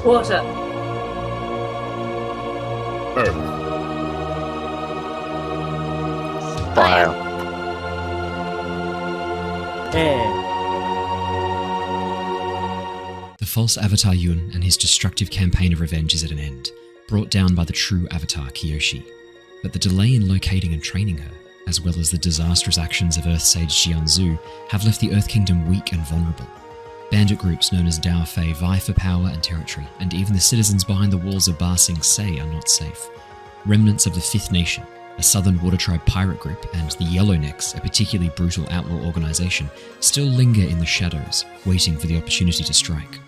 Water. Earth. Fire. Air. The false Avatar Yun and his destructive campaign of revenge is at an end, brought down by the true Avatar Kyoshi. But the delay in locating and training her, as well as the disastrous actions of Earth Sage Jianzhu, have left the Earth Kingdom weak and vulnerable. Bandit groups known as Dao Fei vie for power and territory, and even the citizens behind the walls of Ba Sing Se are not safe. Remnants of the Fifth Nation, a southern water tribe pirate group, and the Yellownecks, a particularly brutal outlaw organisation, still linger in the shadows, waiting for the opportunity to strike.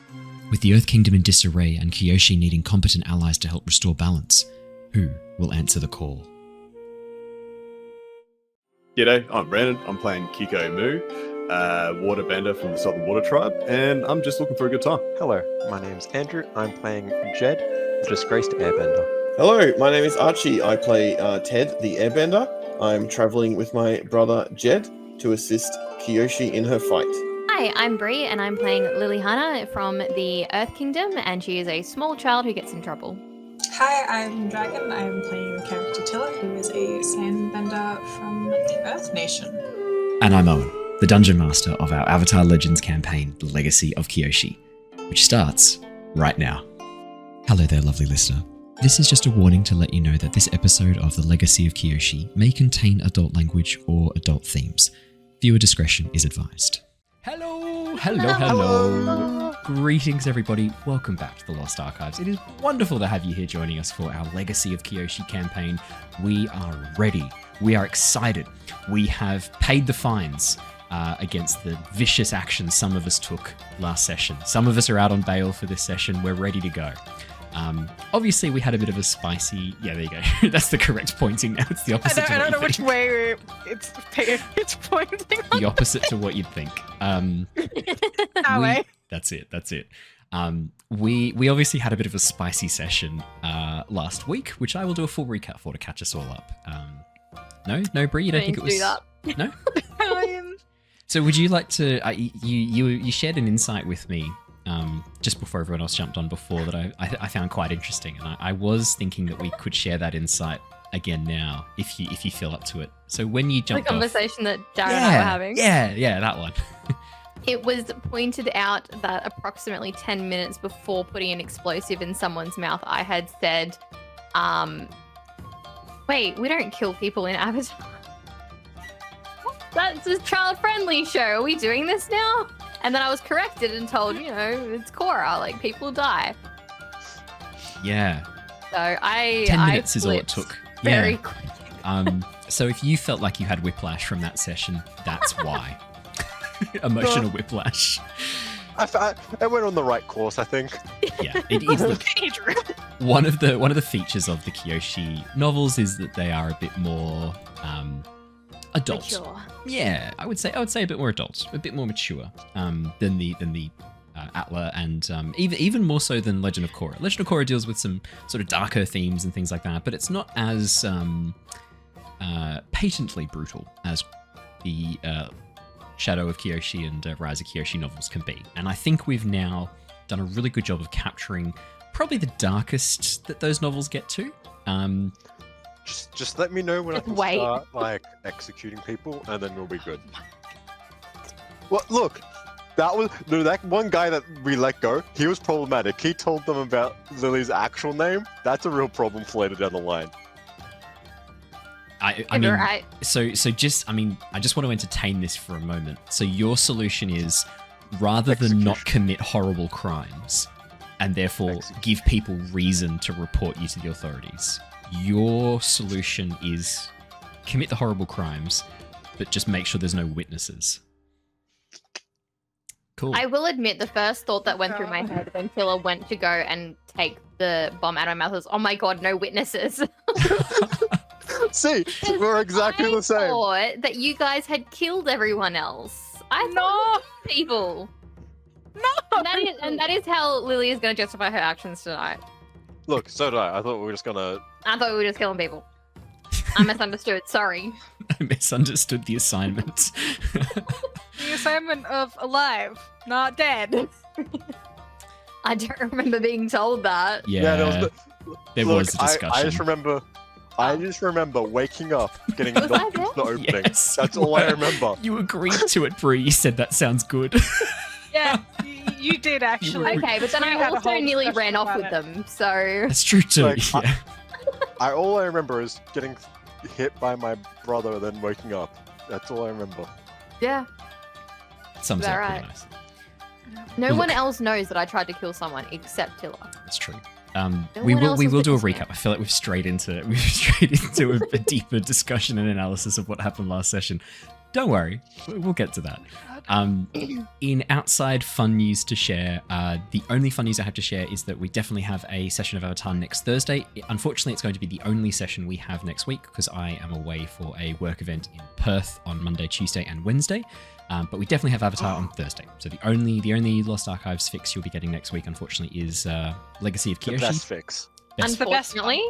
With the Earth Kingdom in disarray and Kyoshi needing competent allies to help restore balance, who will answer the call? G'day, I'm Brandon. I'm playing Keeko Moo, Waterbender from the Southern Water Tribe, and I'm just looking for a good time. Hello, my name's Andrew. I'm playing Jedd, the disgraced Airbender. Hello, my name is Archie. I play Ted, the Airbender. I'm travelling with my brother Jedd to assist Kyoshi in her fight. Hi, I'm Bree, and I'm playing Lilly Hannah from the Earth Kingdom, and she is a small child who gets in trouble. Hi, I'm Dragon. I'm playing the character Tilla, who is a Sandbender from the Earth Nation. And I'm Owen, the Dungeon Master of our Avatar Legends campaign, The Legacy of Kyoshi, which starts right now. Hello there, lovely listener. This is just a warning to let you know that this episode of The Legacy of Kyoshi may contain adult language or adult themes. Viewer discretion is advised. Hello. Greetings, everybody. Welcome back to the Lost Archives. It is wonderful to have you here joining us for our Legacy of Kyoshi campaign. We are ready. We are excited. We have paid the fines against the vicious actions some of us took last session. Some of us are out on bail for this session. We're ready to go. Obviously, we had a bit of a spicy... Yeah, there you go. That's the correct pointing now. It's the opposite I don't know which way it's pointing. The opposite to what you'd think. That way. That's it. We obviously had a bit of a spicy session last week, which I will do a full recap for to catch us all up. No, Bree, you don't think it was... Do that. No? So would you like to... You shared an insight with me just before everyone else jumped on before that I found quite interesting, and I was thinking that we could share that insight again now if you feel up to it. So when you jumped The conversation that Jared and I were having. Yeah, that one. It was pointed out that approximately 10 minutes before putting an explosive in someone's mouth, I had said, wait, we don't kill people in Avatar. That's a child-friendly show. Are we doing this now? And then I was corrected and told, it's Korra, like, people die. Yeah. So 10 minutes is all it took. Very quick. So if you felt like you had whiplash from that session, that's why. Emotional whiplash. I went on the right course, I think. Yeah, it is. Look, one of the features of the Kyoshi novels is that they are a bit more adult. Mature. Yeah, I would say a bit more adult, a bit more mature than the Atla, and even more so than Legend of Korra. Legend of Korra deals with some sort of darker themes and things like that, but it's not as patently brutal as the Shadow of Kyoshi and Rise of Kyoshi novels can be. And I think we've now done a really good job of capturing probably the darkest that those novels get to. Just let me know when I can Wait. start executing people, and then we'll be good. Well, look, that one guy that we let go. He was problematic. He told them about Lily's actual name. That's a real problem for later down the line. I just want to entertain this for a moment. So your solution is, rather than not commit horrible crimes and therefore give people reason to report you to the authorities, your solution is commit the horrible crimes, but just make sure there's no witnesses. Cool. I will admit the first thought that went through my head when Tilla went to go and take the bomb out of my mouth was, oh my god, no witnesses. See, we're exactly the same. I thought that you guys had killed everyone else. I thought people. No. And that is how Lily is going to justify her actions tonight. Look, so did I. I thought we were just gonna... I thought we were just killing people. I misunderstood. Sorry. I misunderstood the assignment. The assignment of alive, not dead. I don't remember being told that. Yeah, there Look, was a discussion. I just remember waking up, getting knocked into the opening. Yes, That's all I remember. You agreed to it, Bree. You said that sounds good. Yeah, you did actually. Okay, but then We I had a also whole nearly discussion ran off about with it. them, so... That's true too. Like, yeah. All I remember is getting hit by my brother, then waking up. That's all I remember. Yeah. Sums Is up that pretty right? nice. No Look. one else knows that I tried to kill someone except Tilla. That's true. No we one will else we has will do a witnessed recap. it. I feel like we've strayed into a deeper discussion and analysis of what happened last session. Don't worry, we'll get to that. In outside fun news to share, the only fun news I have to share is that we definitely have a session of Avatar next Thursday. Unfortunately, it's going to be the only session we have next week because I am away for a work event in Perth on Monday, Tuesday, and Wednesday. But we definitely have Avatar on Thursday. So the only Lost Archives fix you'll be getting next week, unfortunately, is Legacy of The Kyoshi. best fix. Best- the best Unfortunately,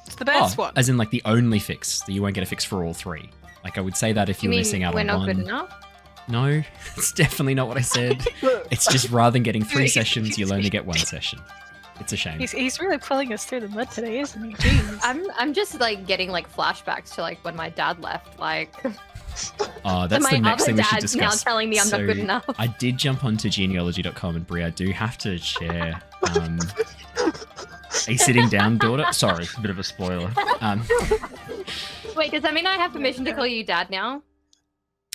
It's the best one. As in like the only fix, that you won't get a fix for all three. Like I would say that if you you're mean missing out we're on not one. good enough? No, it's definitely not what I said. It's just rather than getting 3 sessions, you'll only get 1 session. It's a shame. He's really pulling us through the mud today, isn't he? Jeez. I'm just like getting like flashbacks to like when my dad left. Like Oh, that's my the next other thing we should dad's now discuss. telling me I'm not good enough. I did jump onto genealogy.com and Bree, I do have to share a sitting down daughter. Sorry, a bit of a spoiler. Wait, does that mean I have permission to call you dad now?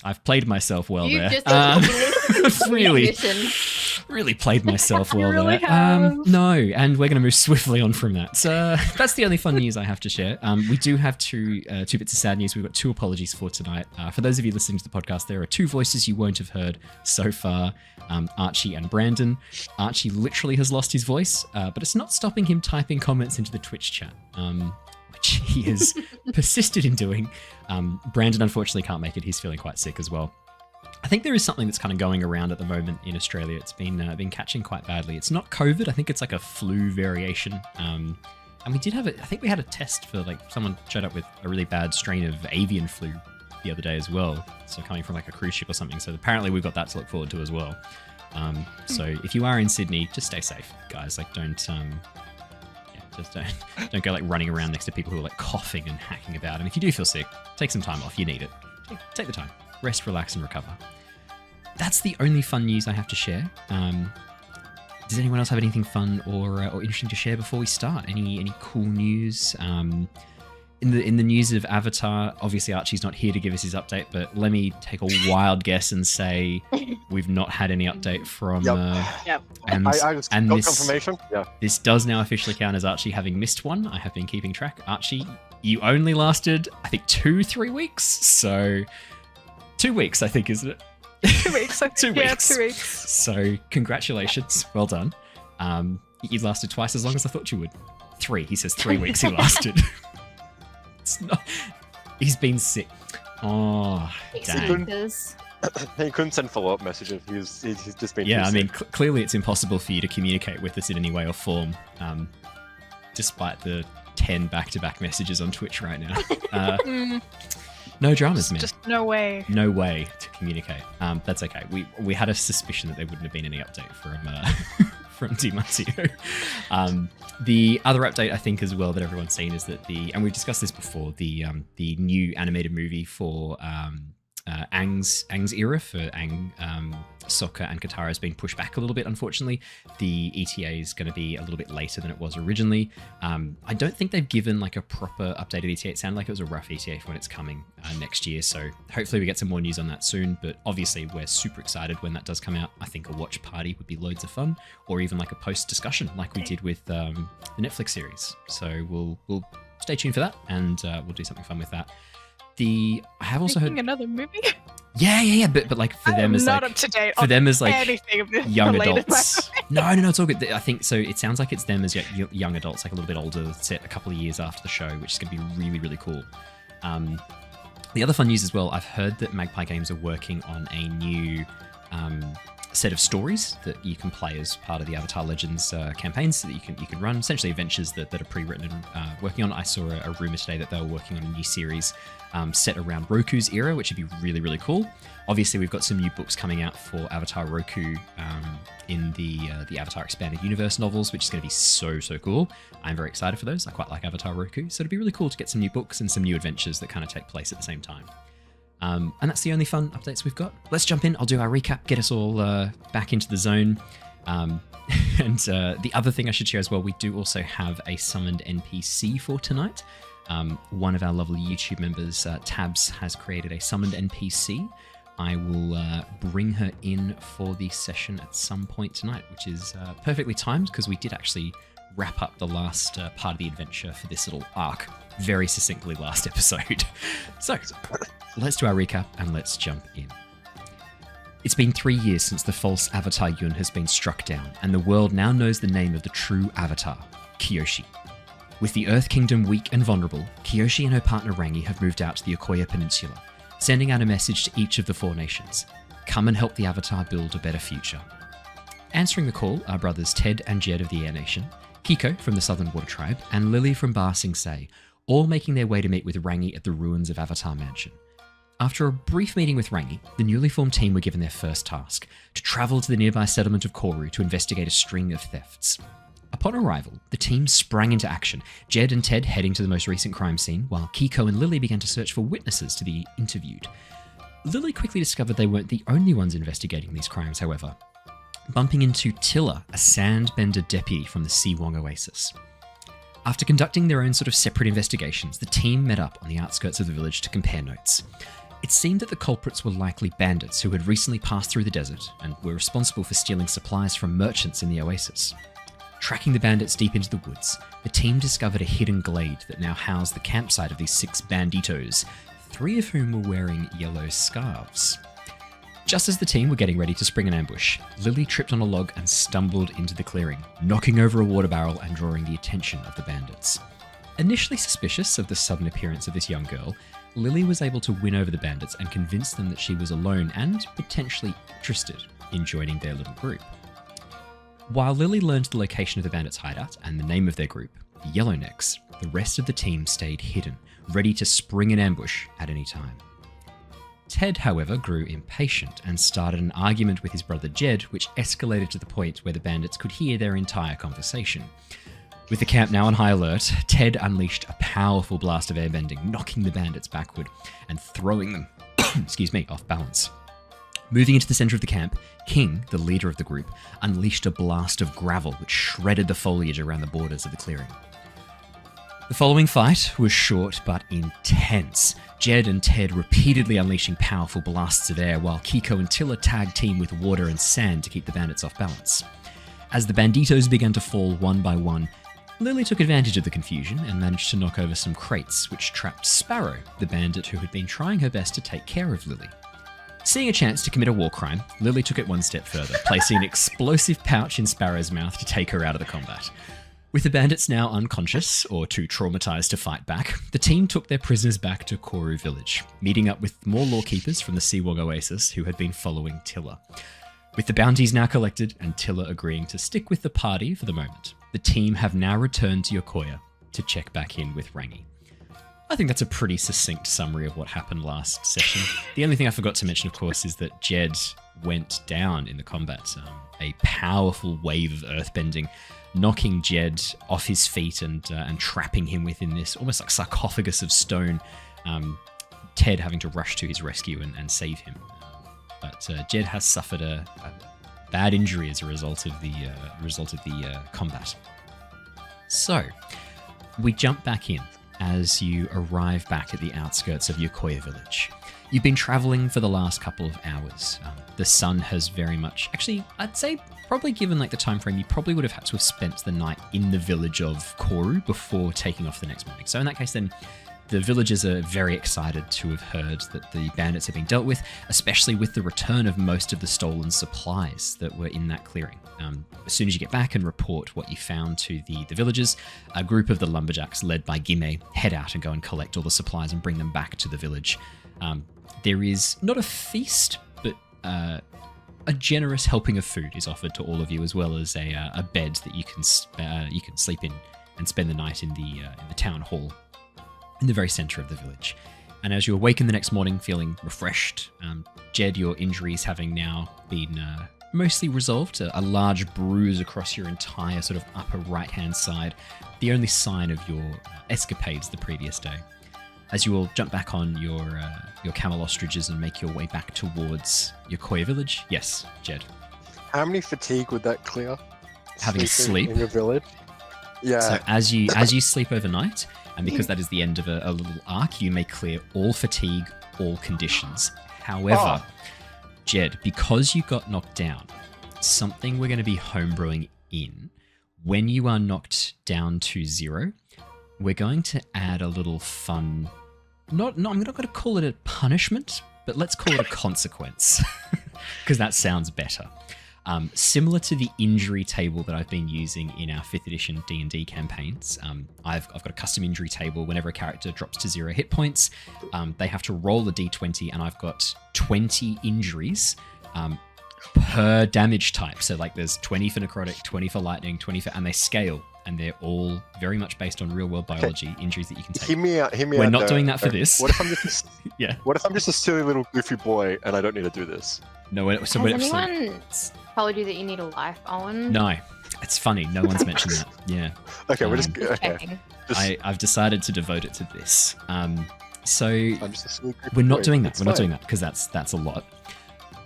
I've played myself well You there. just really, permission. really played myself well really there. have. No, and we're going to move swiftly on from that. So that's the only fun news I have to share. We do have two bits of sad news. We've got 2 apologies for tonight. For those of you listening to the podcast, there are 2 voices you won't have heard so far, Archie and Brandon. Archie literally has lost his voice, but it's not stopping him typing comments into the Twitch chat, which he has persisted in doing. Brandon unfortunately can't make it. He's feeling quite sick as well. I think there is something that's kind of going around at the moment in Australia. It's been catching quite badly. It's not COVID. I think it's like a flu variation. And we did have I think we had a test for like someone showed up with a really bad strain of avian flu the other day as well. So coming from like a cruise ship or something. So apparently we've got that to look forward to as well. So if you are in Sydney, just stay safe, guys. Like don't go like running around next to people who are like coughing and hacking about. And if you do feel sick, take some time off. You need it. Take the time. Rest, relax, and recover. That's the only fun news I have to share. Does anyone else have anything fun or interesting to share before we start? Any cool news? In the news of Avatar, obviously Archie's not here to give us his update, but let me take a wild guess and say we've not had any update from. Yep. And I just and got this confirmation. Yeah. this does now officially count as Archie having missed one. I have been keeping track. Archie, you only lasted I think 2-3 weeks, so 2 weeks I think, isn't it? 2 weeks. I think. 2 Yeah, weeks. 2 weeks. So congratulations, well done. You lasted twice as long as I thought you would. 3. He says 3 weeks he lasted. It's not. He's been sick. Oh, dang. Because He couldn't send follow-up messages. He's just been. Yeah, too I mean, sick. clearly it's impossible for you to communicate with us in any way or form, despite the 10 back-to-back messages on Twitch right now. No dramas, man. Just no way. No way to communicate. That's okay. We had a suspicion that there wouldn't have been any update from 2 months ago. The other update I think as well that everyone's seen is that and we've discussed this before, the new animated movie for Aang's era for Aang, Sokka and Katara has been pushed back a little bit, unfortunately. The ETA is going to be a little bit later than it was originally. I don't think they've given like a proper updated ETA. It sounded like it was a rough ETA for when it's coming next year. So hopefully we get some more news on that soon. But obviously we're super excited when that does come out. I think a watch party would be loads of fun, or even like a post discussion like we did with the Netflix series. So we'll stay tuned for that, and we'll do something fun with that. I have also Making heard. another movie. Yeah, but like for them I'm as not like up to date for on them as like anything of this young related, by adults. the way. No, it's all good. I think so. It sounds like it's them as young adults, like a little bit older, set a couple of years after the show, which is going to be really, really cool. The other fun news as well, I've heard that Magpie Games are working on a new set of stories that you can play as part of the Avatar Legends campaigns that you can run, essentially adventures that are pre-written and working on. I saw a rumor today that they were working on a new series set around Roku's era, which would be really, really cool. Obviously, we've got some new books coming out for Avatar Roku in the Avatar Expanded Universe novels, which is going to be so cool. I'm very excited for those. I quite like Avatar Roku, so it'd be really cool to get some new books and some new adventures that kind of take place at the same time. And that's the only fun updates we've got. Let's jump in. I'll do our recap, get us all back into the zone. And the other thing I should share as well, we do also have a summoned NPC for tonight. One of our lovely YouTube members, Tabs, has created a summoned NPC. I will bring her in for the session at some point tonight, which is perfectly timed because we did actually wrap up the last part of the adventure for this little arc very succinctly last episode. So let's do our recap and let's jump in. It's been 3 years since the false Avatar Yun has been struck down, and the world now knows the name of the true Avatar, Kyoshi. With the Earth Kingdom weak and vulnerable, Kyoshi and her partner Rangi have moved out to the Yokoya Peninsula, sending out a message to each of the 4 nations. Come and help the Avatar build a better future. Answering the call are brothers Ted and Jedd of the Air Nation, Keeko from the Southern Water Tribe, and Lilly from Ba Sing Se, all making their way to meet with Rangi at the ruins of Avatar Mansion. After a brief meeting with Rangi, the newly formed team were given their first task, to travel to the nearby settlement of Koru to investigate a string of thefts. Upon arrival, the team sprang into action, Jedd and Ted heading to the most recent crime scene, while Keeko and Lilly began to search for witnesses to be interviewed. Lilly quickly discovered they weren't the only ones investigating these crimes, however, bumping into Tilla, a Sandbender deputy from the Siwong Oasis. After conducting their own sort of separate investigations, the team met up on the outskirts of the village to compare notes. It seemed that the culprits were likely bandits who had recently passed through the desert and were responsible for stealing supplies from merchants in the oasis. Tracking the bandits deep into the woods, the team discovered a hidden glade that now housed the campsite of these 6 banditos, 3 of whom were wearing yellow scarves. Just as the team were getting ready to spring an ambush, Lilly tripped on a log and stumbled into the clearing, knocking over a water barrel and drawing the attention of the bandits. Initially suspicious of the sudden appearance of this young girl, Lilly was able to win over the bandits and convince them that she was alone and potentially interested in joining their little group. While Lilly learned the location of the bandits' hideout and the name of their group, the Yellownecks, the rest of the team stayed hidden, ready to spring an ambush at any time. Ted, however, grew impatient and started an argument with his brother Jedd, which escalated to the point where the bandits could hear their entire conversation. With the camp now on high alert, Ted unleashed a powerful blast of airbending, knocking the bandits backward and throwing them off balance. Moving into the center of the camp, King, the leader of the group, unleashed a blast of gravel which shredded the foliage around the borders of the clearing. The following fight was short but intense, Jedd and Ted repeatedly unleashing powerful blasts of air while Keeko and Tilla tag team with water and sand to keep the bandits off balance. As the banditos began to fall one by one, Lilly took advantage of the confusion and managed to knock over some crates which trapped Sparrow, the bandit who had been trying her best to take care of Lilly. Seeing a chance to commit a war crime, Lilly took it one step further, placing an explosive pouch in Sparrow's mouth to take her out of the combat. With the bandits now unconscious, or too traumatized to fight back, the team took their prisoners back to Koru village, meeting up with more lawkeepers from the Siwong Oasis who had been following Tilla. With the bounties now collected and Tilla agreeing to stick with the party for the moment, the team have now returned to Yokoya to check back in with Rangi. I think that's a pretty succinct summary of what happened last session. The only thing I forgot to mention, of course, is that Jedd went down in the combat. A powerful wave of earthbending, knocking Jedd off his feet and trapping him within this almost like sarcophagus of stone. Ted having to rush to his rescue and save him. But Jedd has suffered a bad injury as a result of the combat. So we jump back in as you arrive back at the outskirts of Yokoya village. You've been traveling for the last couple of hours. The sun has very much, actually, I'd say probably given like the time frame, you probably would have had to have spent the night in the village of Koru before taking off the next morning. So in that case, then the villagers are very excited to have heard that the bandits have been dealt with, especially with the return of most of the stolen supplies that were in that clearing. As soon as you get back and report what you found to the villagers, a group of the lumberjacks led by Gime head out and go and collect all the supplies and bring them back to the village. There is not a feast, but a generous helping of food is offered to all of you, as well as a bed that you can sleep in and spend the night in the town hall in the very center of the village. And as you awaken the next morning feeling refreshed, Jedd, your injuries having now been mostly resolved, a large bruise across your entire sort of upper right-hand side, the only sign of your escapades the previous day. As you all jump back on your camel ostriches and make your way back towards Yokoya village. Yes, Jedd. How many fatigue would that clear? Having a sleep in the village. Yeah. So as you sleep overnight, and because that is the end of a little arc, you may clear all fatigue, all conditions. However, Jedd, because you got knocked down, something we're going to be homebrewing in, when you are knocked down to 0, we're going to add a little fun, I'm not going to call it a punishment, but let's call it a consequence, because that sounds better. Similar to the injury table that I've been using in our 5th edition D&D campaigns, I've got a custom injury table. Whenever a character drops to 0 hit points, they have to roll a d20, and I've got 20 injuries per damage type. So like there's 20 for necrotic, 20 for lightning, 20 for, and they scale, and they're all very much based on real world biology, injuries that you can take. Hear me out. We're not doing that for this. What if I'm just Yeah. What if I'm just a silly little goofy boy and I don't need to do this? No, Has anyone told you that you need a life, Owen? No, it's funny. No one's mentioned that. Yeah. Okay, we're just Checking. I've decided to devote it to this. So I'm just a silly goofy we're not boy. doing that. It's We're not doing fine. that because that's a lot.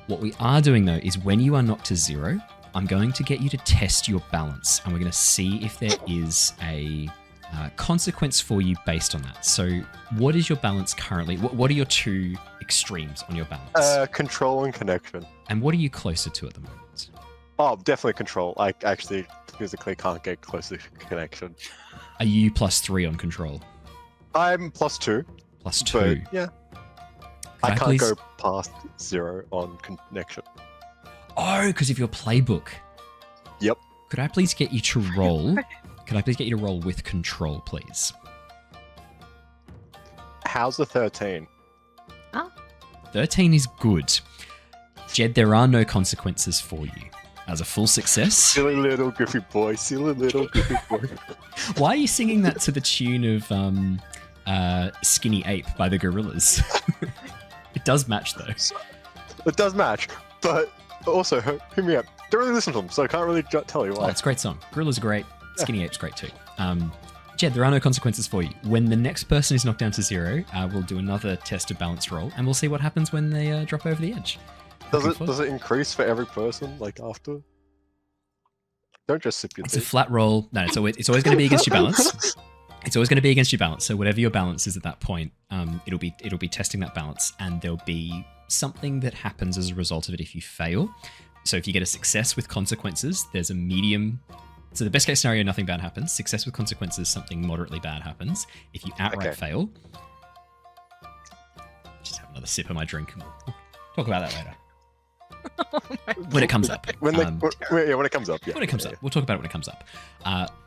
What we are doing though is when you are knocked to 0, I'm going to get you to test your balance, and we're going to see if there is a consequence for you based on that. So, what is your balance currently? What are your 2 extremes on your balance? Control and connection. And what are you closer to at the moment? Oh, definitely control. I actually physically can't get close to connection. Are you +3 on control? I'm +2. +2. But yeah, I can't please- go past 0 on connection. Oh, because of your playbook. Yep. Could I please get you to roll? Could I please get you to roll with control, please? How's the 13? 13 is good. Jedd, there are no consequences for you. As a full success. Silly little goofy boy. Silly little goofy boy. Why are you singing that to the tune of Skinny Ape by the Gorillas? It does match though. It does match, but also, hear me out. Don't really listen to them, so I can't really tell you Oh, why. it's a great song. Gorillas are great. Skinny Ape's great too. Jedd, there are no consequences for you. When the next person is knocked down to 0, we'll do another test of balance roll, and we'll see what happens when they drop over the edge. Does it increase for every person, like after? Don't just sip your It's a tea. flat roll. No, it's always going to be against your balance. It's always going to be against your balance. So whatever your balance is at that point, it'll be testing that balance, and there'll be something that happens as a result of it if you fail. So if you get a success with consequences, there's a medium. So the best case scenario, nothing bad happens. Success with consequences, something moderately bad happens. If you outright fail, just have another sip of my drink, and we'll talk about that later. When it comes up. When it comes up, yeah. When it comes up. We'll talk about it when it comes up.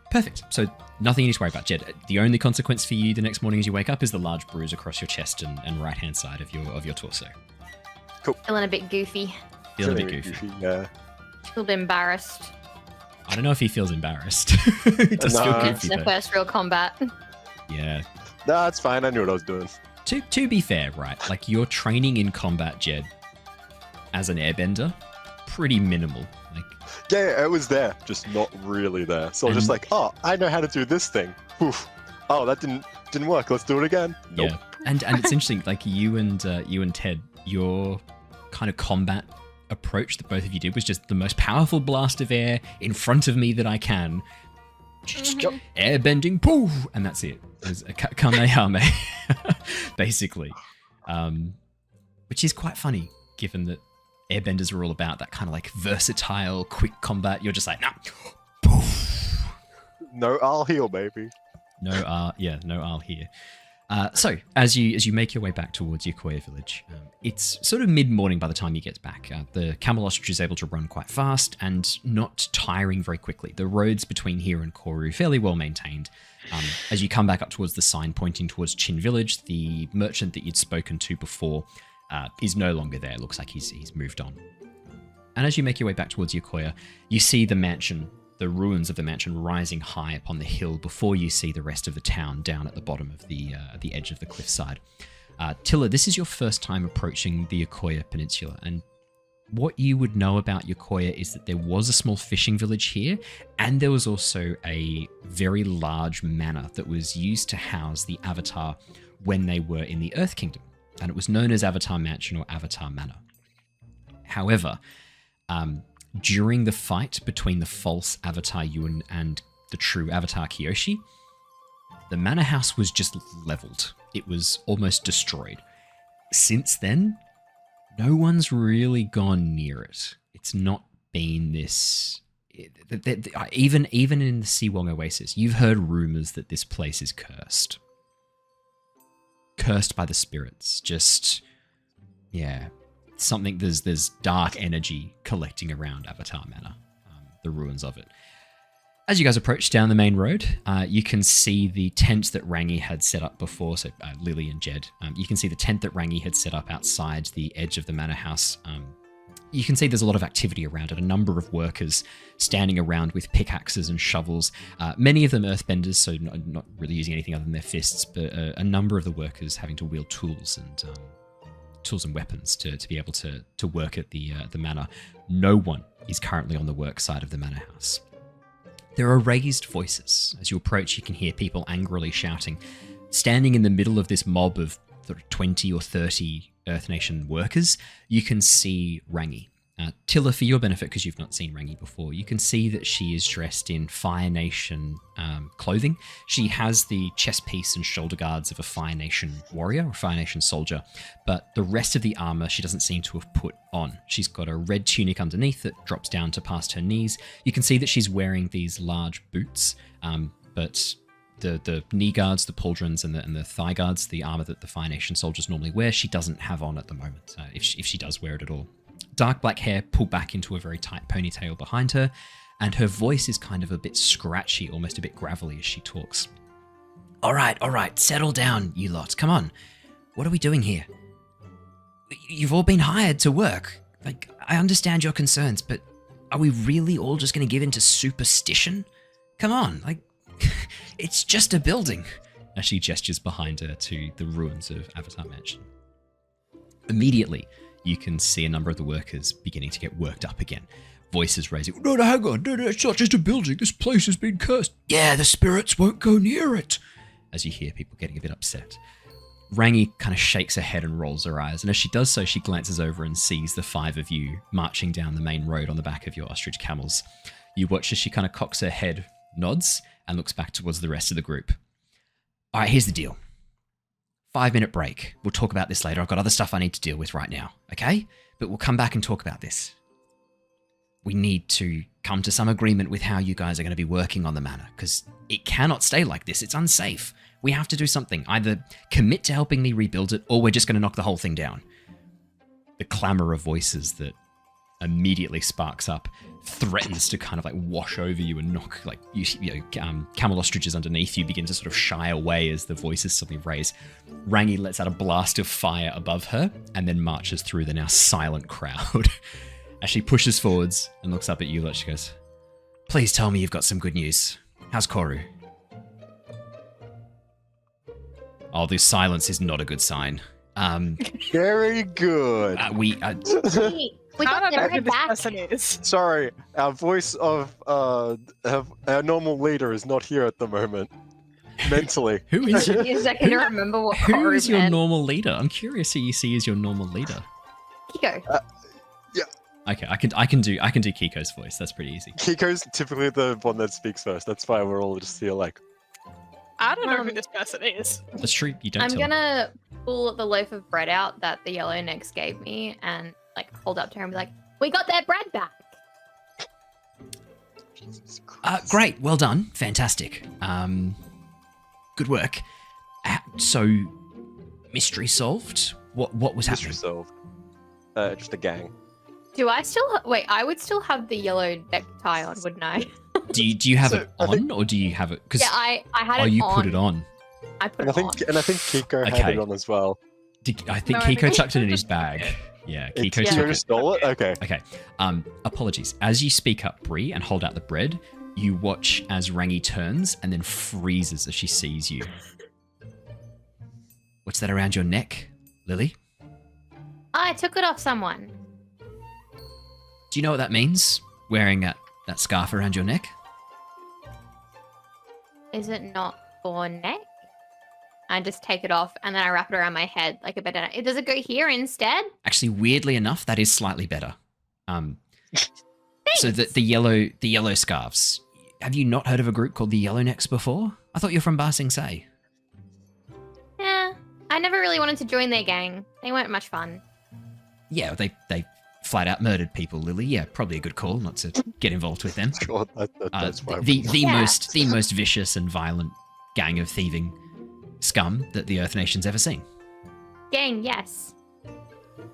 Perfect. So nothing you need to worry about, Jedd. The only consequence for you the next morning as you wake up is the large bruise across your chest and right-hand side of your torso. Feeling a bit goofy. Feeling a bit goofy. Yeah. A little bit embarrassed. I don't know if he feels embarrassed. He does feel Nah. It's goofy, the though. first real combat. Yeah. Nah, it's fine. I knew what I was doing. To be fair, right? Like, your training in combat, Jedd, as an airbender, pretty minimal. Like, Yeah, it was there, just not really there. So I was just like, oh, I know how to do this thing. Oof. Oh, that didn't work. Let's do it again. Nope. yeah. And it's interesting, like, you and Ted, your kind of combat approach that both of you did was just the most powerful blast of air in front of me that I can. Airbending, poof, and that's it. It was a Kamehameha, basically. Which is quite funny, given that airbenders are all about that kind of like versatile, quick combat. You're just like, nah, poof. No, I'll heal, baby. No I'll here. So, as you make your way back towards Yokoya village, it's sort of mid-morning by the time you get back. The camel ostrich is able to run quite fast and not tiring very quickly. The roads between here and Koru fairly well maintained. As you come back up towards the sign pointing towards Chin village, the merchant that you'd spoken to before is no longer there. It looks like he's moved on. And as you make your way back towards Yokoya, you see the mansion, the ruins of the mansion rising high upon the hill before you see the rest of the town down at the bottom of the edge of the cliffside. Tilla, this is your first time approaching the Yokoya Peninsula, and what you would know about Yokoya is that there was a small fishing village here, and there was also a very large manor that was used to house the Avatar when they were in the Earth Kingdom, and it was known as Avatar Mansion or Avatar Manor. However, during the fight between the false Avatar Yun and the true Avatar Kyoshi, the manor house was just leveled. It was almost destroyed. Since then, no one's really gone near it. It's not been this... Even in the Siwong Oasis, you've heard rumors that this place is cursed. Cursed by the spirits. Just, yeah, something, there's dark energy collecting around Avatar Manor, the ruins of it. As you guys approach down the main road, you can see the tent that Rangi had set up before, so Lilly and Jedd. You can see the tent that Rangi had set up outside the edge of the manor house. You can see there's a lot of activity around it, a number of workers standing around with pickaxes and shovels, many of them earthbenders, so not really using anything other than their fists, but a number of the workers having to wield tools and weapons to be able to work at the manor. No one is currently on the work side of the manor house. There are raised voices. As you approach, you can hear people angrily shouting. Standing in the middle of this mob of 20 or 30 Earth Nation workers, you can see Rangi. Tilla, for your benefit, because you've not seen Rangi before, you can see that she is dressed in Fire Nation clothing. She has the chest piece and shoulder guards of a Fire Nation warrior or Fire Nation soldier, but the rest of the armor she doesn't seem to have put on. She's got a red tunic underneath that drops down to past her knees. You can see that she's wearing these large boots, but the knee guards, the pauldrons, and the thigh guards, the armor that the Fire Nation soldiers normally wear, she doesn't have on at the moment, if she does wear it at all. Dark black hair pulled back into a very tight ponytail behind her, and her voice is kind of a bit scratchy, almost a bit gravelly as she talks. All right, settle down, you lot. Come on. What are we doing here? You've all been hired to work. Like, I understand your concerns, but are we really all just going to give in to superstition? Come on, like, it's just a building. As she gestures behind her to the ruins of Avatar Mansion. Immediately, you can see a number of the workers beginning to get worked up again. Voices raising, no, hang on, no, it's not just a building, this place has been cursed. Yeah, the spirits won't go near it. As you hear people getting a bit upset. Rangi kind of shakes her head and rolls her eyes, and as she does so, she glances over and sees the 5 of you marching down the main road on the back of your ostrich camels. You watch as she kind of cocks her head, nods, and looks back towards the rest of the group. All right, here's the deal. 5-minute break. We'll talk about this later. I've got other stuff I need to deal with right now, okay? But we'll come back and talk about this. We need to come to some agreement with how you guys are going to be working on the manor, because it cannot stay like this. It's unsafe. We have to do something. Either commit to helping me rebuild it, or we're just going to knock the whole thing down. The clamor of voices that immediately sparks up threatens to kind of like wash over you and knock like camel ostriches underneath you begin to sort of shy away as the voices suddenly raise. Rangi lets out a blast of fire above her and then marches through the now silent crowd. As she pushes forwards and looks up at you, she goes, "Please tell me you've got some good news. How's Koru?" Oh, this silence is not a good sign. Very good. We got the red back. Sorry, our voice of our normal leader is not here at the moment. Mentally. Who is Give me a second to remember what Who Koru is your meant. normal leader? I'm curious who you see as your normal leader. Keeko. Okay, I can do Keiko's voice. That's pretty easy. Keiko's typically the one that speaks first. That's why we're all just here like. I don't know who this person is. That's true. You don't. I'm tell gonna pull the loaf of bread out that the yellow necks gave me and like hold up to her and be like, "We got their bread back." Jesus Christ. Great. Well done. Fantastic. Good work. So, mystery solved. What was happening? Mystery solved. Just a gang. Do I still wait? I would still have the yellow necktie on, wouldn't I? Do you have So, it I on, think- or do you have it? Cause, Yeah, I had it on. you put it on. I put And I it on. think Keeko had Okay. it on as well. I think No, I Keeko think tucked it in his just- bag. Yeah, It's Keeko took Keeko it. stole it? Okay. Okay. Apologies. As you speak up, Bree, and hold out the bread, you watch as Rangi turns and then freezes as she sees you. What's that around your neck, Lilly? I took it off someone. Do you know what that means? Wearing that scarf around your neck? Is it not for neck? I just take it off and then I wrap it around my head like a bandana. Does it go here instead? Actually, weirdly enough, that is slightly better. So the yellow scarves. Have you not heard of a group called the Yellownecks before? I thought you're from Ba Sing Se. Yeah, I never really wanted to join their gang. They weren't much fun. Yeah, they flat out murdered people, Lilly. Yeah, probably a good call not to get involved with them. Sure, that's fine. The most vicious and violent gang of thieving scum that the Earth Nation's ever seen. Gang, yes.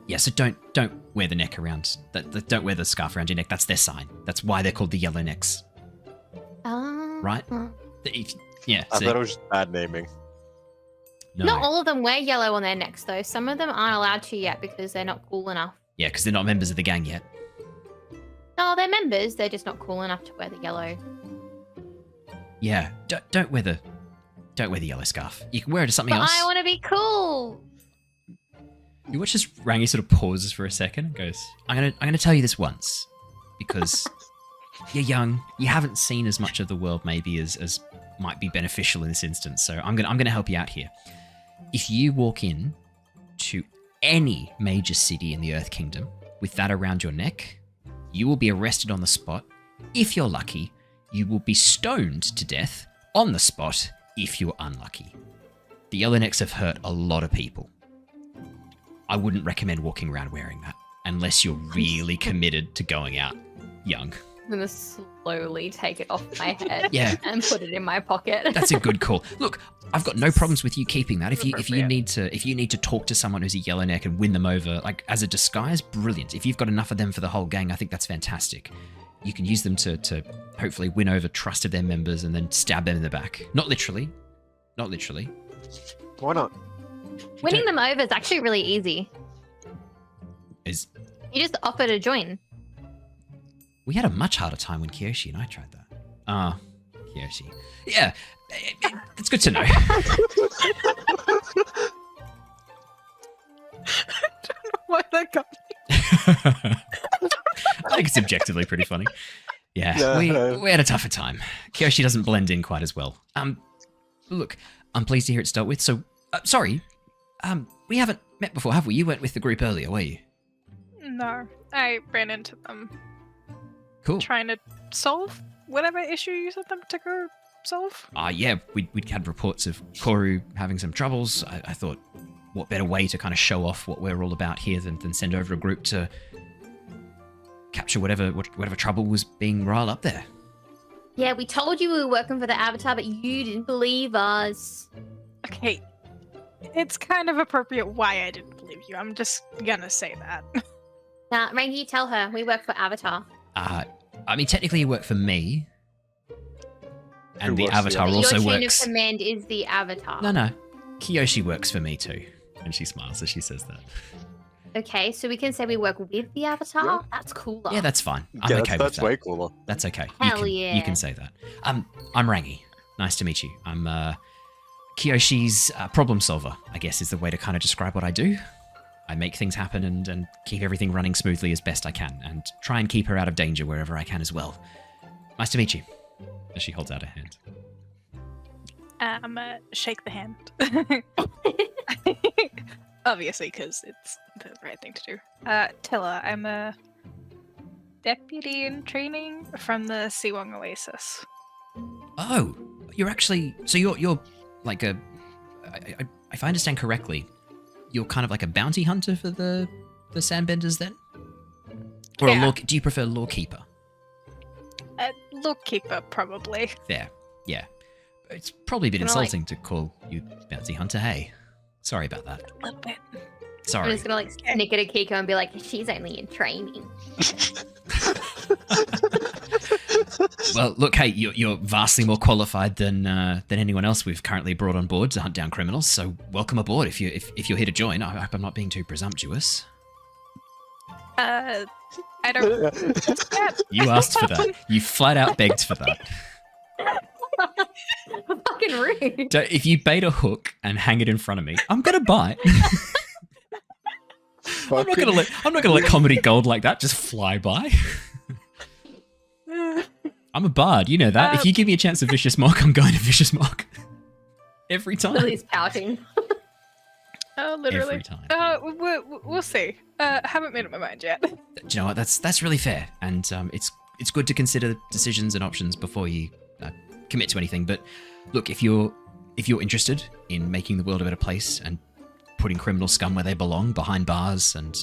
Yeah, so don't wear the neck around. Don't wear the scarf around your neck. That's their sign. That's why they're called the Yellownecks. Right? Yeah. I so- thought it was just bad naming. no. Not all of them wear yellow on their necks, though. Some of them aren't allowed to yet because they're not cool enough. Yeah, because they're not members of the gang yet. No, they're members. They're just not cool enough to wear the yellow. Yeah, don't wear the yellow scarf. You can wear it to something But else. I want to be cool. You watch as Rangi sort of pauses for a second and goes, I'm gonna tell you this once. Because you're young, you haven't seen as much of the world maybe as might be beneficial in this instance, so I'm gonna help you out here. If you walk in to any major city in the Earth Kingdom with that around your neck, you will be arrested on the spot. If you're lucky, you will be stoned to death on the spot if you're unlucky. The Yellownecks have hurt a lot of people. I wouldn't recommend walking around wearing that unless you're really committed to going out young. I'm going to slowly take it off my head Yeah. and put it in my pocket. That's a good call. Look, I've got no problems with you keeping that. If you need to talk to someone who's a Yellowneck and win them over, like as a disguise, brilliant. If you've got enough of them for the whole gang, I think that's fantastic. You can use them to hopefully win over trust of their members and then stab them in the back. Not literally. Why not? Winning them over is actually really easy. Is You just offer to join. we had a much harder time when Kyoshi and I tried that. Kyoshi. Yeah, it's good to know. Why that got I think it's objectively pretty funny. Yeah, we had a tougher time. Kyoshi doesn't blend in quite as well. Look, I'm pleased to hear it's dealt with. So, sorry, we haven't met before, have we? You weren't with the group earlier, were you? No, I ran into them Cool. trying to solve whatever issue you sent them to go solve. Yeah, we'd had reports of Koru having some troubles. I thought, what better way to kind of show off what we're all about here than send over a group to capture whatever trouble was being riled up there. Yeah, we told you we were working for the Avatar, but you didn't believe us. Okay, it's kind of appropriate why I didn't believe you. I'm just gonna say that. Now, Rangi, tell her we work for Avatar. I mean, technically you work for me. And Who the works for Avatar you? also Your chain works... of command is the Avatar. No. Kyoshi works for me too. And she smiles as she says that. Okay, so we can say we work with the Avatar? Yeah. That's cooler. Yeah, that's fine. I'm Yeah, okay with that's that. way cooler. That's okay. Hell You yeah. can say that. I'm Rangi. Nice to meet you. I'm Kyoshi's problem solver, I guess is the way to kind of describe what I do. I make things happen and keep everything running smoothly as best I can, and try and keep her out of danger wherever I can as well. Nice to meet you. As she holds out her hand. I'm gonna shake the hand. Obviously, because it's the right thing to do. Tilla, I'm a deputy in training from the Siwang Oasis. Oh, you're actually... So you're like a... if I understand correctly, you're kind of like a bounty hunter for the Sandbenders then? Or Yeah. do you prefer lawkeeper? Lookkeeper, probably. There. Yeah. It's probably a bit Kinda like- insulting to call you bounty hunter, hey. Sorry about that. A little bit. I'm Sorry. just gonna snick at a Keeko and be like, she's only in training. Well, look, hey, you're vastly more qualified than anyone else we've currently brought on board to hunt down criminals. So welcome aboard. If you're here to join, I hope I'm not being too presumptuous. I don't. You asked for that. You flat out begged for that. Fucking rude. If you bait a hook and hang it in front of me, I'm gonna bite. I'm not gonna let comedy gold like that just fly by. I'm a bard, you know that. If you give me a chance of vicious mock, I'm going to vicious mock. Every time. Lily's pouting. Literally. Every time. We'll see. Haven't made up my mind yet. Do you know what? That's really fair, and it's good to consider decisions and options before you commit to anything. But look, if you're interested in making the world a better place and putting criminal scum where they belong, behind bars, and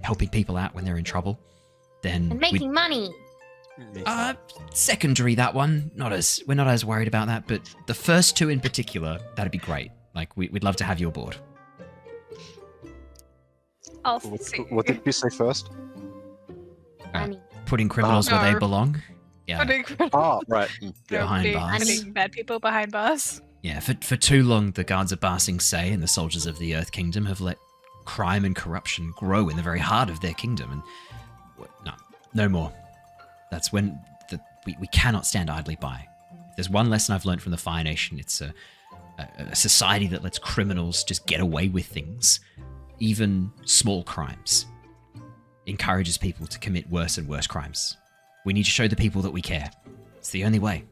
helping people out when they're in trouble, then And making money. secondary that one. We're not as worried about that, but the first two in particular, that'd be great. Like we'd love to have you aboard. I'll see. What did you say first? Money. Putting criminals where they No. belong. Yeah, Oh, right. Yeah. Behind bars. Putting bad people behind bars. yeah. For too long, the guards of Ba Sing Se and the soldiers of the Earth Kingdom have let crime and corruption grow in the very heart of their kingdom, and no more. That's when we cannot stand idly by. If there's one lesson I've learned from the Fire Nation, it's a society that lets criminals just get away with things, even small crimes, encourages people to commit worse and worse crimes. We need to show the people that we care. It's the only way.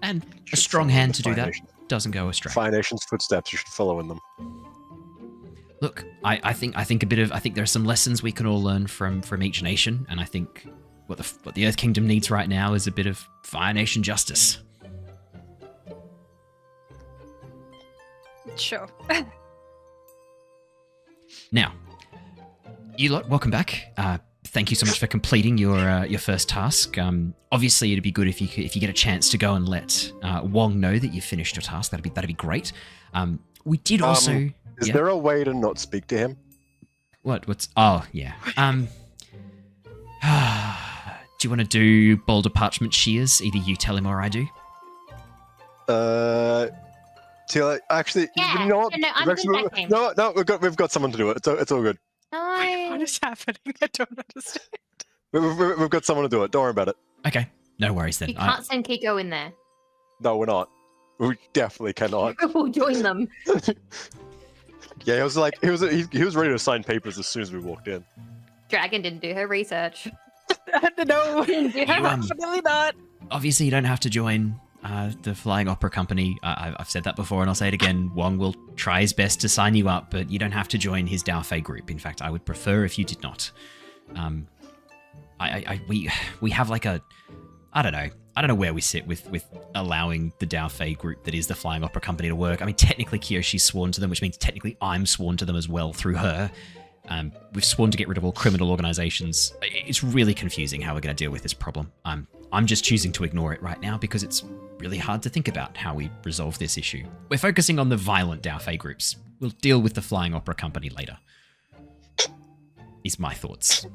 And a strong hand to do that doesn't go astray. Fire Nation's footsteps, you should follow in them. Look, I think there are some lessons we can all learn from each nation, and I think what the Earth Kingdom needs right now is a bit of Fire Nation justice. Sure. Now, you lot, welcome back. Thank you so much for completing your first task. Obviously, it'd be good if you get a chance to go and let Wong know that you finished your task. That'd be great. We did also. Is there a way to not speak to him? What's? Oh yeah. Do you want to do boulder parchment shears? Either you tell him or I do. Tilla, actually, Yeah, you know what? no, I'm Actually, good at that game. no, we've got someone to do it. It's all good. What No. is happening? I don't understand. We've got someone to do it. Don't worry about it. Okay, no worries then. You can't send Keeko in there. No, we're not. We definitely cannot. We'll join them. Yeah, he was ready to sign papers as soon as we walked in. Dragon didn't do her research. No, You, definitely not. Obviously, you don't have to join the Flying Opera Company. I've said that before, and I'll say it again. Wong will try his best to sign you up, but you don't have to join his Dao Fei group. In fact, I would prefer if you did not. We have like a, I don't know where we sit with allowing the Dao Fei group that is the Flying Opera Company to work. I mean, technically Kyoshi's sworn to them, which means technically I'm sworn to them as well through her. We've sworn to get rid of all criminal organizations. It's really confusing how we're going to deal with this problem. I'm just choosing to ignore it right now because it's really hard to think about how we resolve this issue. We're focusing on the violent Dao Fei groups. We'll deal with the Flying Opera Company later. Is my thoughts.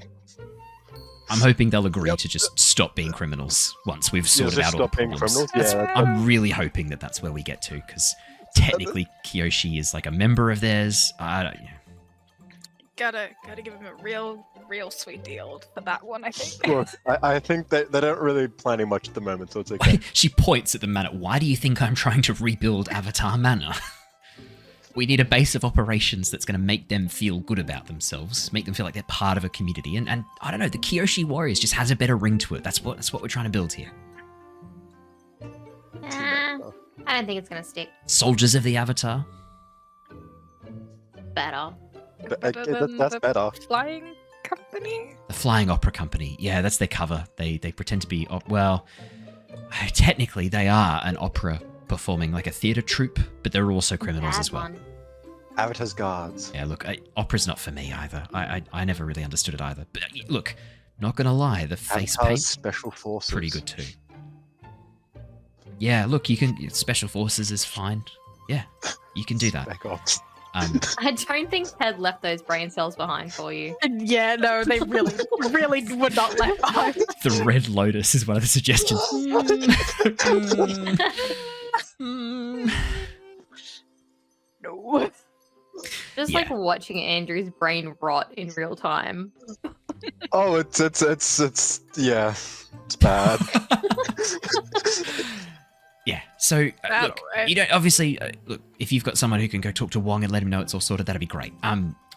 I'm hoping they'll agree to just stop being criminals once we've sorted out all the problems. I'm really hoping that that's where we get to, because technically Kyoshi is like a member of theirs. I don't. Gotta give him a real sweet deal for that one, I think. Look, I think they don't really planning much at the moment, so it's okay. She points at the manor. Why do you think I'm trying to rebuild Avatar Manor? We need a base of operations that's going to make them feel good about themselves, make them feel like they're part of a community, and I don't know, the Kyoshi Warriors just has a better ring to it. That's what we're trying to build here. I don't think it's gonna stick. Soldiers of the Avatar. Better. That's better. Flying company? The Flying Opera Company. Yeah, that's their cover. They pretend to be well, technically they are an opera performing like a theatre troupe, but they're also criminals Bad as well. one. Avatar's guards. Yeah, look, opera's not for me either. I never really understood it either. But look, not gonna lie, the face Avatar's paint, special forces. pretty good too. Yeah, look, you can. Special forces is fine. Yeah, you can do that. Back off. I don't think Ted left those brain cells behind for you. Yeah, no, they really would not left behind. The Red Lotus is one of the suggestions. No. Just like watching Andrew's brain rot in real time. Oh, it's yeah, it's bad. Yeah. So That'll look, work. you don't obviously look if you've got someone who can go talk to Wong and let him know it's all sorted, that'd be great.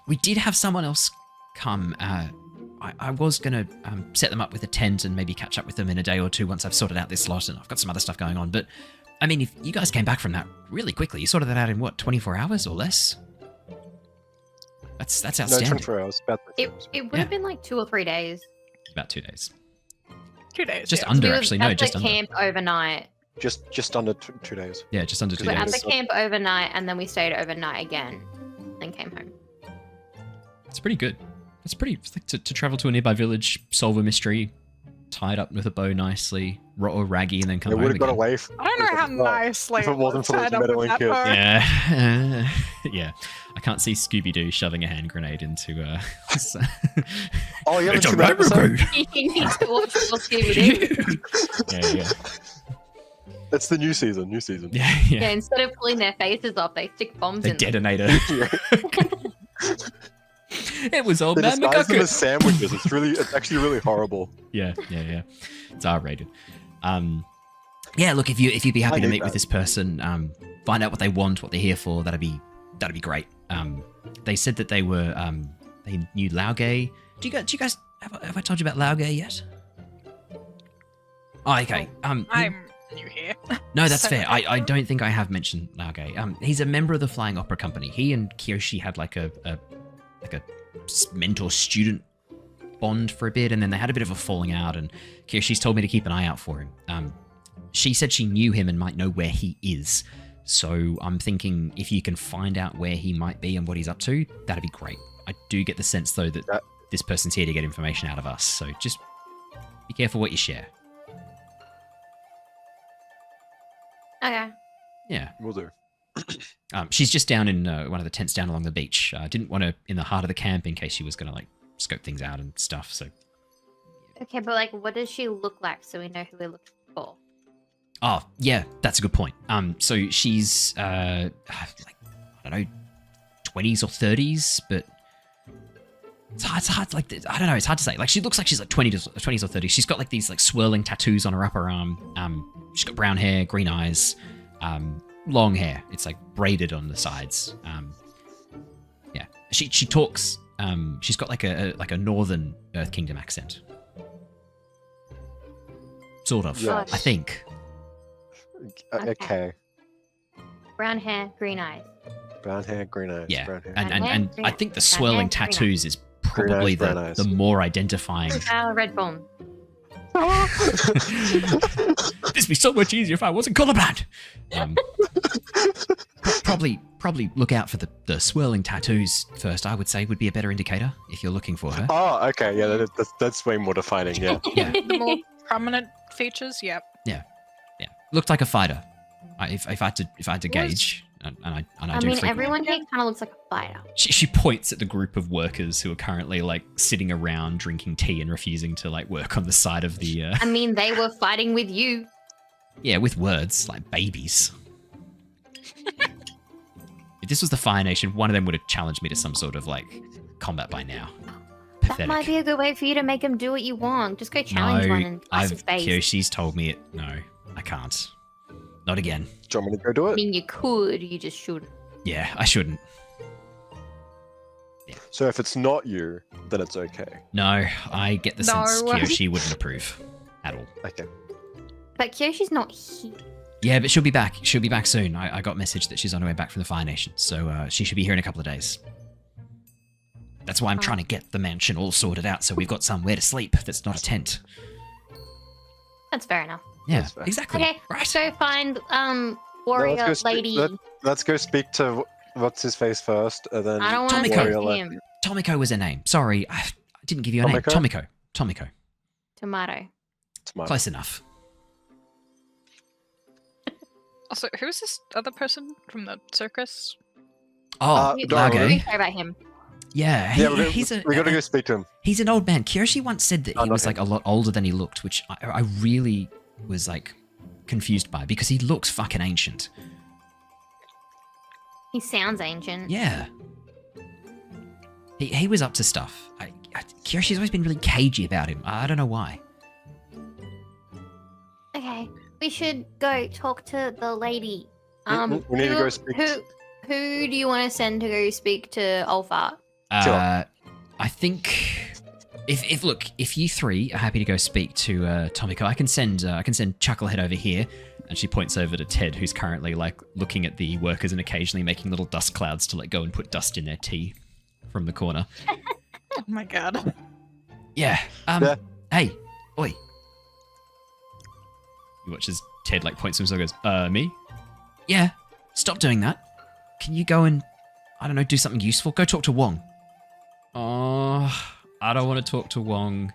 We did have someone else come. I was gonna set them up with a tent and maybe catch up with them in a day or two once I've sorted out this lot and I've got some other stuff going on. But I mean, if you guys came back from that really quickly, you sorted that out in what 24 hours or less? That's No, outstanding. 24 hours. About 3 hours. It would have been like 2 or 3 days. About 2 days. 2 days. Just yeah. under, We were actually. No, at just the under. camp overnight. Just under 2 days. Yeah, just under 2 We were at days. the camp overnight, and then we stayed overnight again, then came home. It's pretty good. It's pretty it's like to travel to a nearby village, solve a mystery, tie it up with a bow nicely, or raggy, and then come They home would have got again. away. I don't know how nicely if it wasn't for those tied up with meddling that kids. bow. Yeah, yeah. I can't see Scooby-Doo shoving a hand grenade into. Oh, you haven't It's a seen that episode? railroad. You need to watch more Scooby-Doo. Yeah. It's the new season. New season. Yeah. Yeah, instead of pulling their faces off, they stick bombs The in them. detonator. Yeah. It was old They man disguise them McGucket. as sandwiches. It's actually really horrible. Yeah. It's R-rated. Yeah. Look, if you'd be happy to need meet with that. this person, find out what they want, what they're here for. That'd be great. They said that they were they knew Laogay. Do you guys have I told you about Laogay yet? Oh, okay. I'm new here. No, that's So fair. I helpful. don't think I have mentioned Laogay. He's a member of the Flying Opera Company. He and Kyoshi had like a mentor-student bond for a bit, and then they had a bit of a falling out, and Kyoshi's told me to keep an eye out for him. She said she knew him and might know where he is, so I'm thinking if you can find out where he might be and what he's up to, that'd be great. I do get the sense, though, that this person's here to get information out of us, so just be careful what you share. Okay. Yeah. We'll do. She's just down in one of the tents down along the beach. Didn't want her in the heart of the camp in case she was going to like scope things out and stuff. So, Okay, but like, what does she look like so we know who we're looking for? oh yeah, that's a good point. So she's like I don't know, 20s or 30s, but it's hard. Like I don't know, it's hard to say. Like she looks like she's like 20s or 30s. She's got like these like swirling tattoos on her upper arm. She's got brown hair, green eyes. Long hair. It's like braided on the sides. Yeah. She talks. She's got like a northern Earth Kingdom accent. Sort of. Yeah. I think. Okay. Brown hair, green eyes. Brown hair, green eyes. Yeah. Brown hair. And green I eyes. think the Brown swirling hair, green tattoos is probably brown eyes. the more identifying. Red bone. This'd be so much easier if I wasn't colorblind. Probably look out for the swirling tattoos first. I would say would be a better indicator if you're looking for her. Oh, okay. Yeah, that's way more defining. Yeah. Yeah, The more prominent features, yep. yeah. Looked like a fighter. If I had to gauge, and I I do mean, frequently. everyone here kind of looks like a fighter. She points at the group of workers who are currently like sitting around drinking tea and refusing to like work on the side of the. I mean, they were fighting with you. Yeah, with words like babies. If this was the Fire Nation, one of them would have challenged me to some sort of like combat by now. Pathetic. That might be a good way for you to make them do what you want. Just go challenge one and bust his face. Kyoshi's told me it. No, I can't. Not again. Do you want me to go do I it? mean, you could, you just shouldn't. Yeah, I shouldn't. So if it's not you, then it's okay. No, I get the sense No. Kyoshi wouldn't approve at all. Okay. But Kyoshi's not here. Yeah, but she'll be back. She'll be back soon. I got message that she's on her way back from the Fire Nation, so she should be here in a couple of days. That's why I'm trying to get the mansion all sorted out, so we've got somewhere to sleep that's not a tent. That's fair enough. Yeah, That's fair. exactly. Okay, Right. so find warrior lady. Let's go speak to what's his face first, and then I don't want to Tomiko. talk warrior to la- him. Tomiko was her name. Sorry, I didn't give you a name. Tomiko? Tomiko. Tomato. Tomorrow. Close enough. Also, who's this other person from the circus? Oh, You- don't worry. Lage. Sorry about him. Yeah, Yeah, he's we gotta go speak to him. He's an old man. Kyoshi once said that Oh, he not was like a lot older than he looked, which I really was like confused by because he looks fucking ancient. He sounds ancient. Yeah. He was up to stuff. Kyoshi's always been really cagey about him. I don't know why. Okay, we should go talk to the lady. We need to go speak. Who do you want to send to go speak to Olfa? I think if you three are happy to go speak to Tomiko, I can send Chucklehead over here. And she points over to Ted, who's currently like looking at the workers and occasionally making little dust clouds to go and put dust in their tea from the corner. Oh my god. Yeah. Yeah. Hey, oi. You watch as Ted points to himself and goes, me? Yeah. Stop doing that. Can you go and, I don't know, do something useful? Go talk to Wong. Oh, I don't want to talk to Wong.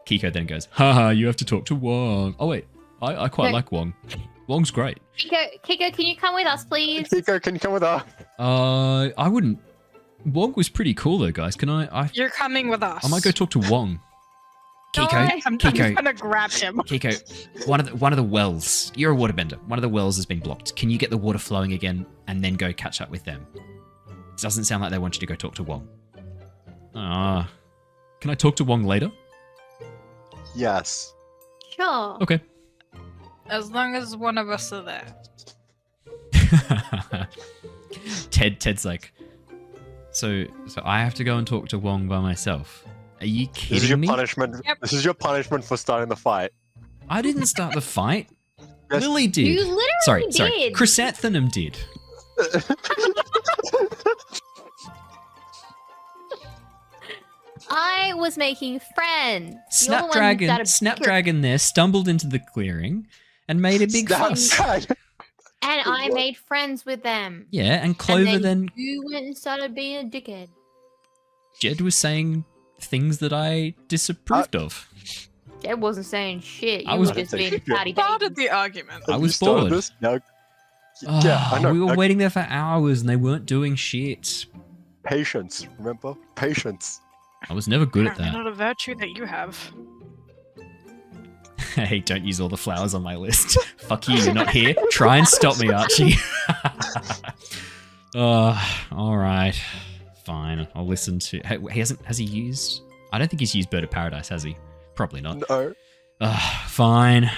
Keeko then goes, haha, you have to talk to Wong. Oh wait, I quite like Wong. Wong's great. Keeko, can you come with us, please? Keeko, can you come with us? I wouldn't. Wong was pretty cool though, guys. Can I? You're coming with us. I might go talk to Wong. Keeko, I'm Keeko, gonna grab him. Keeko, one of the wells. You're a waterbender. One of the wells has been blocked. Can you get the water flowing again and then go catch up with them? It doesn't sound like they want you to go talk to Wong. Can I talk to Wong later? Yes. Sure. Okay. As long as one of us are there. Ted's like, so I have to go and talk to Wong by myself. Are you kidding This is your me? punishment. Yep. This is your punishment for starting the fight. I didn't start the fight. Yes. Lilly did. You literally Sorry. did. Chrysanthemum did. I was making friends. You're the one that Snapdragon there stumbled into the clearing and made a big fuss. Snapdragon. And I made friends with them. Yeah, and Clover and then you went and started being a dickhead. Jedd was saying things that I disapproved of. Jedd wasn't saying shit. You I was- were just being patty Started the argument. I was You started bored. this? No. Oh, Yeah, I know. We were waiting there for hours and they weren't doing shit. Patience. Remember? Patience. I was never good at Apparently that. not a virtue that you have. Hey, don't use all the flowers on my list. Fuck you, you're not here. Try and stop me, Archie. Alright. Fine. I'll listen to... Hey, has he used... I don't think he's used Bird of Paradise, has he? Probably not. No. Fine.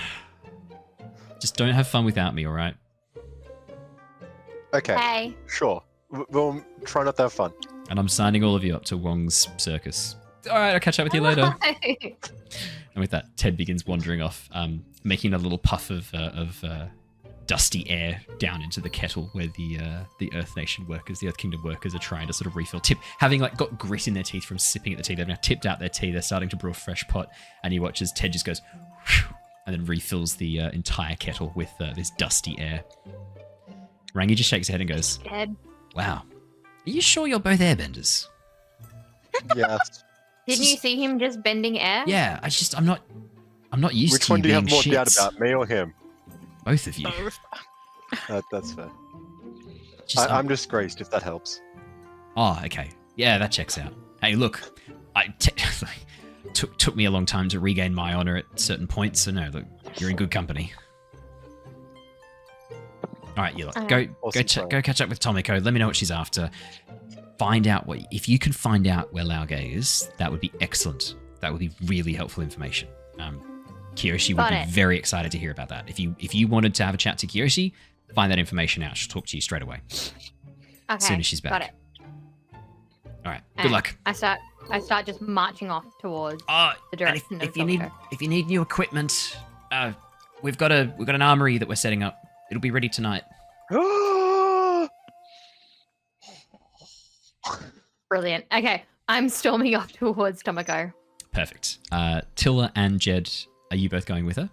Just don't have fun without me, alright? Okay. Hey. Sure. We'll try not to have fun. And I'm signing all of you up to Wong's circus. Alright, I'll catch up with you later. And with that, Ted begins wandering off, making a little puff of dusty air down into the kettle where the Earth Nation workers, the Earth Kingdom workers, are trying to sort of refill. Having got grit in their teeth from sipping at the tea, they've now tipped out their tea. They're starting to brew a fresh pot, and he watches Ted just goes, whew, and then refills the entire kettle with this dusty air. Rangi just shakes her head and goes, Jedd. "Wow, are you sure you're both airbenders?" Yes. Didn't you see him just bending air? Yeah, I'm not used Which to one do you have being more doubt shits. about, me or him? Both of you. That's fair. Just, I'm disgraced, if that helps. Oh, okay. Yeah, that checks out. Hey, look, took me a long time to regain my honor at certain points, so no, look, you're in good company. All right, you lot, go Awesome. go catch up with Tomiko. Let me know what she's after. Find out if you can find out where Laoge is. That would be excellent. That would be really helpful information. Kyoshi would Got be it. very excited to hear about that. If you wanted to have a chat to Kyoshi, find that information out. She'll talk to you straight away. Okay. As soon as she's back. Got it. All right. Good And luck. I start just marching off towards Oh, the and direction if of you need Tomiko. if you need new equipment, we've got an armory that we're setting up. It'll be ready tonight. Brilliant. Okay, I'm storming off towards Tomiko. Perfect. Tilla and Jedd, are you both going with her?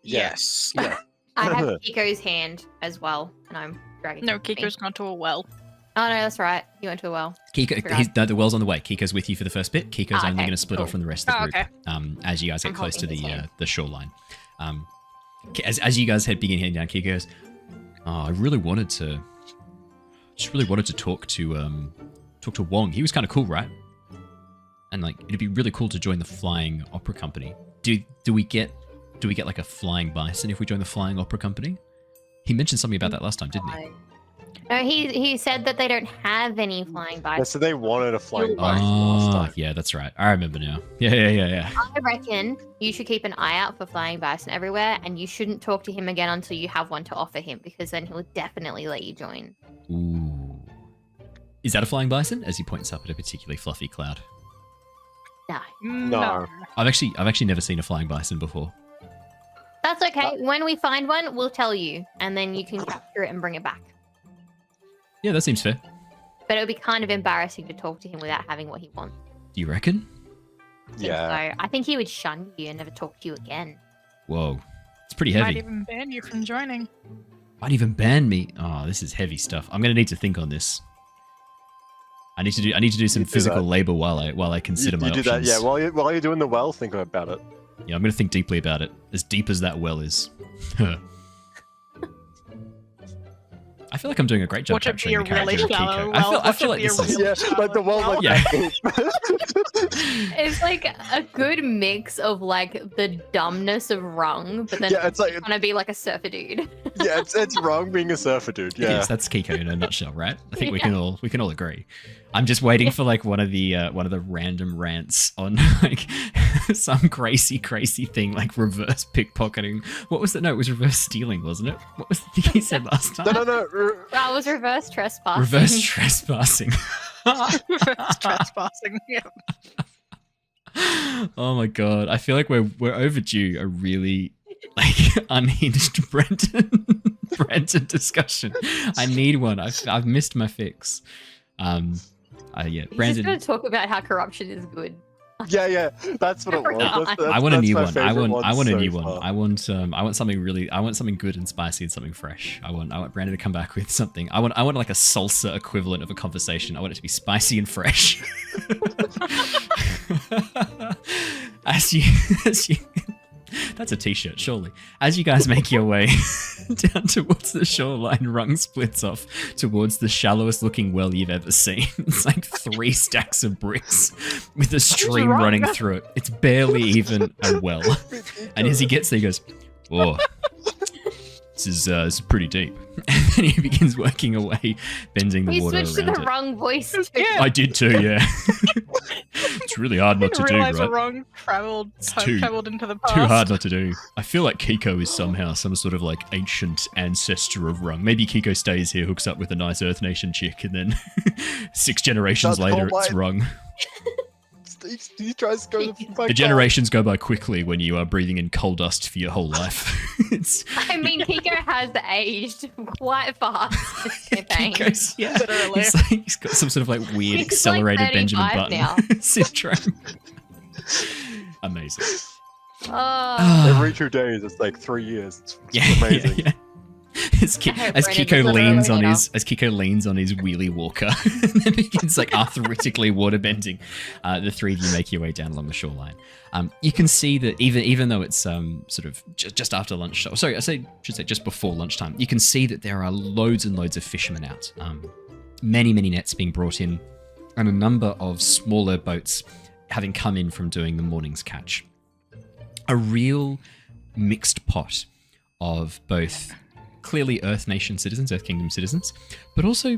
Yes. Yeah. I have Keiko's hand as well, and I'm dragging No, him with me. Keiko's gone to a well. Oh no, that's right. You went to a well. Keeko, the well's on the way. Keiko's with you for the first bit. Keiko's Ah, only okay, going to split cool. off from the rest of the Oh, group okay. as you guys get I'm close to holding his hand. the shoreline. As you guys begin heading down, Keiko goes, "Oh, I really wanted to talk to Wong. He was kind of cool, right? And like, it'd be really cool to join the Flying Opera Company. Do we get like a flying bison if we join the Flying Opera Company? He mentioned something about that last time, didn't he? No, he said that they don't have any flying Yeah, bison. so they wanted a flying bison Oh, last time. yeah, that's right. I remember now. Yeah. I reckon you should keep an eye out for flying bison everywhere, and you shouldn't talk to him again until you have one to offer him, because then he'll definitely let you join. Ooh. Is that a flying bison? As he points up at a particularly fluffy cloud. No. No. I've actually never seen a flying bison before. That's okay. When we find one, we'll tell you, and then you can capture it and bring it back. Yeah, that seems fair. But it would be kind of embarrassing to talk to him without having what he wants. Do you reckon? Yeah. So I think he would shun you and never talk to you again. Whoa. It's pretty Might heavy. even ban you from joining. Might even ban me. Oh, this is heavy stuff. I'm gonna need to think on this. I need to do some You do physical that. labor while I consider my you do options. that, yeah. While you're doing the well, think about it. Yeah, I'm gonna think deeply about it. As deep as that well is. I feel like I'm doing a great job Watch it be capturing a the character really of shallow Keeko. well. I feel like this is... Yeah, like the well, like Yeah. It's like a good mix of like the dumbness of Rung, but then Yeah, it's like- trying to be like a surfer dude. Yeah, it's wrong being a surfer dude. Yeah. Yes, that's Keeko in a nutshell, right? I think we can all agree. I'm just waiting for like one of the random rants on like some crazy thing like reverse pickpocketing. What was it? No, it was reverse stealing, wasn't it? What was the thing he said last time? No. That was reverse trespassing. Reverse trespassing. Reverse trespassing. Yeah. Oh my god! I feel like we're overdue a really like unhinged Brenton discussion. I need one. I've missed my fix. Yeah, He's just Brandon. gonna talk about how corruption is good. Yeah, that's what it was. No, I want a new one. I want a so new one. far. I want something good and spicy and something fresh. I want Brandon to come back with something. I want like a salsa equivalent of a conversation. I want it to be spicy and fresh. as you that's a t-shirt, surely. As you guys make your way down towards the shoreline, Rung splits off towards the shallowest looking well you've ever seen. It's like 3 stacks of bricks with a stream wrong? running through it. It's barely even a well. And as he gets there, he goes, "Whoa, this is pretty deep." And then he begins working away, bending the We water switched to around the it. wrong voice. Too. Yeah. I did too, yeah. It's really hard not to do, Realize the right? wrong traveled into the past. Too hard not to do. I feel like Keeko is somehow some sort of like ancient ancestor of Rung. Maybe Keeko stays here, hooks up with a nice Earth Nation chick, and then 6 generations That's later, cool, it's mate. Rung. He tries to go to fuck The generations go by quickly when you are breathing in coal dust for your whole life. It's I mean, Keeko has aged quite fast this campaign. Keiko's, yeah. Literally. He's got some sort of like weird He's accelerated like Benjamin 35 Button now. syndrome. Amazing. Oh, Every 2 days, it's like 3 years. It's Yeah, amazing. yeah. As, I hope as Brennan Keeko is leans on literally his wheelie walker and then begins like arthritically waterbending, the 3 of you make your way down along the shoreline. You can see that even though it's sort of just after lunch, sorry, I should say just before lunchtime, you can see that there are loads and loads of fishermen out. Many nets being brought in, and a number of smaller boats having come in from doing the morning's catch. A real mixed pot of both clearly Earth Nation citizens, Earth Kingdom citizens, but also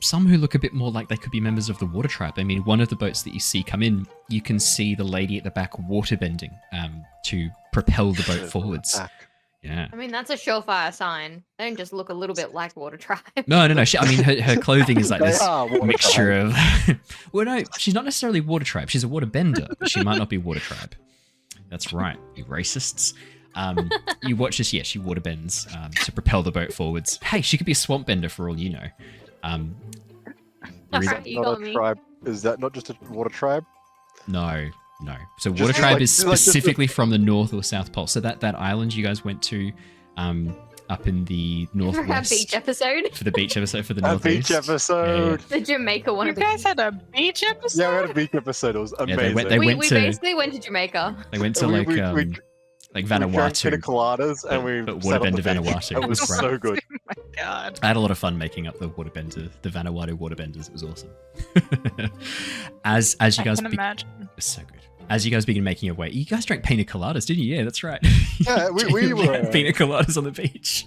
some who look a bit more like they could be members of the Water Tribe. I mean, one of the boats that you see come in, you can see the lady at the back waterbending to propel the boat forwards. Yeah. I mean, that's a surefire sign. They don't just look a little bit like Water Tribe. No. I mean, her clothing is like They this are Water mixture of... Well, no, she's not necessarily Water Tribe. She's a Waterbender, but she might not be Water Tribe. That's right, you racists. You watch this, she waterbends to propel the boat forwards. Hey, she could be a swamp bender for all you know. You Not got a me. tribe. Is that not just a water tribe? No. So Just Water Tribe like- is like just the- specifically from the North or South Pole. So that island you guys went to up in the For our Northwest. beach episode. For the beach episode for the A Northeast. beach episode. The Jamaica one. You of the- guys had a beach episode? Yeah, we had a beach episode. It was Yeah, amazing. they we went to basically went to Jamaica. They went to We- like we- we- like We drank pina Vanuatu. coladas and we but sat on the Waterbender beach. Vanuatu. It was great. so good. Oh my god. I had a lot of fun making up the Vanuatu waterbenders. It was awesome. as you guys I can imagine. it's so good. As you guys begin making your way, you guys drank pina coladas, didn't you? Yeah, that's right. Yeah, we were. Pina coladas on the beach.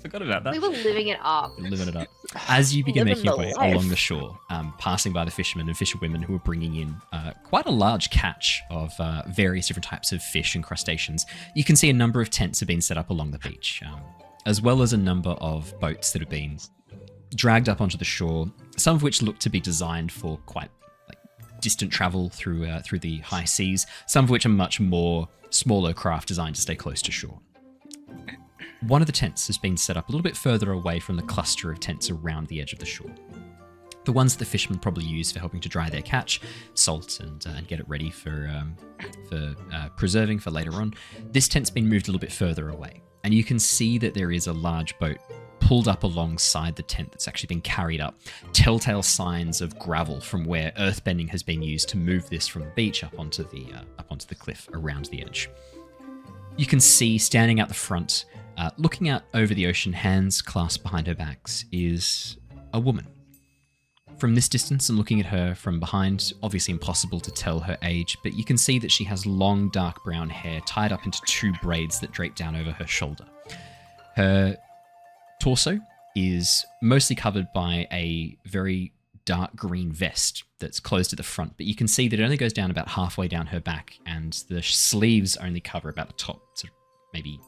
Forgot about that. We were living it up. Living it up. As you begin Living making your the way life. along the shore, passing by the fishermen and fisherwomen who are bringing in quite a large catch of various different types of fish and crustaceans, you can see a number of tents have been set up along the beach, as well as a number of boats that have been dragged up onto the shore, some of which look to be designed for quite distant travel through the high seas, some of which are much more smaller craft designed to stay close to shore. One of the tents has been set up a little bit further away from the cluster of tents around the edge of the shore. The ones that the fishermen probably use for helping to dry their catch, salt, and get it ready for preserving for later on. This tent's been moved a little bit further away, and you can see that there is a large boat pulled up alongside the tent that's actually been carried up. Telltale signs of gravel from where earthbending has been used to move this from the beach up onto the cliff around the edge. You can see standing out the front, looking out over the ocean, hands clasped behind her backs, is a woman. From this distance and looking at her from behind, obviously impossible to tell her age, but you can see that she has long dark brown hair tied up into two braids that drape down over her shoulder. Her torso is mostly covered by a very dark green vest that's closed at the front, but you can see that it only goes down about halfway down her back, and the sleeves only cover about the top, sort of maybe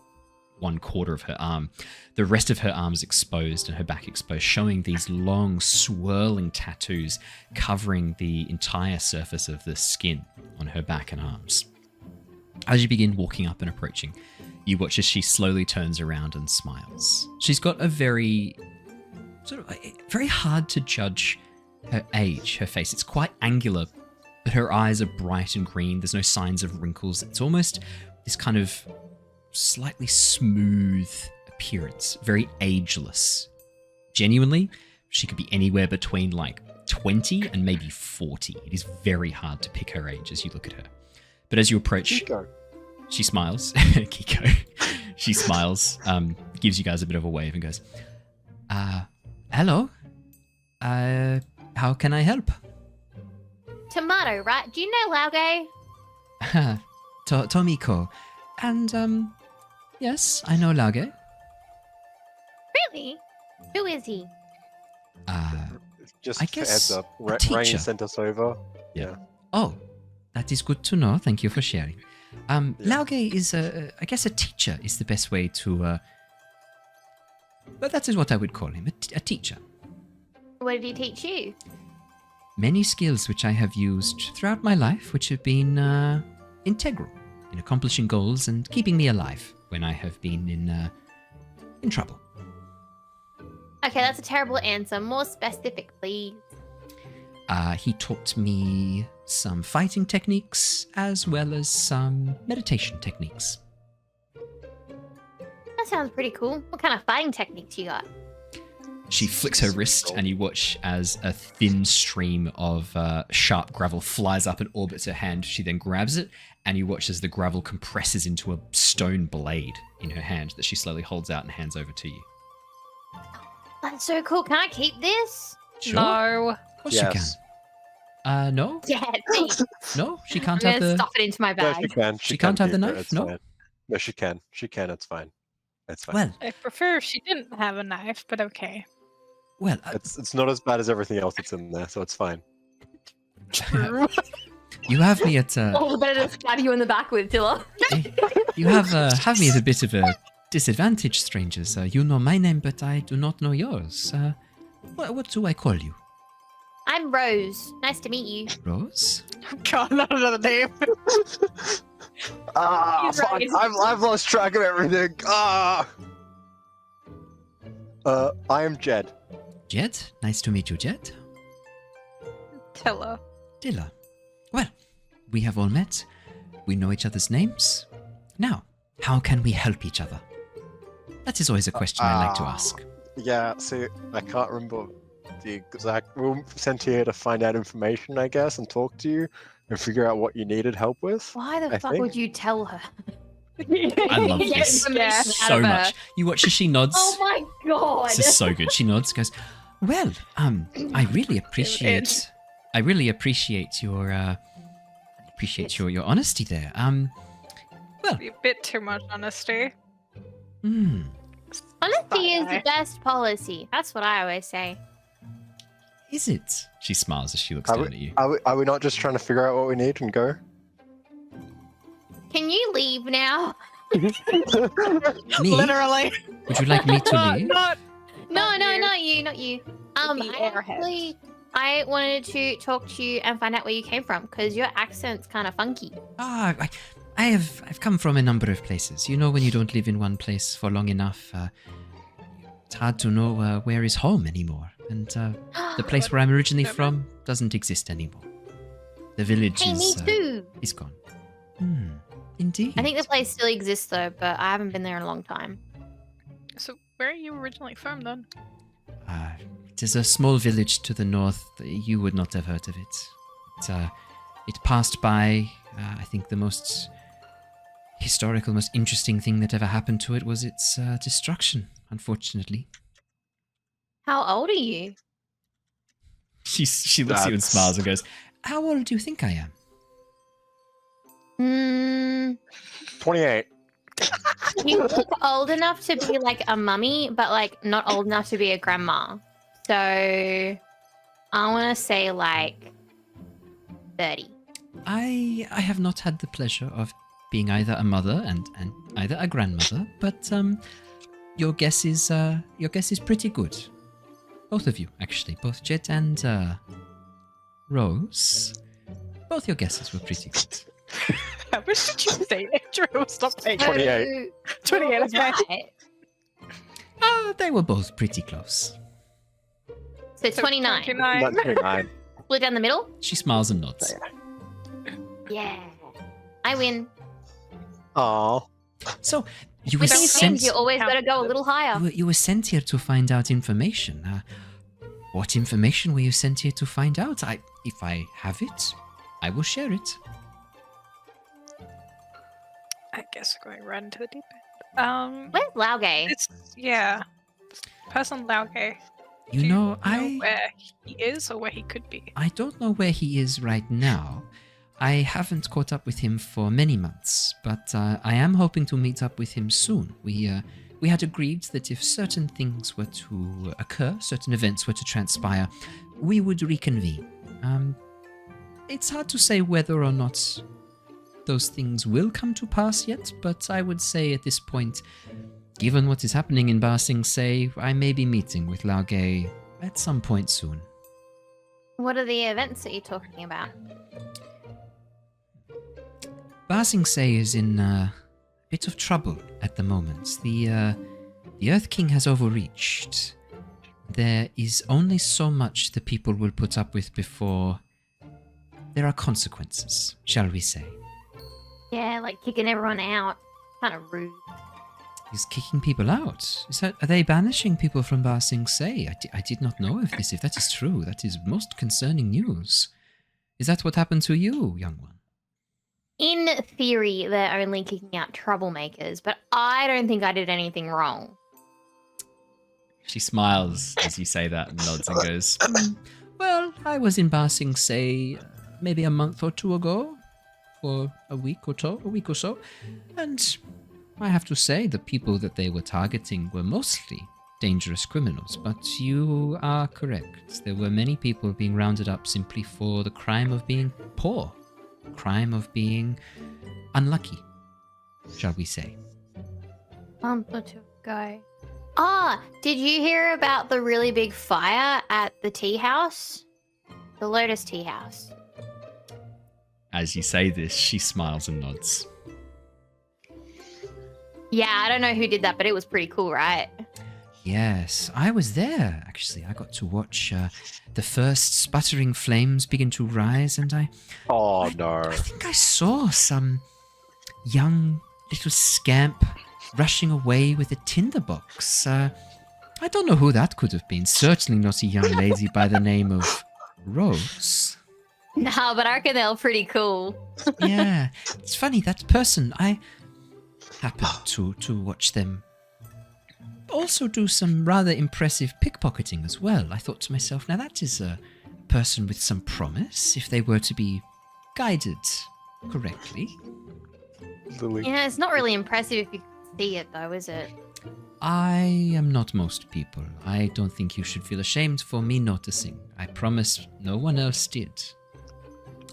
1/4 of her arm. The rest of her arm is exposed and her back exposed, showing these long swirling tattoos covering the entire surface of the skin on her back and arms. As you begin walking up and approaching, you watch as she slowly turns around and smiles. She's got a very hard to judge her age, her face. It's quite angular, but her eyes are bright and green. There's no signs of wrinkles. It's almost this kind of slightly smooth appearance, very ageless. Genuinely, she could be anywhere between 20 and maybe 40. It is very hard to pick her age as you look at her. But as you approach, Keeko. she smiles. Keeko. She smiles, gives you guys a bit of a wave and goes, hello. How can I help? Tomato, right? Do you know Lauge? Tomiko. And, yes, I know Lauge. Really? Who is he? Just I for guess heads up, a teacher. Rangi sent us over. Yeah. Oh, that is good to know. Thank you for sharing. Lauge is, I guess a teacher is the best way to, but that is what I would call him, a teacher. What did he teach you? Many skills which I have used throughout my life, which have been integral in accomplishing goals and keeping me alive when I have been in trouble. Okay, that's a terrible answer. More specific, please. He taught me some fighting techniques as well as some meditation techniques. That sounds pretty cool. What kind of fighting techniques you got? She flicks her wrist, and you watch as a thin stream of sharp gravel flies up and orbits her hand. She then grabs it, and you watch as the gravel compresses into a stone blade in her hand that she slowly holds out and hands over to you. That's so cool. Can I keep this? Sure. No. Of course Yes. you can. No? Yeah, thanks. No? She I'm can't have gonna the... stuff it into my No, bag. she can. She can't have the keep it, knife? it's No? fine. No, she can. She can. It's fine. It's fine. Well, I prefer if she didn't have a knife, but okay. well, It's not as bad as everything else that's in there, so it's fine. you have me at... All the better to stab you in the back with, Tilla. You have me at a bit of a disadvantage, strangers. You know my name, but I do not know yours. What do I call you? I'm Rose. Nice to meet you. Rose? God, not another name. He's Fuck, right. I've lost track of everything. I am Jedd. Jedd? Nice to meet you, Jedd. Tilla. Tilla. Well, we have all met. We know each other's names. Now, how can we help each other? That is always a question I like to ask. Yeah, see, I can't remember the exact. We were sent here to find out information, I guess, and talk to you and figure out what you needed help with. Why the I fuck think. would you tell her? I love Get this information out so of her. much. You watch as she nods. Oh my god. This is so good. She nods, goes, well, I really appreciate your your honesty there. Be a bit too much honesty. Hmm. Honesty is the best policy. That's what I always say. Is it? She smiles as she looks Are down we, at you. are we not just trying to figure out what we need and go? Can you leave now? Me? Literally. Would you like me to leave? Not No, you. not you, not you. I wanted to talk to you and find out where you came from because your accent's kind of funky. I've come from a number of places. You know, when you don't live in one place for long enough, it's hard to know where is home anymore. And the place where I'm originally from doesn't exist anymore. The village Hey, me too. is gone. Indeed. I think the place still exists though, but I haven't been there in a long time. So where are you originally from then? It is a small village to the north. You would not have heard of it. It passed by. I think the most historical, most interesting thing that ever happened to it was its destruction, unfortunately. How old are you? She looks at you and smiles and goes, "How old do you think I am?" 28. You look old enough to be like a mummy, but like not old enough to be a grandma. So I want to say like 30. I have not had the pleasure of being either a mother and either a grandmother, but your guess is pretty good. Both of you, actually, both Jedd and Rose. Both your guesses were pretty good. How much did you say, Andrew? Stop saying 28. 28 is fine. Right. They were both pretty close. So 29. 29. Not 29. Split down the middle? She smiles and nods. Yeah. I win. Aww. So you were With these sent. things, you always got to go a little higher. You were sent here to find out information. What information were you sent here to find out? If I have it, I will share it. I guess we're going right into the deep end. Where's Laogay? It's person Laogay. You Do know, I where he is or where he could be. I don't know where he is right now. I haven't caught up with him for many months, but I am hoping to meet up with him soon. We had agreed that if certain things were to occur, certain events were to transpire, we would reconvene. It's hard to say whether or not those things will come to pass yet, but I would say at this point, given what is happening in Ba Sing Se, I may be meeting with Laogay at some point soon. What are the events that you're talking about? Ba Sing Se is in a bit of trouble at the moment. The Earth King has overreached. There is only so much the people will put up with before there are consequences, shall we say. Yeah, like kicking everyone out. Kind of rude. He's kicking people out. Are they banishing people from Ba Sing Se? I did not know of this. If that is true, that is most concerning news. Is that what happened to you, young one? In theory, they're only kicking out troublemakers, but I don't think I did anything wrong. She smiles as you say that and nods and goes, well, I was in Ba Sing Se maybe a month or two ago, for a week or so, and I have to say the people that they were targeting were mostly dangerous criminals, but you are correct. There were many people being rounded up simply for the crime of being poor, crime of being unlucky, shall we say. Month or two ago. Did you hear about the really big fire at the tea house? The Lotus Tea House. As you say this, she smiles and nods. Yeah, I don't know who did that, but it was pretty cool, right? Yes, I was there, actually. I got to watch the first sputtering flames begin to rise, and Oh no. I think I saw some young little scamp rushing away with a tinderbox. I don't know who that could have been. Certainly not a young lady by the name of Rose. Nah, but I reckon they were pretty cool. Yeah, it's funny, that person, I happened to watch them also do some rather impressive pickpocketing as well. I thought to myself, now that is a person with some promise, if they were to be guided correctly. Lilly. Yeah, it's not really impressive if you see it, though, is it? I am not most people. I don't think you should feel ashamed for me noticing. I promise no one else did.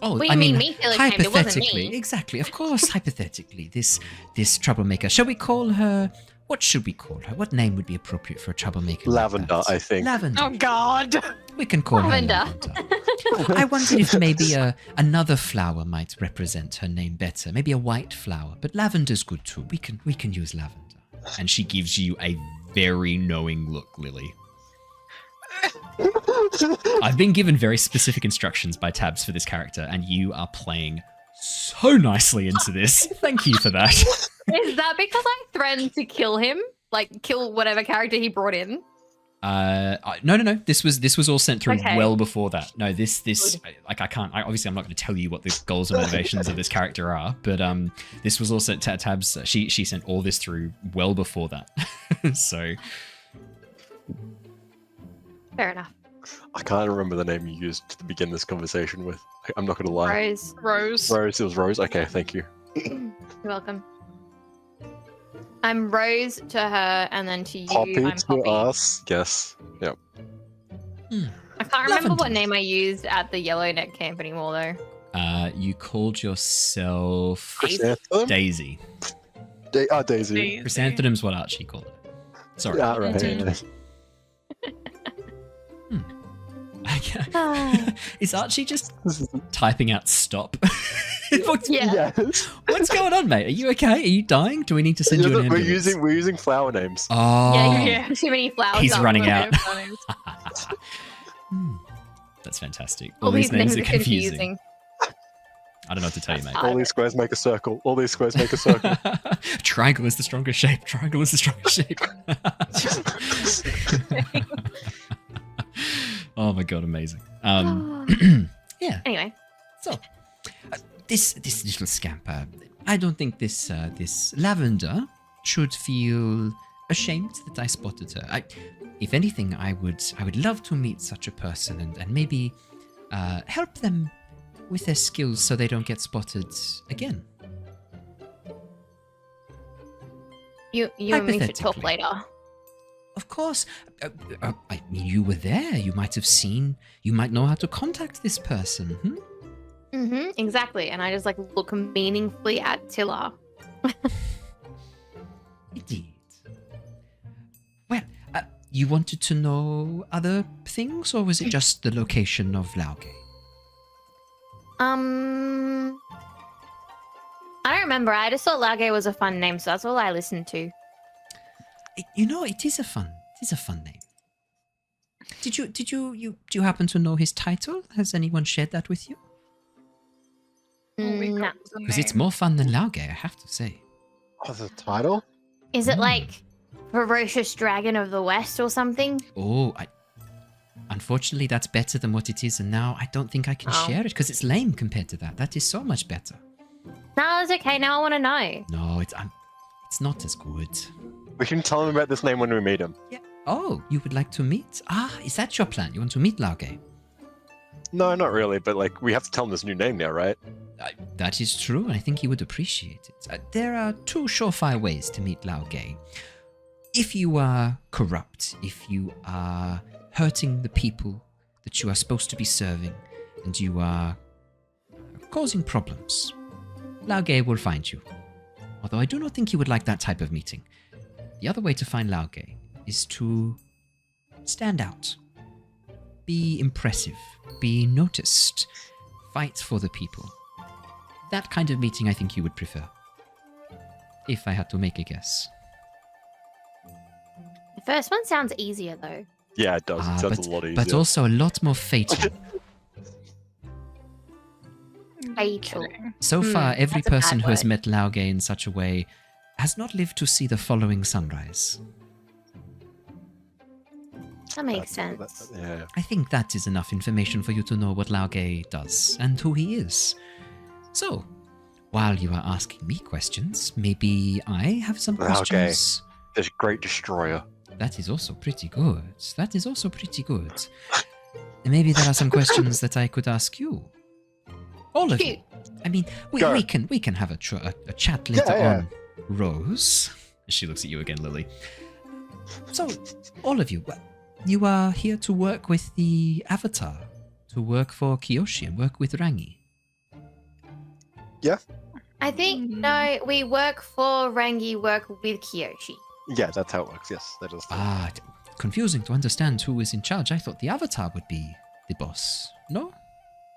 Oh, What do I you mean, mean me feel ashamed? It wasn't hypothetically, me. exactly. Of course, hypothetically, this troublemaker. Shall we call her? What should we call her? What name would be appropriate for a troublemaker? like Lavender, that? I think. Lavender. Oh God. We can call Lavender. her Lavender. I wondered if maybe another flower might represent her name better. Maybe a white flower, but lavender's good too. We can use lavender. And she gives you a very knowing look, Lily. I've been given very specific instructions by Tabs for this character, and you are playing so nicely into this. Thank you for that. Is that because I threatened to kill him? Like, kill whatever character he brought in? No. This was all sent through Okay. well before that. No, this Good. like I can't. Obviously, I'm not going to tell you what the goals and motivations of this character are, but this was all sent to Tabs. She sent all this through well before that. So Fair enough. I can't remember the name you used to begin this conversation with. I'm not going to lie. Rose, Rose. Rose, it was Rose? Okay, thank you. you're welcome. I'm Rose to her, and then to you, Poppy I'm to Poppy. us. Yes. Yep. I can't remember what Lavender. name I used at the Yellowneck camp anymore, though. you called yourself Chrysanthemum? Daisy. Daisy. Chrysanthemum's what Archie called it. Sorry. Yeah, right. Mhm. Is Archie just typing out stop? what's, Yeah. Yes. what's going on, mate? Are you okay? Are you dying? Do we need to send you an We're ambulance? we're using flower names. Oh, Yeah, too many flowers. He's up running for out. their names. That's fantastic. All these names are confusing. I don't know what to tell you, mate. All these squares make a circle. All these squares make a circle. Triangle is the strongest shape. Triangle is the strongest shape. Oh my god, amazing. Yeah. Anyway, So, this little scamper, I don't think this lavender should feel ashamed that I spotted her. If anything, I would love to meet such a person and maybe help them with their skills so they don't get spotted again. you and me should talk Hypothetically. later. Of course. I mean, you were there. You might have seen. You might know how to contact this person. Exactly. And I just like look meaningfully at Tilla. Indeed. Well, you wanted to know other things, or was it just the location of Laoge? I don't remember. I just thought Lage was a fun name, so that's all I listened to. It is a fun name. Do you happen to know his title? Has anyone shared that with you? Oh, we Nah. got the Because it's name. more fun than Laoge, I have to say. Oh, the title? Is it like Ferocious Dragon of the West or something? Oh, unfortunately, that's better than what it is, and now I don't think I can Oh. share it because it's lame compared to that. That is so much better. No, it's okay. Now I want to know. No, it's not as good. We can tell him about this name when we meet him. Yeah. Oh, you would like to meet? Ah, is that your plan? You want to meet Laoge? No, not really, but like we have to tell him this new name now, right? That is true, and I think he would appreciate it. There are two surefire ways to meet Laoge. If you are corrupt, if you are hurting the people that you are supposed to be serving, and you are causing problems, Laoge will find you. Although I do not think he would like that type of meeting. The other way to find Laoge is to stand out. Be impressive. Be noticed. Fight for the people. That kind of meeting I think you would prefer. If I had to make a guess. The first one sounds easier though. Yeah, it does. It sounds a lot easier. But also a lot more fatal. Fatal. So far, every that's a bad person who has word. met Laoge in such a way has not lived to see the following sunrise. That makes sense. Yeah. I think that is enough information for you to know what Laoge does and who he is. So, while you are asking me questions, maybe I have some Laoge. questions. This great destroyer. That is also pretty good. That is also pretty good. Maybe there are some questions that I could ask you. All of you. I mean, we Go. can have a chat later Yeah. on, Rose. She looks at you again, Lily. So, all of you, you are here to work with the Avatar, to work for Kyoshi and work with Rangi. I think no, we work for Rangi, work with Kyoshi. Yeah, that's how it works. Yes, that is. Confusing to understand who is in charge. I thought the Avatar would be the boss. No?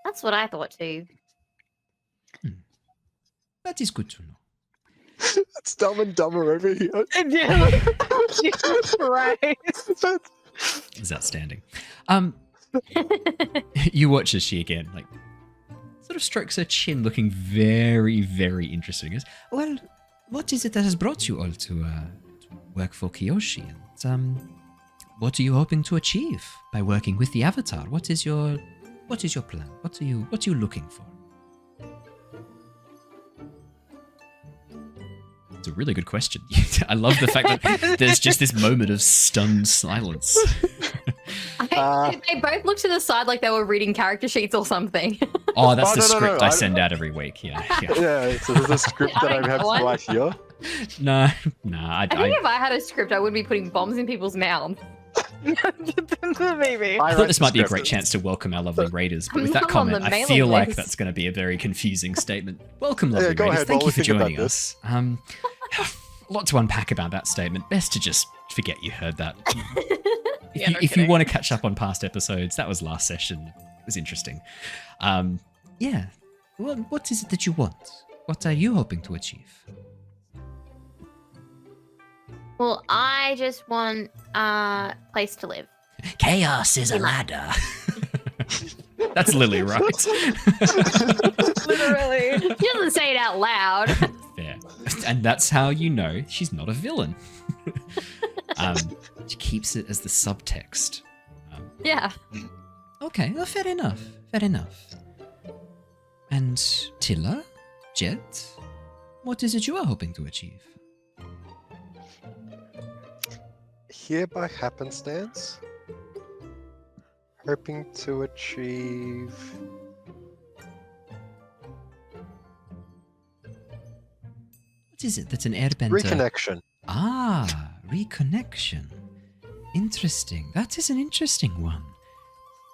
That's what I thought too. That is good to know. It's Dumb and Dumber over here. Jesus Christ. It's outstanding. You watch as she again, like, sort of strokes her chin, looking very, very interesting. Well, what is it that has brought you all to work for Kyoshi? And what are you hoping to achieve by working with the Avatar? What is your plan? What are you looking for? It's a really good question. I love the fact that there's just this moment of stunned silence. They both looked to the side like they were reading character sheets or something. Oh, that's the no, script I I send out every week. Yeah. Yeah, so there's a script that I have right here. No, I think if I had a script, I wouldn't be putting bombs in people's mouths. Maybe. I thought this might be a great chance to welcome our lovely raiders, but with that I'm on comment, the I mailing feel like list. that's going to be a very confusing statement. Welcome, lovely go raiders. ahead, Thank while you we for think about joining this. us. A lot to unpack about that statement. Best to just forget you heard that. Yeah, no If you kidding. want to catch up on past episodes, that was last session. It was interesting. Yeah. Well, what is it that you want? What are you hoping to achieve? Well, I just want a place to live. Chaos is a ladder. That's Lilly, right? Literally. She doesn't say it out loud. Fair. And that's how you know she's not a villain. She keeps it as the subtext. Yeah. Okay, well, fair enough. Fair enough. And Tilla, Jedd, what is it you are hoping to achieve? Here by happenstance, hoping to achieve. What is it that's an airbender? Reconnection. Ah, reconnection. Interesting. That is an interesting one.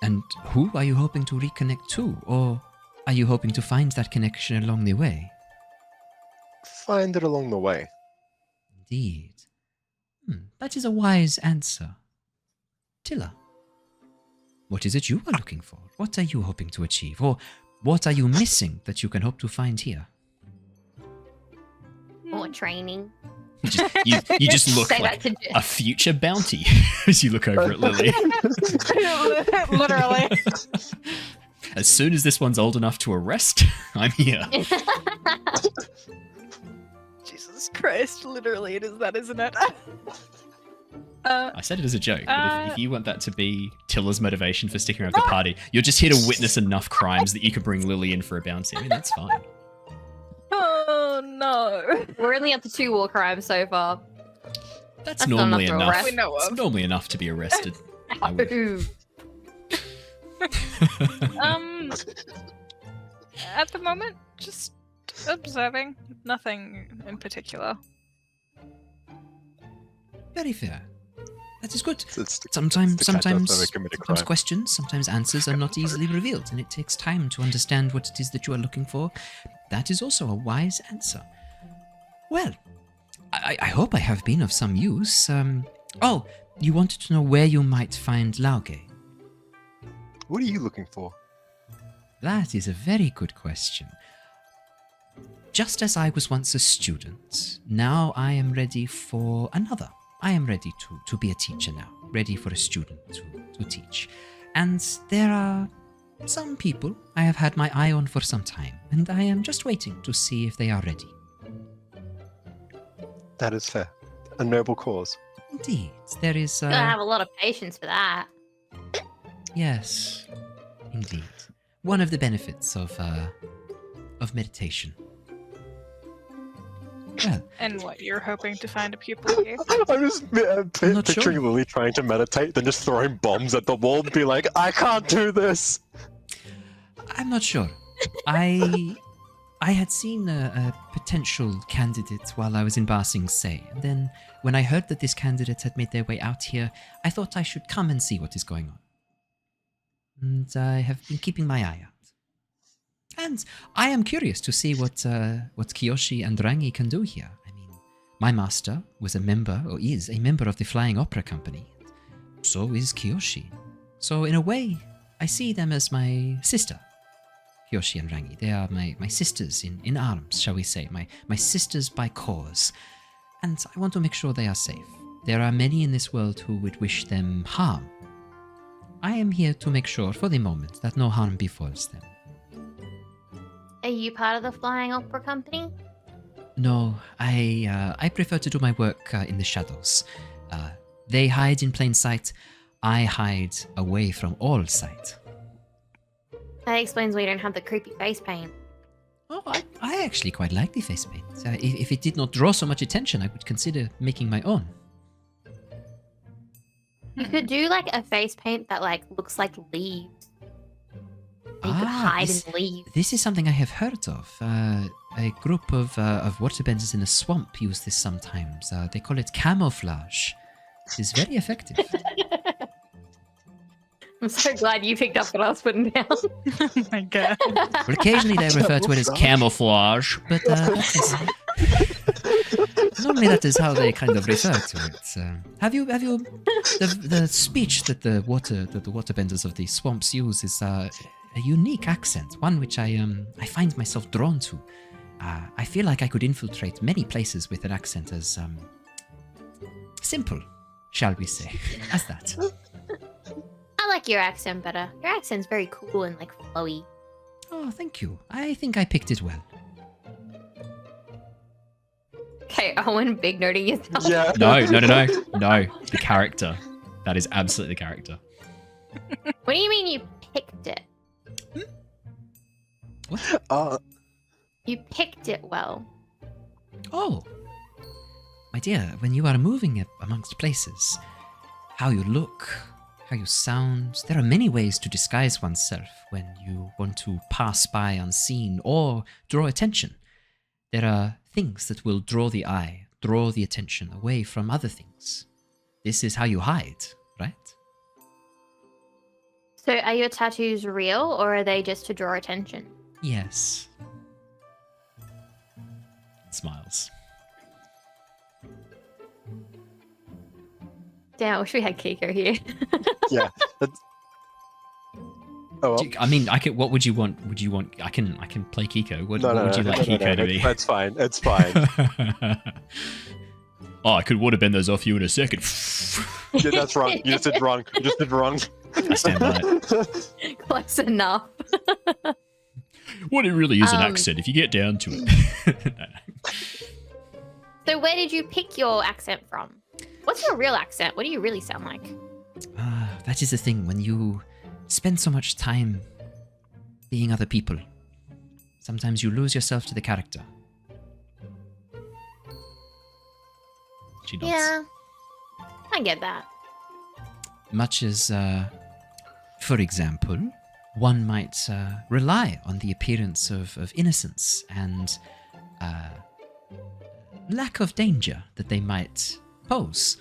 And who are you hoping to reconnect to? Or are you hoping to find that connection along the way? Find it along the way. Indeed. That is a wise answer. Tilla, what is it you are looking for? What are you hoping to achieve? Or what are you missing that you can hope to find here? More training. You just look Say like that to Jedd. a future bounty as you look over at Lilly. Literally. As soon as this one's old enough to arrest, I'm here. Jesus Christ, literally it is that, isn't it? I said it as a joke, but if you want that to be Tilla's motivation for sticking around the party, you're just here to witness enough crimes that you can bring Lilly in for a bounty. I mean, that's fine. Oh no. We're only up to 2 war crimes so far. That's That's normally not enough to enough. arrest. We know It's of. normally enough to be arrested. I would. Ooh. At the moment, just observing. Nothing in particular. Very fair. That is good. It's Sometimes to catch us when we commit a crime. questions, sometimes answers are not easily revealed, and it takes time to understand what it is that you are looking for. That is also a wise answer. Well, I hope I have been of some use. Oh, you wanted to know where you might find Lauge. What are you looking for? That is a very good question. Just as I was once a student, now I am ready for another. I am ready to be a teacher now, ready for a student to teach. And there are some people I have had my eye on for some time, and I am just waiting to see if they are ready. That is fair. A noble cause. Indeed, there is... Gotta have a lot of patience for that. Yes, indeed. One of the benefits of meditation. Well, And what, you're hoping to find a pupil here? I'm just I'm not picturing sure. Lilly trying to meditate, then just throwing bombs at the wall and be like, I can't do this. I'm not sure. I I had seen a potential candidate while I was in Ba Sing Se, and then when I heard that this candidate had made their way out here, I thought I should come and see what is going on. And I have been keeping my eye out. And I am curious to see what Kyoshi and Rangi can do here. I mean, my master was a member, or is a member of the Flying Opera Company. So is Kyoshi. So in a way, I see them as my sister. Kyoshi and Rangi, they are my sisters in arms, shall we say, my sisters by cause. And I want to make sure they are safe. There are many in this world who would wish them harm. I am here to make sure, for the moment, that no harm befalls them. Are you part of the Flying Opera Company? No, I prefer to do my work in the shadows. They hide in plain sight. I hide away from all sight. That explains why you don't have the creepy face paint. Oh, I actually quite like the face paint. If it did not draw so much attention, I would consider making my own. You could do like a face paint that like looks like leaves. You could hide in leaves. This is something I have heard of. A group of waterbenders in a swamp use this sometimes. They call it camouflage. It is very effective. I'm so glad you picked up what I was putting down. Oh my god. Well, occasionally they refer to it as camouflage, but normally that is how they kind of refer to it. Have you the speech that the waterbenders of the swamps use is a unique accent, one which I find myself drawn to. I feel like I could infiltrate many places with an accent as simple, shall we say, as that. I like your accent better. Your accent's very cool and like flowy. Oh, thank you. I think I picked it well. Okay, Owen, big noting yourself. Yeah. No. The character. That is absolutely the character. What do you mean you picked it? What? You picked it well. Oh. My dear, when you are moving amongst places, how you look, how you sound, there are many ways to disguise oneself when you want to pass by unseen or draw attention. There are things that will draw the eye, draw the attention away from other things. This is how you hide, right? So are your tattoos real or are they just to draw attention? Yes. Smiles. Damn, I wish we had Keeko here. Yeah. Oh, well. I mean, what would you want? Would you want? I can play Keeko. What would you like Keeko to be? That's fine. It's fine. Oh, I could waterbend those off you in a second. Yeah, that's wrong. You just did wrong. You just did wrong. I stand by it. Close enough. What it really is an accent if you get down to it. So where did you pick your accent from? What's your real accent? What do you really sound like? That is the thing. When you spend so much time being other people, sometimes you lose yourself to the character. She nods. Yeah, I get that. Much as, for example, one might rely on the appearance of innocence and lack of danger that they might pose,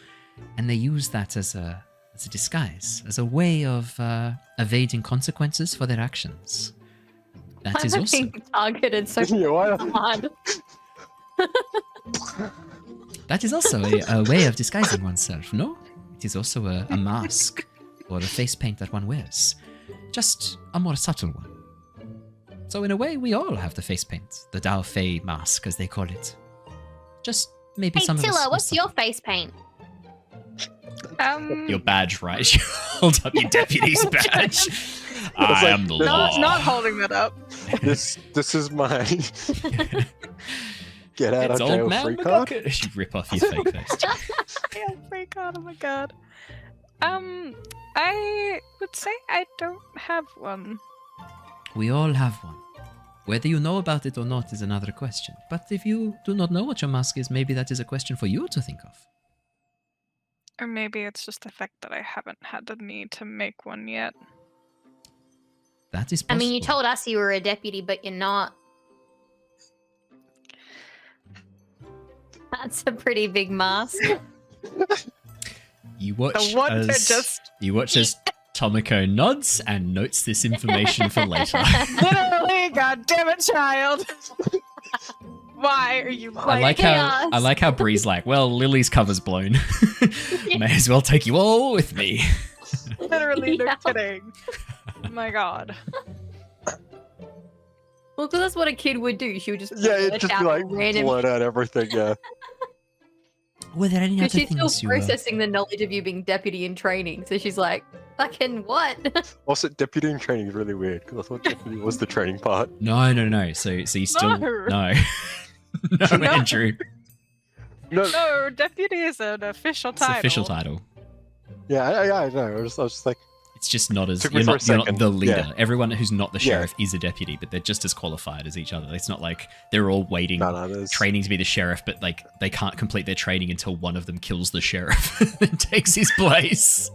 and they use that as a disguise, as a way of evading consequences for their actions. That is also being targeted so hard. that is also a way of disguising oneself. No, it is also a mask or a face paint that one wears, just a more subtle one. So in a way, we all have the face paint, the Dao Fei mask, as they call it. Just maybe Hey some of us. Tilla, what's your face paint? Your badge, right? You hold up your deputy's badge. I am the law. Not holding that up. This is my get out It's of old jail man free card. You rip off your fake face. Yeah, free card. Oh my god. I would say I don't have one. We all have one. Whether you know about it or not is another question. But if you do not know what your mask is, maybe that is a question for you to think of. Or maybe it's just the fact that I haven't had the need to make one yet. That is I possible. mean, you told us you were a deputy, but you're not. That's a pretty big mask. You watch The one that as just- you watch as Tomoko nods and notes this information for later. Literally, god damn it, child. Why are you I like how chaos. Bree's like, well, Lily's cover's blown. May as well take you all with me. literally no Yeah. kidding. Oh my god. Well, because that's what a kid would do. She would just Yeah, blurt it just out be like random. blurt out everything. Yeah. Were there any Because other she's still things you processing the knowledge of you being deputy in training. So she's like, fucking what? Also, deputy in training is really weird because I thought deputy was the training part. No. So you still No. no, no, Andrew. No, No, deputy is an official It's the title. official title. yeah, I know. I was just like, It's just not as Took me you're for a not, you're not second, the leader. yeah. Everyone who's not the Yeah. sheriff is a deputy, but they're just as qualified as each other. It's not like they're all waiting, no, there's training to be the sheriff, but like they can't complete their training until one of them kills the sheriff and takes his place.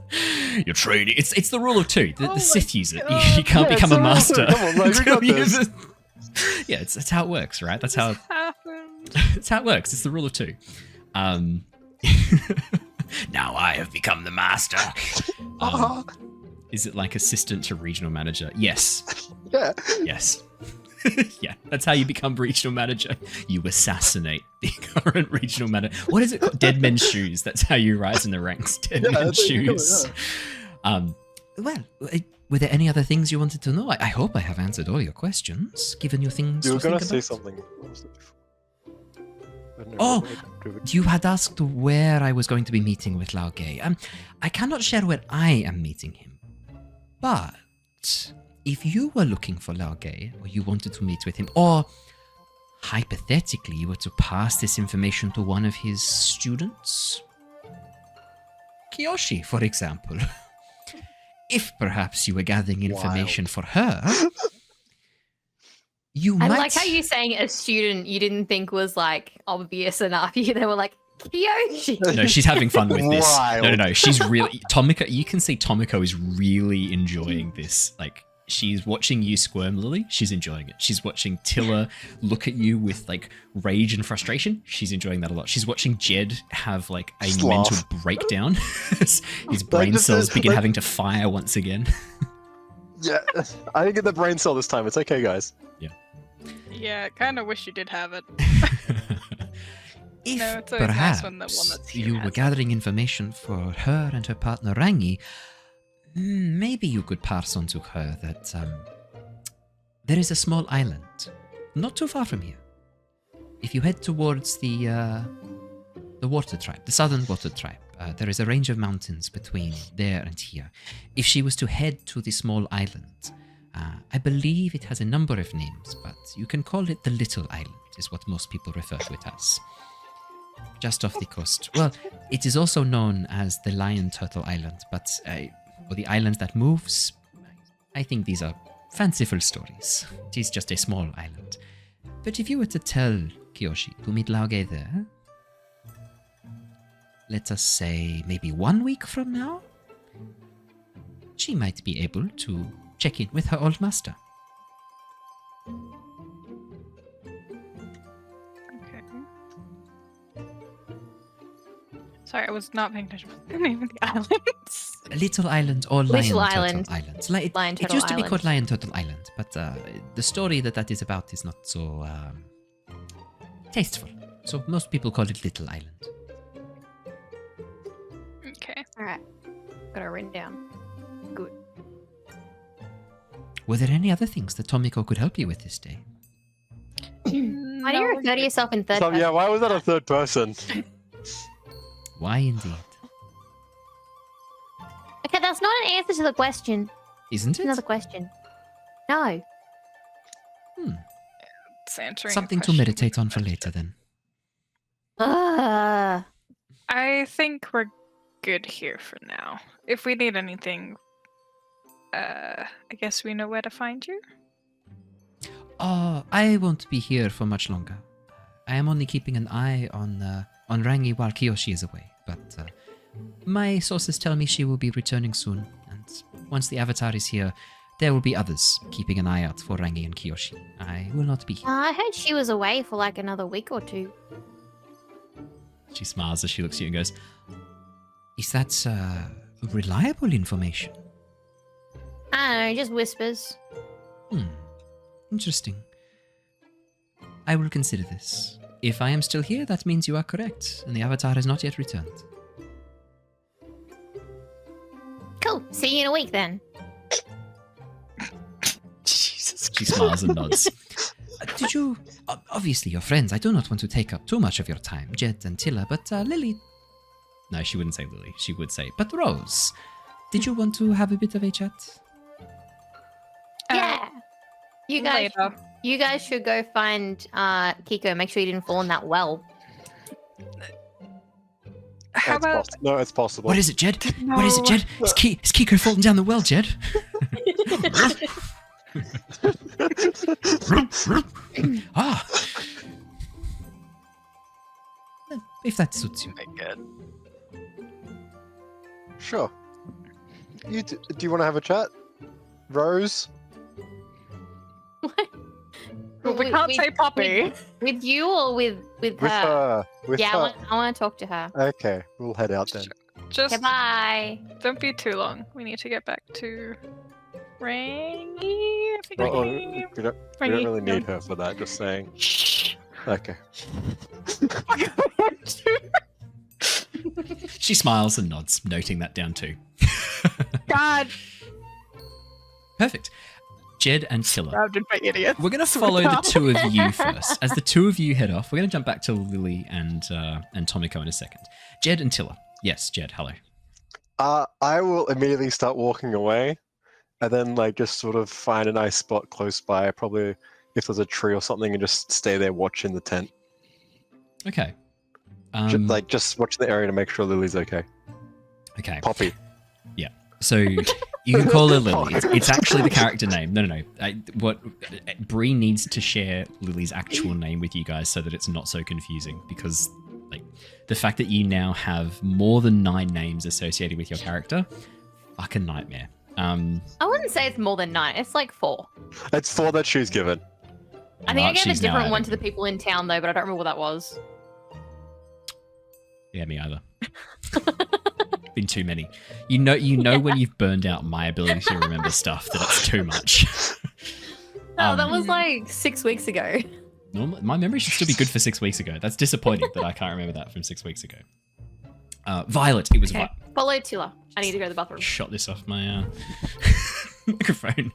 You're training. It's the rule of two. The Oh Sith my use it. You God. can't Yeah, become it's a the rule of master. two. Come on, like, we until got you- this. Yeah, that's how it works, right? That's how happened. that's how it works. It's the rule of two. Now I have become the master. Is it like assistant to regional manager? Yes. yeah. Yes. Yeah, that's how you become regional manager. You assassinate the current regional manager. What is it called? Dead men's shoes. That's how you rise in the ranks. Dead Yeah, men's that's how you do it, shoes. Were there any other things you wanted to know? I hope I have answered all your questions, given you things You to were gonna think say about. something. What was it? I don't know, Oh, what did it- You had asked where I was going to be meeting with Laogay. I cannot share where I am meeting him. But if you were looking for Laogay, or you wanted to meet with him, or hypothetically you were to pass this information to one of his students, Kyoshi, for example, if perhaps you were gathering information for her, you I might... like how you saying a student you didn't think was like obvious enough. They were like, Kyoshi. No, she's having fun with this. Wild. No. She's really Tomoko. You can see Tomoko is really enjoying this. Like she's watching you squirm, Lily. She's enjoying it. She's watching Tilla look at you with like rage and frustration. She's enjoying that a lot. She's watching Jedd have like a Just mental laugh. breakdown. His brain this cells is- begin like- having to fire once again. Yeah, I didn't get the brain cell this time. It's okay, guys. Yeah, kind of wish you did have it. If No, it's always nice perhaps when the one that's here you has were it. gathering information for her and her partner Rangi, maybe you could pass on to her that there is a small island not too far from here. If you head towards the water tribe, the southern water tribe, there is a range of mountains between there and here. If she was to head to the small island, I believe it has a number of names, but you can call it the Little Island, is what most people refer to it as. Just off the coast. Well, it is also known as the Lion Turtle Island, but or the island that moves. I think these are fanciful stories. It is just a small island. But if you were to tell Kyoshi to meet Laogay there, let us say maybe 1 week from now, she might be able to check in with her old master. Okay. Sorry, I was not paying attention to the name of the islands. Little Island or Lion Little Turtle Island. Island. Lion It Turtle used to be Island. called Lion Turtle Island, but the story that is about is not so tasteful. So most people call it Little Island. Okay. All right. Got it written down. Good. Were there any other things that Tomiko could help you with this day? Why do you refer to yourself in third So, person? yeah, why was that a third person? Why indeed? Okay, that's not an answer to the question. Isn't it? Another question. No. It's answering a Something to question. meditate on for later then. Ugh. I think we're good here for now. If we need anything, I guess we know where to find you. Oh, I won't be here for much longer. I am only keeping an eye on Rangi while Kyoshi is away, but my sources tell me she will be returning soon, and once the Avatar is here, there will be others keeping an eye out for Rangi and Kyoshi. I will not be here. I heard she was away for like another week or two. She smiles as she looks at you and goes, "Is that reliable information?" I don't know, just whispers. Interesting. I will consider this. If I am still here, that means you are correct, and the Avatar has not yet returned. Cool. See you in a week then. Jesus She smiles and nods. Did you... Obviously, you're friends. I do not want to take up too much of your time, Jedd and Tilla, but Lilly... No, she wouldn't say Lilly. She would say, but Rose, did you want to have a bit of a chat? Yeah. You guys, later. you guys should go find Keeko. Make sure you didn't fall in that well. How It's about no, it's possible. What is it, Jedd? What is it, Jedd? Is Keeko falling down the well, Jedd? Ah. If that suits you. good? Sure. Do you want to have a chat, Rose? Well, we can't say Poppy. With you or with With her? her. With Yeah, her. I want to talk to her. Okay, we'll head out then. Just Okay, bye. don't be too long. We need to get back to Rangi. I think her Well, name. we don't Rangi, really no. need her for that, just saying. Shh. Okay. She smiles and nods, noting that down too. God, Perfect. Jedd and Tilla. surrounded by idiots. We're going to follow the two of you first. As the two of you head off, we're going to jump back to Lilly and Tomiko in a second. Jedd and Tilla. Yes, Jedd, hello. I will immediately start walking away, and then like just sort of find a nice spot close by, probably if there's a tree or something, and just stay there watching the tent. Okay. Just watching the area to make sure Lily's okay. Okay. Poppy. So you can call her Lilly. It's actually the character name. No. Bree needs to share Lily's actual name with you guys so that it's not so confusing, because like the fact that you now have more than 9 names associated with your character, fucking nightmare. I wouldn't say it's more than 9. It's like 4. It's 4 that she's given. I think I gave a Archie's now different one adding to the them. people in town though, but I don't remember what that was. Yeah, me either. Been too many. You know when you've burned out my ability to remember stuff that it's too much. Oh, that was like 6 weeks ago. Normally, my memory should still be good for 6 weeks ago. That's disappointing that I can't remember that from 6 weeks ago. Violet. It was Okay. Follow Tilla. I need to go to the bathroom. shot this off my microphone.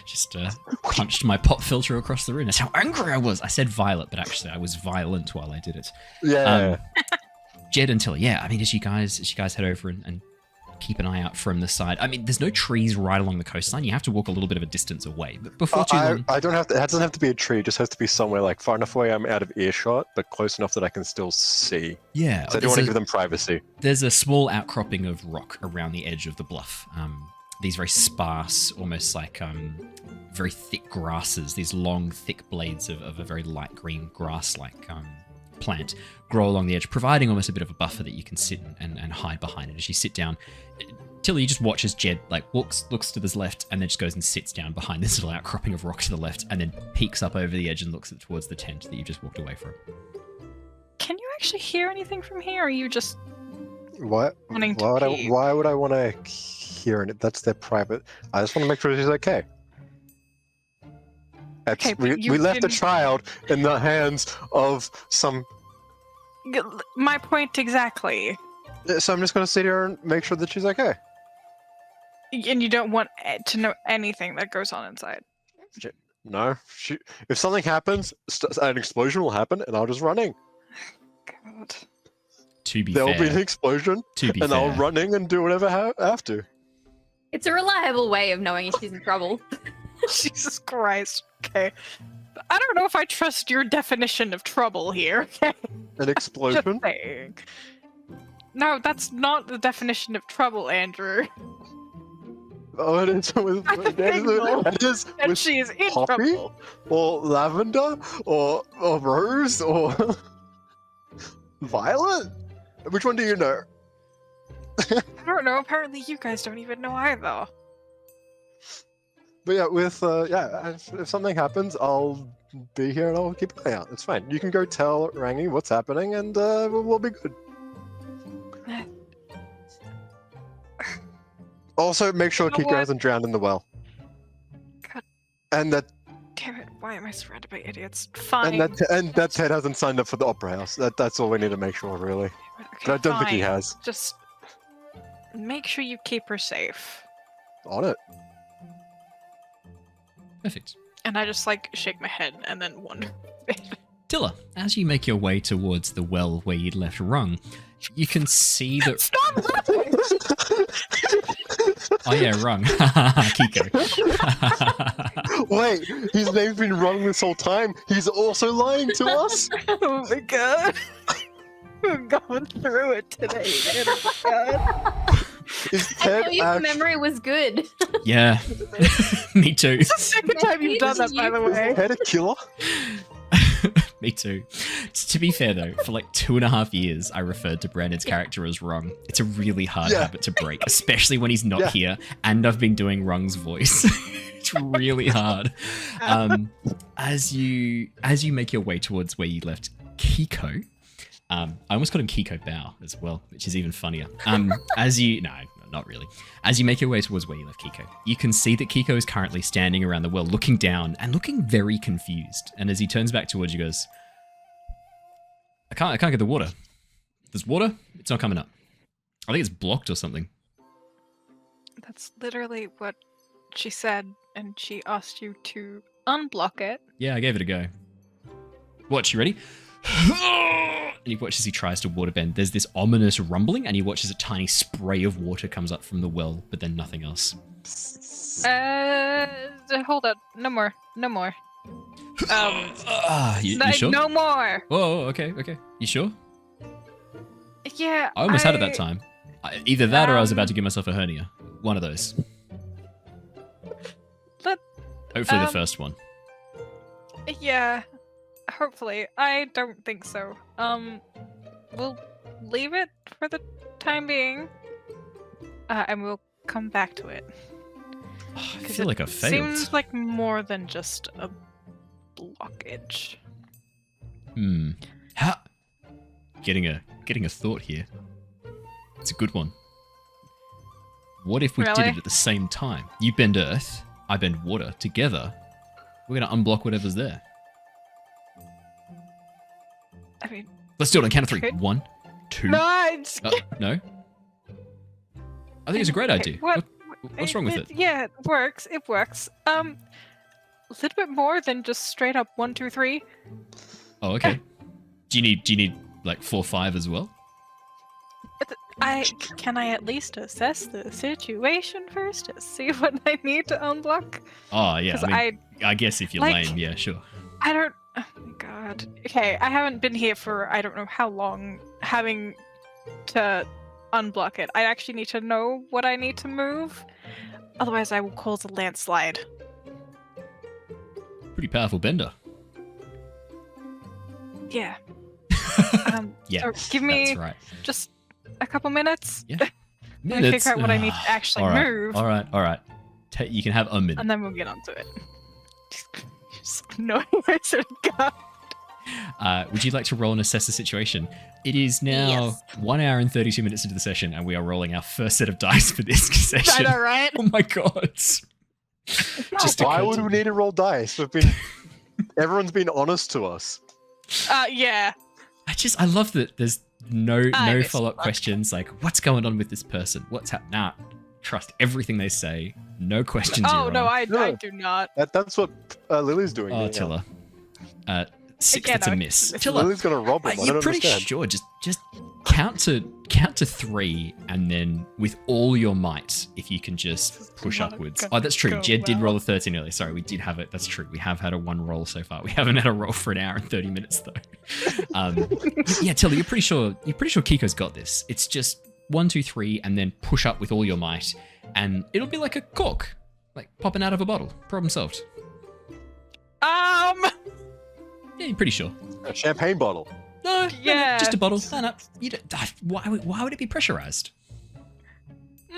Just punched my pop filter across the room. That's how angry I was. I said Violet, but actually I was violent while I did it. Yeah. Jedd and Tilla, yeah. I mean, as you guys head over and keep an eye out from the side. I mean, there's no trees right along the coastline. You have to walk a little bit of a distance away. But before too long, I don't have to. It doesn't have to be a tree. It just has to be somewhere like far enough away I'm out of earshot, but close enough that I can still see. yeah, So I don't want to give them privacy. there's a small outcropping of rock around the edge of the bluff. These very sparse, almost like very thick grasses, these long, thick blades of a very light green grass-like plant grow along the edge, providing almost a bit of a buffer that you can sit and hide behind it. As you sit down, Tilla, you just watch as Jedd looks to the left and then just goes and sits down behind this little outcropping of rock to the left, and then peeks up over the edge and looks towards the tent that you just walked away from. Can you actually hear anything from here? Or are you just What? wanting to pee? Why would I want to hear it? That's their private. I just want to make sure she's okay. Okay, but We you left a didn't- child in the hands of some. My point exactly. So I'm just going to sit here and make sure that she's okay. And you don't want to know anything that goes on inside. No, if something happens, an explosion will happen, and I'll just running. God. To be There will be an fair, explosion, to be and I'll fair, running and do whatever I have to. It's a reliable way of knowing if she's in trouble. Jesus Christ. Okay. I don't know if I trust your definition of trouble here. Okay. An Just explosion. saying. No, that's not the definition of trouble, Andrew. Oh, it is with. I think no. It is And with she is in Poppy? trouble. or lavender or rose or violet. Which one do you know? I don't know. Apparently, you guys don't even know either. But yeah, if something happens, I'll be here and I'll keep an eye out. It's fine. You can go tell Rangi what's happening, and we'll be good. Also, make sure You know Keeko what? hasn't drowned in the well. God And that damn it! Why am I surrounded by idiots? Fine. and that Ted hasn't signed up for the Opera House. That's all we need to make sure, really. Okay, But I don't think he fine. has. Just make sure you keep her safe. On it. Perfect. And I just like shake my head and then wonder. Tilla, as you make your way towards the well where you'd left Rung, you can see that. Stop laughing! Oh yeah, Rung. Keeko. Wait, his name's been wrong this whole time. He's also lying to us. Oh my god. We're going through it today. Man. Oh my god. Is I Ted tell you, act- memory was good. Yeah. Me too. It's the second time you've done that, by the way. Ted a killer? Me too. To be fair though, for like 2.5 years, I referred to Brandon's character as Rung. It's a really hard Yeah. habit to break, especially when he's not Yeah. here, and I've been doing Rung's voice. It's really hard. As you make your way towards where you left Keeko, I almost called him Keeko Bao as well, which is even funnier. Not really. As you make your way towards where you left Keeko, you can see that Keeko is currently standing around the well, looking down and looking very confused. And as he turns back towards you, goes, I can't get the water. There's water? It's not coming up. I think it's blocked or something. That's literally what she said, and she asked you to unblock it. Yeah, I gave it a go. Watch, you ready? And you watch as he tries to waterbend. There's this ominous rumbling, and you watch as a tiny spray of water comes up from the well, but then nothing else. Hold up. No more. No more. You Like, sure? no more. Oh, okay. You sure? Yeah. I almost had it that time. Either that or I was about to give myself a hernia. One of those. Let- Hopefully the first one. Yeah. Hopefully. I don't think so. We'll leave it for the time being. And we'll come back to it. I 'Cause feel it like I failed. Seems like more than just a blockage. How? Getting a thought here. It's a good one. What if we did Really? it at the same time? You bend earth, I bend water. Together, we're gonna unblock whatever's there. I mean, Let's do it on count of 3. Could- 1, 2. no, it's No. I think it's a great idea. What's wrong with it? Yeah, it works. It works. A little bit more than just straight up 1, 2, 3. Oh, okay. Do you need like 4, 5 as well? Can I at least assess the situation first to see what I need to unblock? Oh yeah. 'Cause I guess if you're like- lame, yeah, sure. I don't. Oh my god. Okay, I haven't been here for I don't know how long, having to unblock it. I actually need to know what I need to move. Otherwise, I will cause a landslide. Pretty powerful bender. Yeah. Yeah. So give me That's right. just a couple minutes. Yeah. Let me figure out what I need to actually move, All right. You can have a minute. and then we'll get onto it. Just knowing where to go. Would you like to roll and assess the situation? It is now Yes. 1 hour and 32 minutes into the session, and we are rolling our first set of dice for this session. I know, right? Oh my god. Just Why occurred would to we me. need to roll dice? Everyone's been honest to us. Yeah. I love that there's no miss follow-up luck. questions like, what's going on with this person? What's happening? Nah, trust everything they say. No questions. Oh you're no, on. I No. do not. That's what Lily's doing. Oh, yeah. Tilla. 6, Yeah, that's a no, miss. it's- Tilla, Lily's gonna rob him. I you're don't pretty understand. sure. Just count to 3, and then with all your might, if you can just push not upwards. gonna Oh, that's true. go Jedd did well. roll a 13 earlier. Sorry, we did have it. That's true. We have had a 1 roll so far. We haven't had a roll for an hour and 30 minutes though. Yeah, Tilla, you're pretty sure Keiko's got this. It's just 1, 2, 3, and then push up with all your might, and it'll be like a cork, like popping out of a bottle. Problem solved. Yeah, you're pretty sure. A champagne bottle. No, Yeah. just a bottle. No. You don't, why would it be pressurized?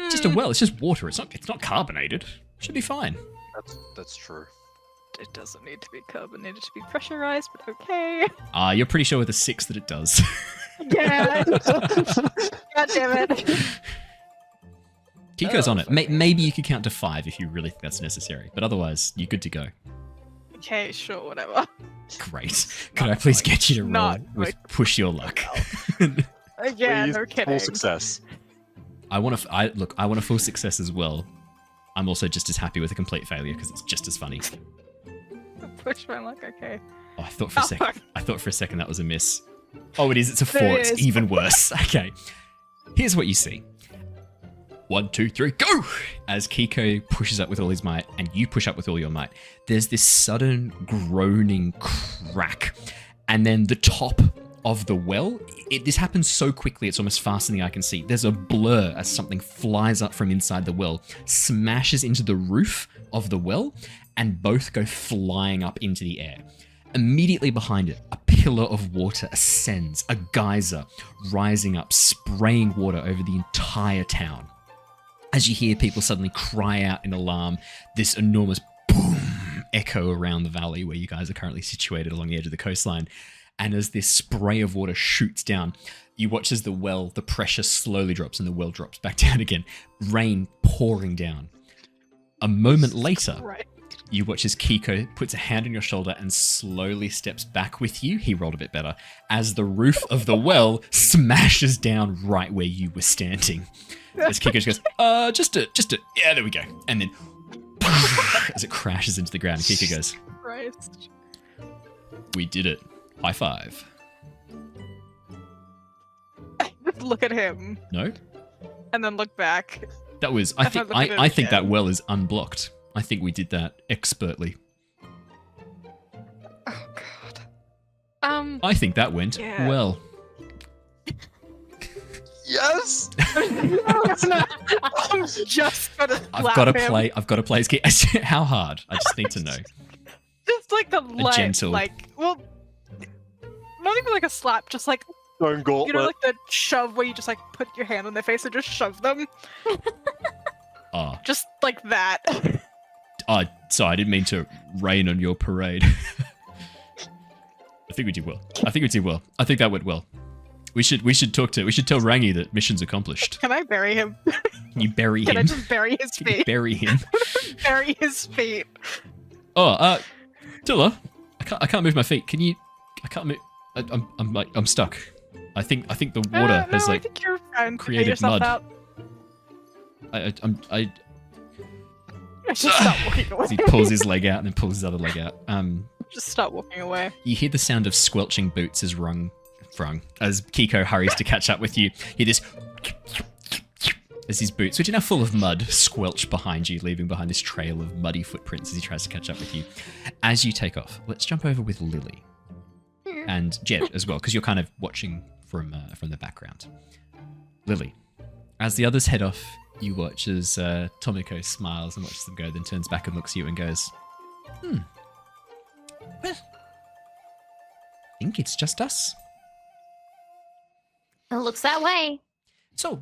Just a well. It's just water. It's not carbonated. Should be fine. That's true. It doesn't need to be carbonated to be pressurized, but okay. You're pretty sure with a 6 that it does. Yeah. God damn it. Keeko's on it. Maybe you could count to 5 if you really think that's necessary, but otherwise, you're good to go. Okay, sure, whatever. Great. Could I please get you to roll Not with push your luck? Yeah, Please, no kidding. Full success. I want a full success as well. I'm also just as happy with a complete failure because it's just as funny. Push my luck, okay. Oh, I thought for a second that was a miss. Oh, it is. It's a 4. There It's is. even worse. Okay. Here's what you see. 1, 2, 3, go! As Keeko pushes up with all his might, and you push up with all your might, there's this sudden groaning crack, and then the top of the well, this happens so quickly, it's almost faster than the eye can see. There's a blur as something flies up from inside the well, smashes into the roof of the well, and both go flying up into the air. Immediately behind it, a pillar of water ascends, a geyser rising up, spraying water over the entire town. As you hear people suddenly cry out in alarm, this enormous boom echo around the valley where you guys are currently situated along the edge of the coastline. And as this spray of water shoots down, you watch as the pressure slowly drops and the well drops back down again, rain pouring down. A moment later, Right. you watch as Keeko puts a hand on your shoulder and slowly steps back with you. He rolled a bit better. As the roof of the well smashes down right where you were standing. As Keeko just goes, yeah, there we go. And then, as it crashes into the ground, Keeko goes, Christ. we did it. High five. Look at him, No? and then look back. That was, I thought look at it I think that again. well is unblocked. I think we did that expertly. Oh god. I think that went Yeah. well. Yes! I'm just gonna I've slap got to him. play his game. How hard? I just need to know. Just like the light, gentle- well, not even like a slap, just like, Stone gauntlet. you know, like the shove where you just like put your hand on their face and just shove them. Oh, Just like that. sorry, I didn't mean to rain on your parade. I think we did well. I think that went well. We should tell Rangi that mission's accomplished. Can I bury him? You bury Can I him. just bury his Can you feet? bury him? Bury his feet. Oh, Tilla, I can't move my feet. Can you? I can't move. I'm stuck. I think the water no, has I like think you're fine. created Get yourself mud. Out. I Just stop walking away. as he pulls his leg out and then pulls his other leg out. Just stop walking away. You hear the sound of squelching boots as as Keeko hurries to catch up with you. You hear this as his boots, which are now full of mud, squelch behind you, leaving behind this trail of muddy footprints as he tries to catch up with you. As you take off, let's jump over with Lilly and Jedd as well, because you're kind of watching from the background. Lilly, as the others head off, you watch as Tomiko smiles and watches them go, then turns back and looks at you and goes, well, I think it's just us. It looks that way. So,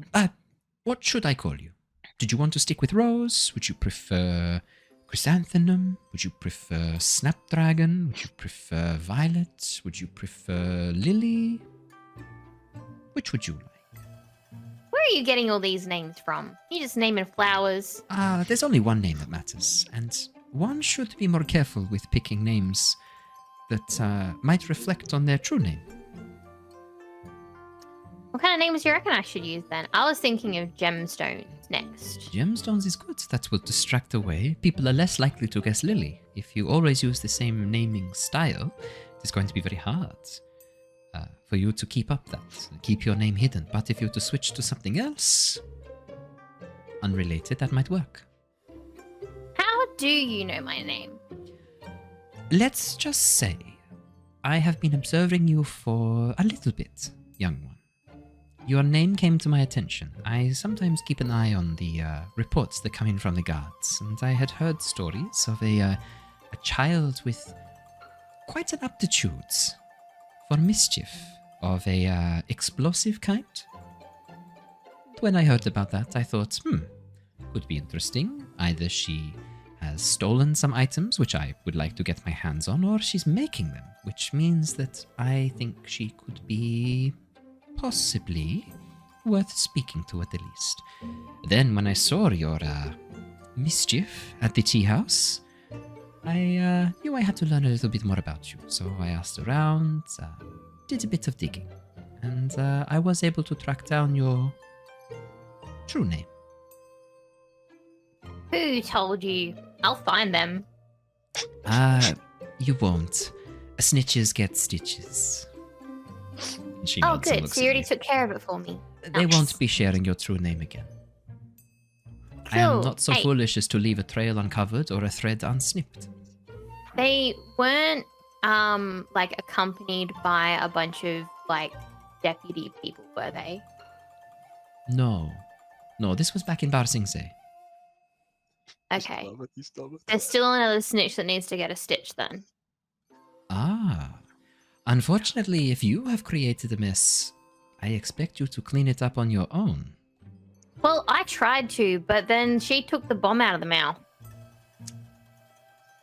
what should I call you? Did you want to stick with Rose? Would you prefer Chrysanthemum? Would you prefer Snapdragon? Would you prefer Violet? Would you prefer Lily? Which would you like? Where are you getting all these names from? You just naming flowers. There's only one name that matters, and one should be more careful with picking names that might reflect on their true name. What kind of names do you reckon I should use then? I was thinking of gemstones next. Gemstones is good. That will distract away. People are less likely to guess Lily. If you always use the same naming style, it's going to be very hard for you to keep up that. Keep your name hidden. But if you were to switch to something else, unrelated, that might work. How do you know my name? Let's just say I have been observing you for a little bit, young one. Your name came to my attention. I sometimes keep an eye on the reports that come in from the guards, and I had heard stories of a child with quite an aptitude for mischief of a explosive kind. When I heard about that, I thought, could be interesting. Either she has stolen some items, which I would like to get my hands on, or she's making them, which means that I think she could be possibly worth speaking to at the least. Then, when I saw your mischief at the tea house, I knew I had to learn a little bit more about you. So I asked around, did a bit of digging, and I was able to track down your true name. Who told you? I'll find them. You won't. Snitches get stitches. And she Oh, nods and good. looks So at you already you. took care of it for me. They Nice. won't be sharing your true name again. I am Cool. not so Hey. foolish as to leave a trail uncovered or a thread unsnipped. They weren't like accompanied by a bunch of like deputy people, were they? No. No, this was back in Bar Sing Se. Okay. You stop it. There's still another snitch that needs to get a stitch then. Ah. Unfortunately, if you have created a mess, I expect you to clean it up on your own. Well, I tried to, but then she took the bomb out of the mouth.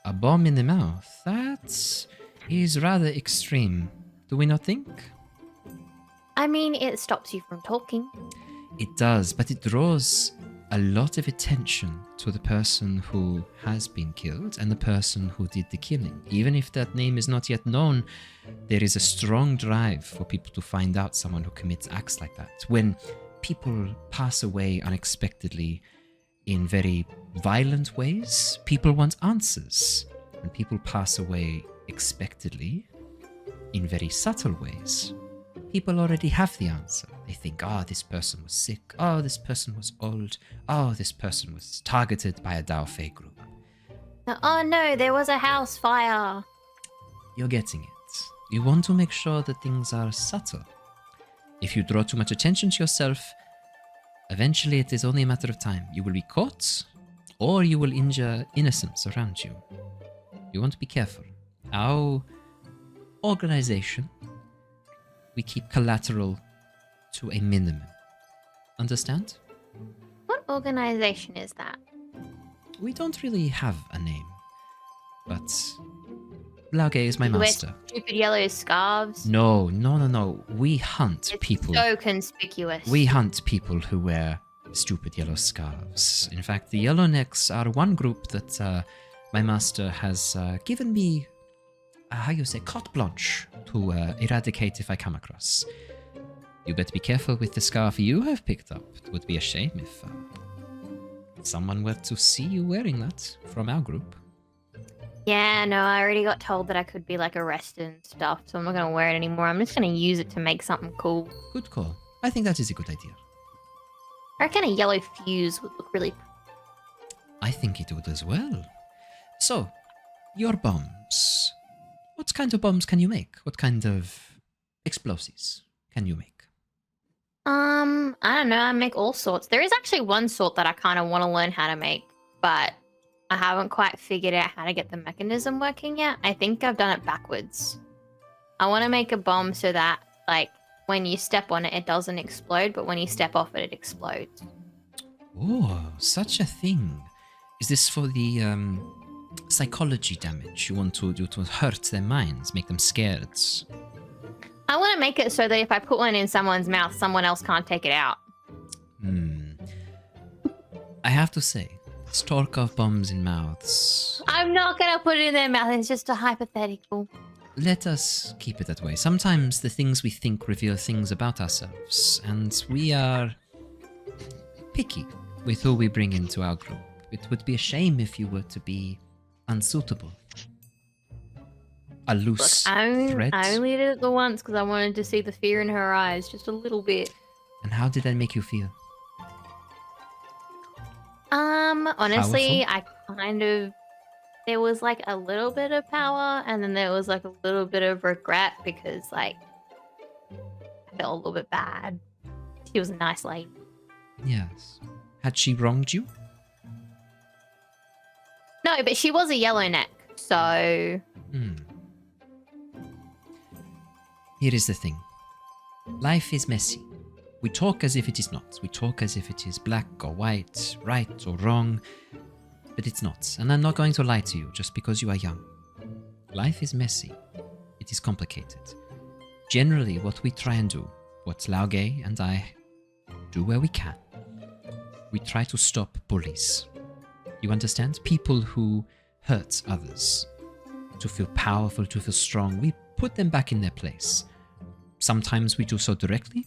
A bomb in the mouth? That is rather extreme. Do we not think? I mean, it stops you from talking. It does, but it draws a lot of attention to the person who has been killed and the person who did the killing. Even if that name is not yet known, there is a strong drive for people to find out someone who commits acts like that. When people pass away unexpectedly in very violent ways, people want answers. When people pass away expectedly in very subtle ways, people already have the answer. They think, oh, this person was sick. Oh, this person was old. Oh, this person was targeted by a Dao Fei group. Oh no, there was a house fire. You're getting it. You want to make sure that things are subtle. If you draw too much attention to yourself, eventually it is only a matter of time. You will be caught, or you will injure innocents around you. You want to be careful. Our organization, we keep collateral to a minimum. Understand? What organization is that? We don't really have a name, but Lauge is my You wear master. stupid yellow scarves. No. We hunt It's people. so conspicuous. We hunt people who wear stupid yellow scarves. In fact, the Yellownecks are one group that my master has given me, carte blanche to eradicate if I come across. You better be careful with the scarf you have picked up. It would be a shame if someone were to see you wearing that from our group. Yeah, no, I already got told that I could be like arrested and stuff, so I'm not going to wear it anymore. I'm just going to use it to make something cool. Good call. I think that is a good idea. I reckon a yellow fuse would look really. I think it would as well. So, your bombs. What kind of bombs can you make? What kind of explosives can you make? I don't know. I make all sorts. There is actually one sort that I kind of want to learn how to make, but I haven't quite figured out how to get the mechanism working yet. I think I've done it backwards. I want to make a bomb so that, like, when you step on it, it doesn't explode, but when you step off it, it explodes. Oh, such a thing. Is this for the psychology damage? You want to hurt their minds, make them scared? I want to make it so that if I put one in someone's mouth, someone else can't take it out. I have to say, this talk of bombs in mouths. I'm not going to put it in their mouth. It's just a hypothetical. Let us keep it that way. Sometimes the things we think reveal things about ourselves, and we are picky with who we bring into our group. It would be a shame if you were to be unsuitable. A loose thread. I only did it the once because I wanted to see the fear in her eyes just a little bit. And how did that make you feel? Honestly, I kind of... There was like a little bit of power and then there was like a little bit of regret because like I felt a little bit bad. She was a nice lady. Yes. Had she wronged you? No, but she was a yellow neck, so... Here is the thing. Life is messy. We talk as if it is not. We talk as if it is black or white, right or wrong. But it's not. And I'm not going to lie to you just because you are young. Life is messy. It is complicated. Generally, what we try and do, what Lauge and I do where we can. We try to stop bullies. You understand? People who hurt others. To feel powerful, to feel strong, we put them back in their place. Sometimes we do so directly,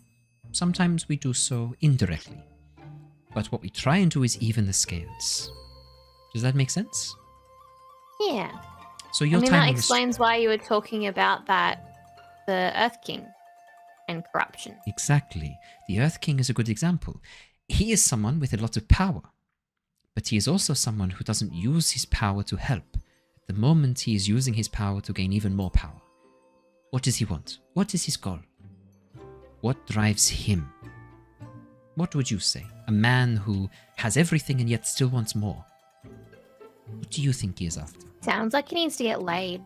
sometimes we do so indirectly. But what we try and do is even the scales. Does that make sense? Yeah. So your I mean, time that on the explains why you were talking about the Earth King and corruption. Exactly. The Earth King is a good example. He is someone with a lot of power, but he is also someone who doesn't use his power to help. At the moment, he is using his power to gain even more power. What does he want? What is his goal? What drives him? What would you say? A man who has everything and yet still wants more. What do you think he is after? Sounds like he needs to get laid.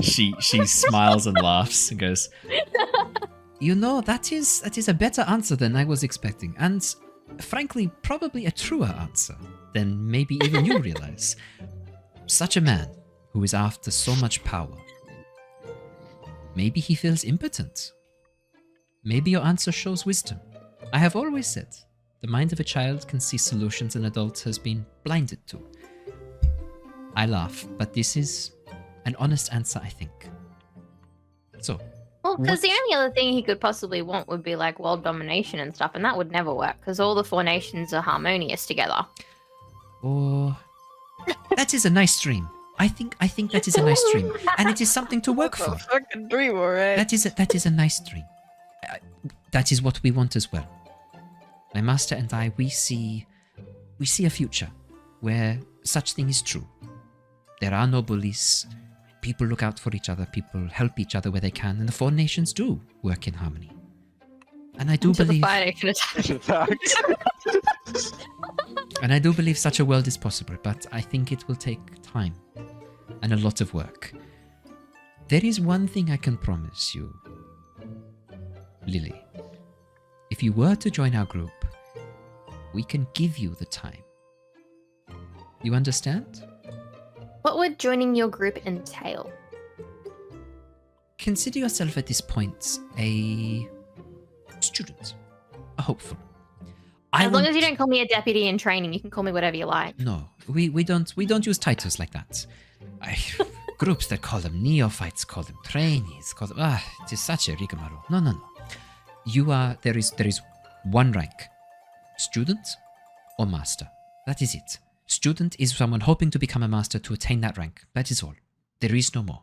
She smiles and laughs and goes, "You know, that is a better answer than I was expecting, and frankly, probably a truer answer than maybe even you realize. Such a man who is after so much power. Maybe he feels impotent. Maybe your answer shows wisdom. I have always said, the mind of a child can see solutions an adult has been blinded to. I laugh, but this is an honest answer, I think. So, Well, because the what- only other thing he could possibly want would be like world domination and stuff, and that would never work because all the 4 nations are harmonious together. Or that is a nice dream. I think that is a nice dream, and it is something to work for. Fucking dream, alright. That is a nice dream. That is what we want as well. My master and I, we see a future where such thing is true. There are no bullies. People look out for each other. People help each other where they can, and the 4 nations do work in harmony. And I do Until believe, the Fire Nation attacks. and I do believe such a world is possible. But I think it will take time and a lot of work. There is one thing I can promise you, Lilly. If you were to join our group, we can give you the time. You understand? What would joining your group entail? Consider yourself at this point a student, a hopeful. As long as you don't call me a deputy in training, you can call me whatever you like. No, we don't use titles like that. Groups that call them neophytes, call them trainees, call them it is such a rigmarole. No. There is one rank. Student or master. That is it. Student is someone hoping to become a master to attain that rank. That is all. There is no more.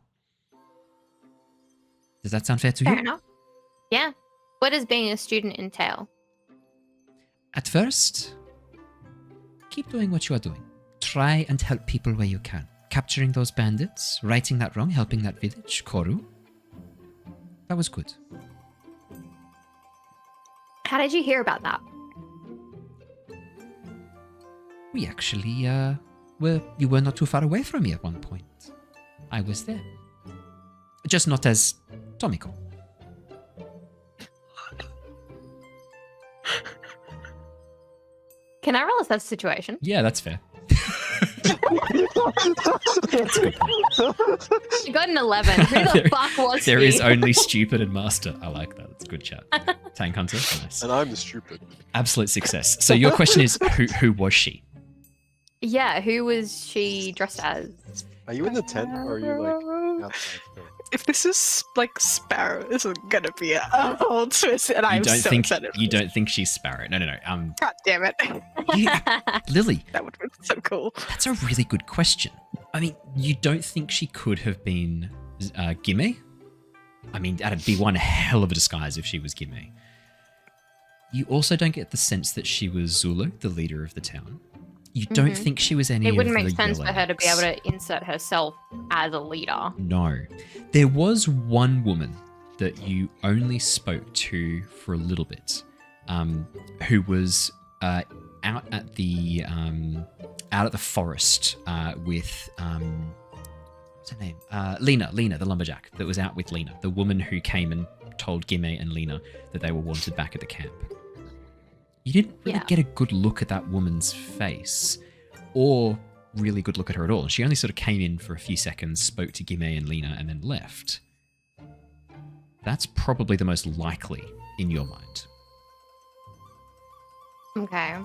Does that sound fair to Fair you? enough. Yeah. What does being a student entail? At first, keep doing what you are doing. Try and help people where you can. Capturing those bandits, righting that wrong, helping that village, Koru. That was good. How did you hear about that? We actually, you were not too far away from me at one point. I was there. Just not as Tomiko. Can I roll a set situation? Yeah, that's fair. You got an 11. Who the fuck was There he? is only stupid and master. I like that. It's a good chat. Tank Hunter, nice. And I'm the stupid. Absolute success. So your question is, who was she? Yeah, who was she dressed as? Are you in the tent or are you like outside? If this is like Sparrow, this is gonna be a whole twist, and I'm so excited. You don't think she's Sparrow? No. God damn it! Lilly, That would be so cool. that's a really good question. I mean, you don't think she could have been Gimme? I mean, that'd be one hell of a disguise if she was Gimme. You also don't get the sense that she was Zulu, the leader of the town. You don't think she was any It of wouldn't the make sense for her to be able Yellows. to insert herself as a leader. No. There was one woman that you only spoke to for a little bit, who was out at the forest with what's her name? Lena, the lumberjack that was out with Lena, the woman who came and told Gimme and Lena that they were wanted back at the camp. You didn't really get a good look at that woman's face, or really good look at her at all. She only sort of came in for a few seconds, spoke to Gimme and Lena, and then left. That's probably the most likely in your mind. Okay.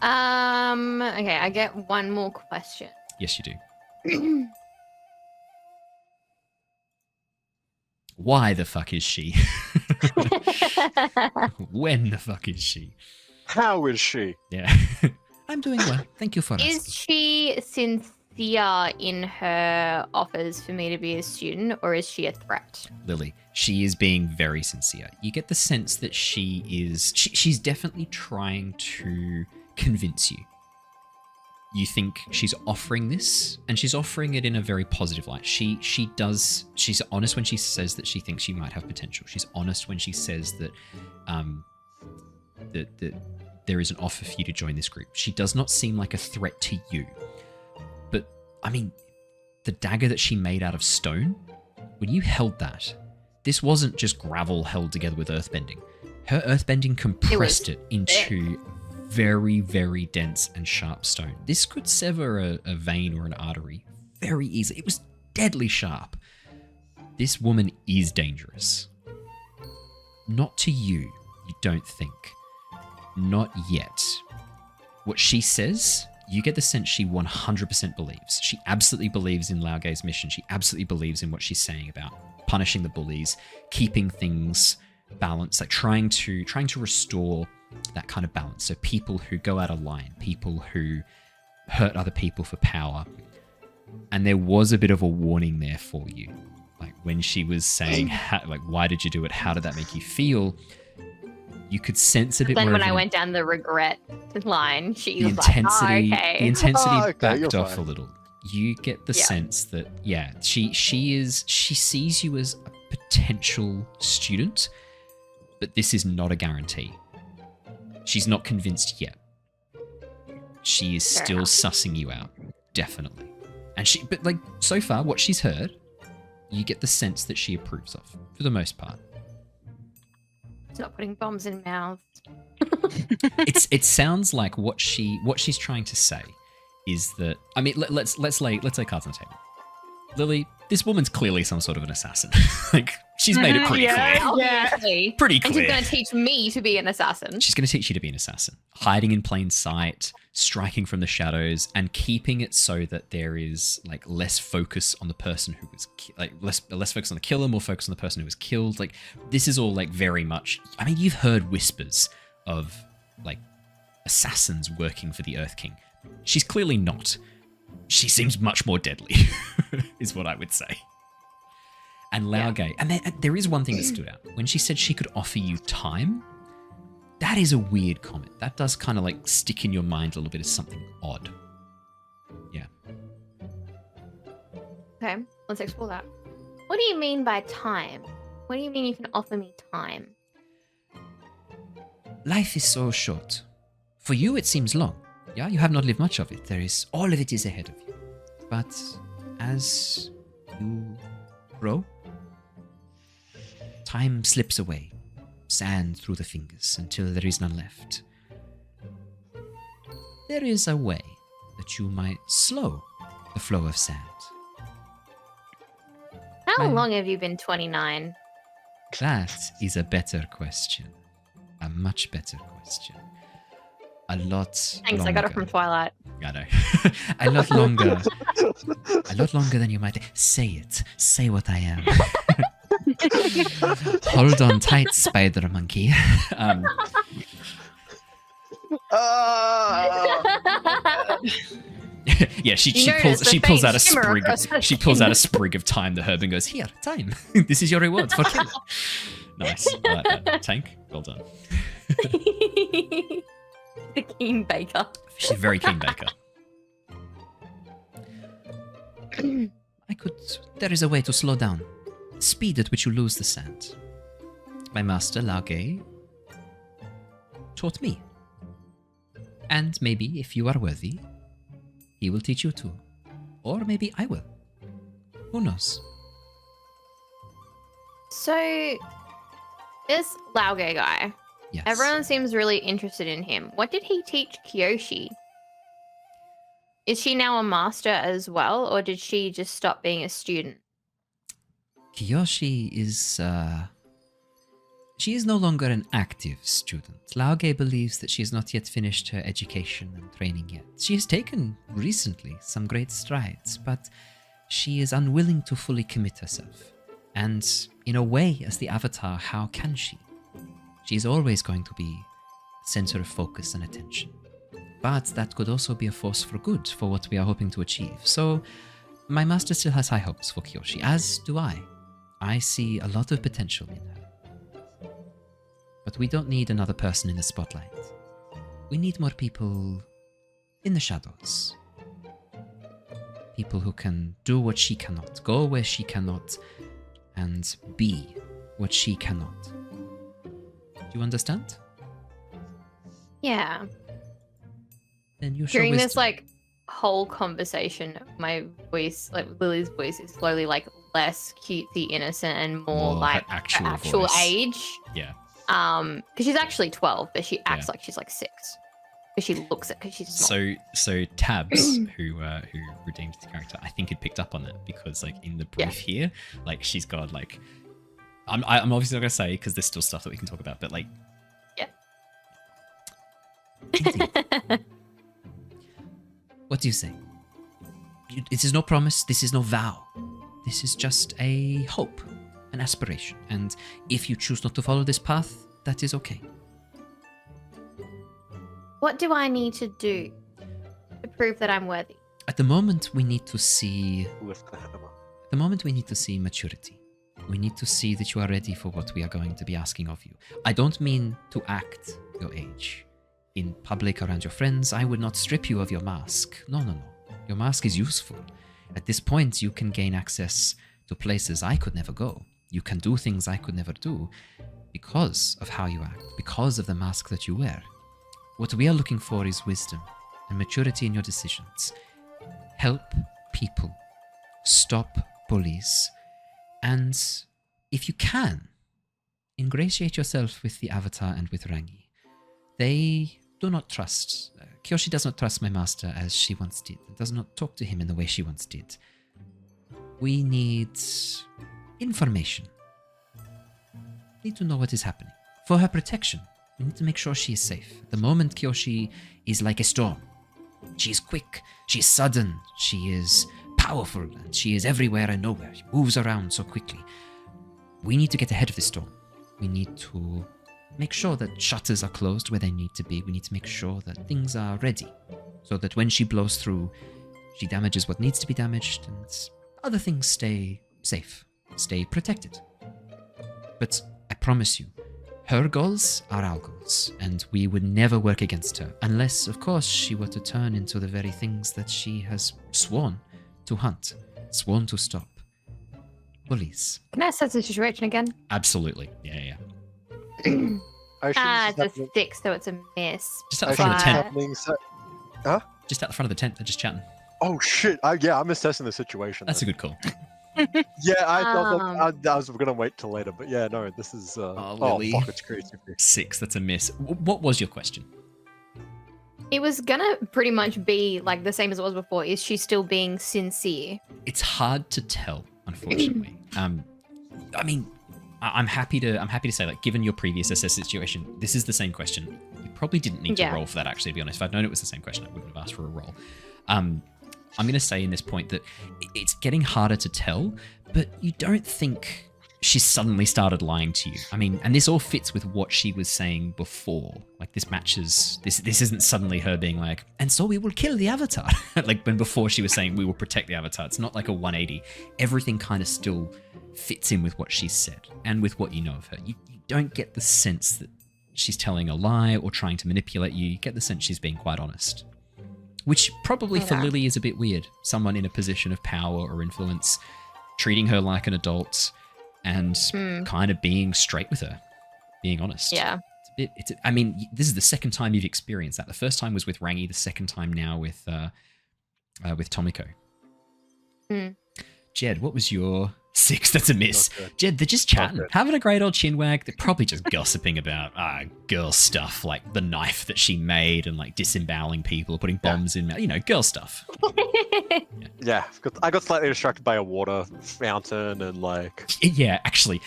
Okay, I get one more question. Yes, you do. Why the fuck is she? When the fuck is she? How is she? Yeah. I'm doing well. Thank you for asking. Is she sincere in her offers for me to be a student, or is she a threat? Lilly, she is being very sincere. You get the sense that she's definitely trying to convince you. You think she's offering this, and she's offering it in a very positive light. She's honest when she says that she thinks she might have potential. She's honest when she says that that there is an offer for you to join this group. She does not seem like a threat to you. But I mean, the dagger that she made out of stone, when you held that, this wasn't just gravel held together with earthbending. Her earthbending compressed it into very, very dense and sharp stone. This could sever a vein or an artery very easily. It was deadly sharp. This woman is dangerous. Not to you, you don't think. Not yet. What she says, you get the sense she 100% believes. She absolutely believes in Laogai's mission. She absolutely believes in what she's saying about punishing the bullies, keeping things balanced, like trying to restore that kind of balance. So people who go out of line, people who hurt other people for power. And there was a bit of a warning there for you. Like when she was saying, why did you do it? How did that make you feel? You could sense a bit more. Then when I went down the regret line, she was like, okay. The intensity Okay, backed off fine. a little. You get the sense that, she sees you as a potential student, but this is not a guarantee. She's not convinced yet. She is Fair still enough. sussing you out, definitely. But like so far, what she's heard, you get the sense that she approves of, for the most part. It's not putting bombs in mouths. It sounds like what she's trying to say is that, I mean, let's lay cards on the table. Lilly, this woman's clearly some sort of an assassin. Like she's made it pretty clear. Obviously. Pretty And clear. she's going to teach me to be an assassin. She's going to teach you to be an assassin, hiding in plain sight, striking from the shadows, and keeping it so that there is like less focus on the person who was less focus on the killer, more focus on the person who was killed. Like this is all like very much. I mean, you've heard whispers of like assassins working for the Earth King. She's clearly not. She seems much more deadly, is what I would say. And Laogai, and there is one thing that stood out. When she said she could offer you time, that is a weird comment. That does kind of like stick in your mind a little bit as something odd. Yeah. Okay, let's explore that. What do you mean by time? What do you mean you can offer me time? Life is so short. For you, it seems long. Yeah, you have not lived much of it. All of it is ahead of you. But as you grow, time slips away, sand through the fingers until there is none left. There is a way that you might slow the flow of sand. How long have you been 29? That is a better question. A much better question. A lot Thanks, longer. I got it from Twilight. I know. A lot longer. A lot longer than you might think. Say it. Say what I am. Hold on tight, spider monkey. Yeah, she pulls out a sprig. She pulls out a sprig of time to herb and goes, "Here, time. This is your reward for killing." Nice. I like that. Tank, well done. The keen baker. She's a very keen baker. There is a way to slow down. Speed at which you lose the sand. My master, Laogai, taught me. And maybe, if you are worthy, he will teach you too. Or maybe I will. Who knows? So, this Laogai guy, Yes. everyone seems really interested in him. What did he teach Kyoshi? Is she now a master as well, or did she just stop being a student? Kyoshi is, She is no longer an active student. Lauge believes that she has not yet finished her education and training yet. She has taken, recently, some great strides, but she is unwilling to fully commit herself. And, in a way, as the Avatar, how can she? She is always going to be center of focus and attention. But that could also be a force for good for what we are hoping to achieve. So, my master still has high hopes for Kyoshi, as do I. I see a lot of potential in her. But we don't need another person in the spotlight. We need more people in the shadows. People who can do what she cannot, go where she cannot, and be what she cannot. Do you understand? Yeah. Then you show During this wisdom. like whole conversation, my voice, like Lily's voice, is slowly like less cutesy, innocent, and more Her like her actual voice. age. Yeah. Because she's actually 12, but she acts Yeah. like she's like 6. Because she looks at, because she's not. So Tabs, who redeemed the character, I think had picked up on that because like in the brief here, like she's got like, I'm obviously not gonna say because there's still stuff that we can talk about, but like, Yeah. What do you say? This is no promise. This is no vow. This is just a hope, an aspiration. And if you choose not to follow this path, that is okay. What do I need to do to prove that I'm worthy? At the moment, we need to see. Lift the hammer. At the moment, we need to see maturity. We need to see that you are ready for what we are going to be asking of you. I don't mean to act your age. In public around your friends, I would not strip you of your mask. No. Your mask is useful. At this point, you can gain access to places I could never go. You can do things I could never do because of how you act, because of the mask that you wear. What we are looking for is wisdom and maturity in your decisions. Help people. Stop bullies. And if you can, ingratiate yourself with the Avatar and with Rangi. They do not trust. Kyoshi does not trust my master as she once did, and does not talk to him in the way she once did. We need information. We need to know what is happening. For her protection, we need to make sure she is safe. At the moment, Kyoshi is like a storm. She is quick, she is sudden, she is powerful, and she is everywhere and nowhere. She moves around so quickly. We need to get ahead of this storm. We need to make sure that shutters are closed where they need to be. We need to make sure that things are ready so that when she blows through, she damages what needs to be damaged and other things stay safe, stay protected. But I promise you, her goals are our goals, and we would never work against her unless, of course, she were to turn into the very things that she has sworn to hunt, sworn to stop. Bullies. Can I assess the situation again? Absolutely. Yeah. I assume this It's is a 6, so it's a miss. Just out the I front of the assume tent. happening Just out the front of the tent, they're just chatting. Oh shit! Yeah, I'm assessing the situation. That's a then. good call. Yeah, I was gonna wait till later, but yeah, no, this is. Lilly. Fuck, it's creativity. 6, that's a miss. What was your question? It was gonna pretty much be like the same as it was before. Is she still being sincere? It's hard to tell, unfortunately. I mean, I'm happy to say, like, given your previous assess situation, this is the same question. You probably didn't need to Yeah. roll for that, actually, to be honest. If I'd known it was the same question, I wouldn't have asked for a roll. I'm going to say in this point that it's getting harder to tell, but you don't think she's suddenly started lying to you. I mean, and this all fits with what she was saying before. Like, this matches, this isn't suddenly her being like, and so we will kill the Avatar. Like, when before she was saying we will protect the Avatar. It's not like a 180. Everything kind of still fits in with what she said and with what you know of her. You don't get the sense that she's telling a lie or trying to manipulate you. You get the sense she's being quite honest. Which probably for Yeah. Lilly is a bit weird. Someone in a position of power or influence treating her like an adult and kind of being straight with her, being honest. Yeah. I mean, this is the second time you've experienced that. The first time was with Rangi, the second time now with Tomiko. Jedd, what was your 6? That's a miss. Okay. Jedd, they're just chatting, Okay. having a great old chinwag. They're probably just gossiping about girl stuff, like the knife that she made and like disemboweling people, putting bombs in, girl stuff. Yeah, I got slightly distracted by a water fountain and like. Yeah, actually.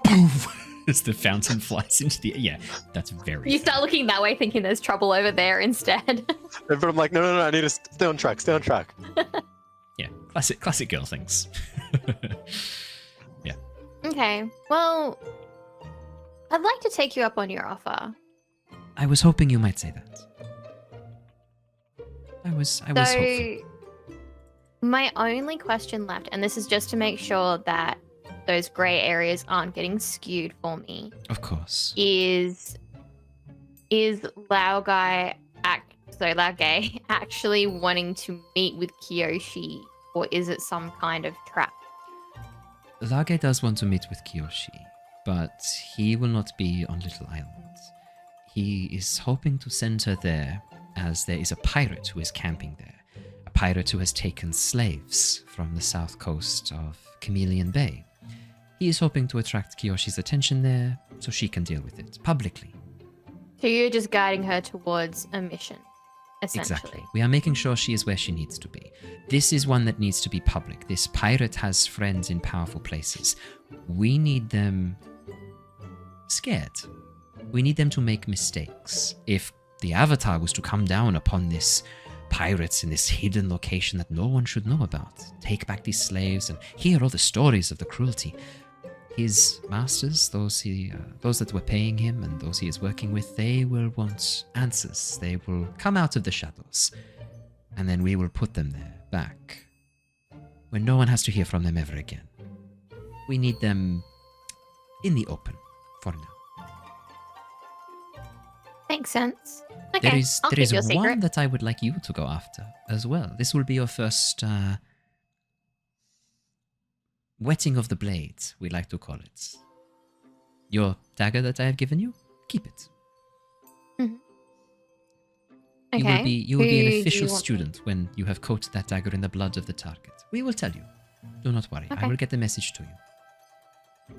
Poof. As the fountain flies into the yeah, that's very. You start looking that way, thinking there's trouble over there instead. But I'm like, no, I need to stay on track. Yeah, classic girl things. Yeah. Okay, well, I'd like to take you up on your offer. I was hoping you might say that. I was hopeful. So, my only question left, and this is just to make sure that those grey areas aren't getting skewed for me, Of course. is Laogay actually wanting to meet with Kyoshi, or is it some kind of trap? Lage does want to meet with Kyoshi, but he will not be on Little Island. He is hoping to send her there, as there is a pirate who is camping there. A pirate who has taken slaves from the south coast of Chameleon Bay. He is hoping to attract Kyoshi's attention there, so she can deal with it publicly. So you're just guiding her towards a mission, essentially. Exactly. We are making sure she is where she needs to be. This is one that needs to be public. This pirate has friends in powerful places. We need them scared. We need them to make mistakes. If the Avatar was to come down upon this pirates in this hidden location that no one should know about, take back these slaves and hear all the stories of the cruelty, his masters, those that were paying him and those he is working with, they will want answers. They will come out of the shadows, and then we will put them there, back, where no one has to hear from them ever again. We need them in the open for now. Makes sense. Okay, There is I'll keep your one secret. that I would like you to go after as well. This will be your first wetting of the blade, we like to call it. Your dagger that I have given you, keep it. Okay. You will be Who an do official you want- student when you have coated that dagger in the blood of the target. We will tell you. Do not worry. I Okay. will get the message to you.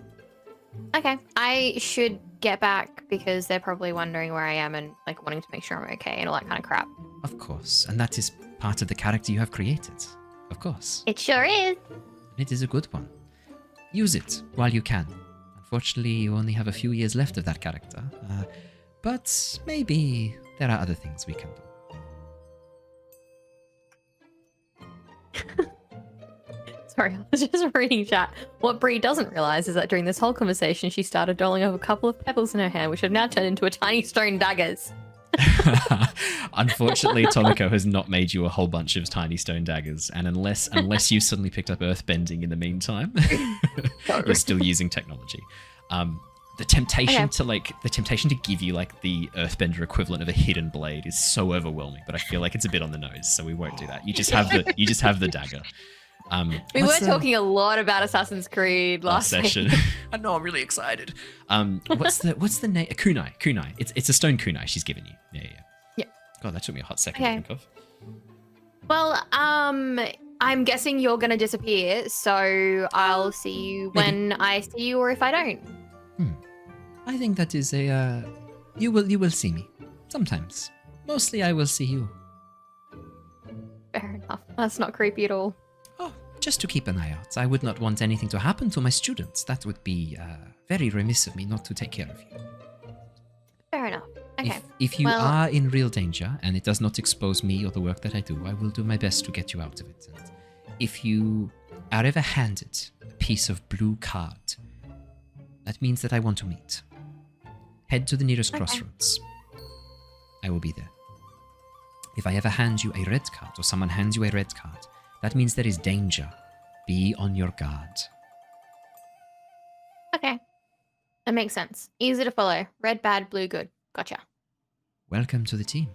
Okay, I should get back because they're probably wondering where I am and like wanting to make sure I'm okay and all that kind of crap. Of course. And that is part of the character you have created. Of course. It sure is. And it is a good one. Use it while you can. Unfortunately, you only have a few years left of that character. But maybe there are other things we can do. Sorry, I was just reading chat. What Bree doesn't realize is that during this whole conversation, she started doling up a couple of pebbles in her hand, which have now turned into a tiny stone daggers. Unfortunately, Tomiko has not made you a whole bunch of tiny stone daggers, and unless you suddenly picked up earthbending in the meantime, you're still using technology. The temptation to give you like the earthbender equivalent of a hidden blade is so overwhelming, but I feel like it's a bit on the nose, so we won't do that. You just have the dagger. We were talking a lot about Assassin's Creed last session. week. I know, I'm really excited. What's the name? Kunai. It's a stone kunai she's given you. Yeah. God, that took me a hot second to think of. Well, I'm guessing you're gonna disappear, so I'll see you when I see you, or if I don't. I think that is a. You will see me sometimes. Mostly, I will see you. Fair enough. That's not creepy at all. Oh, just to keep an eye out. I would not want anything to happen to my students. That would be very remiss of me not to take care of you. Fair enough. Okay. If you well- are in real danger and it does not expose me or the work that I do, I will do my best to get you out of it. And if you are ever handed a piece of blue card, that means that I want to meet. Head to the nearest crossroads. I will be there. If I ever hand you a red card, or someone hands you a red card, that means there is danger. Be on your guard. Okay. That makes sense. Easy to follow. Red bad, blue good. Gotcha. Welcome to the team.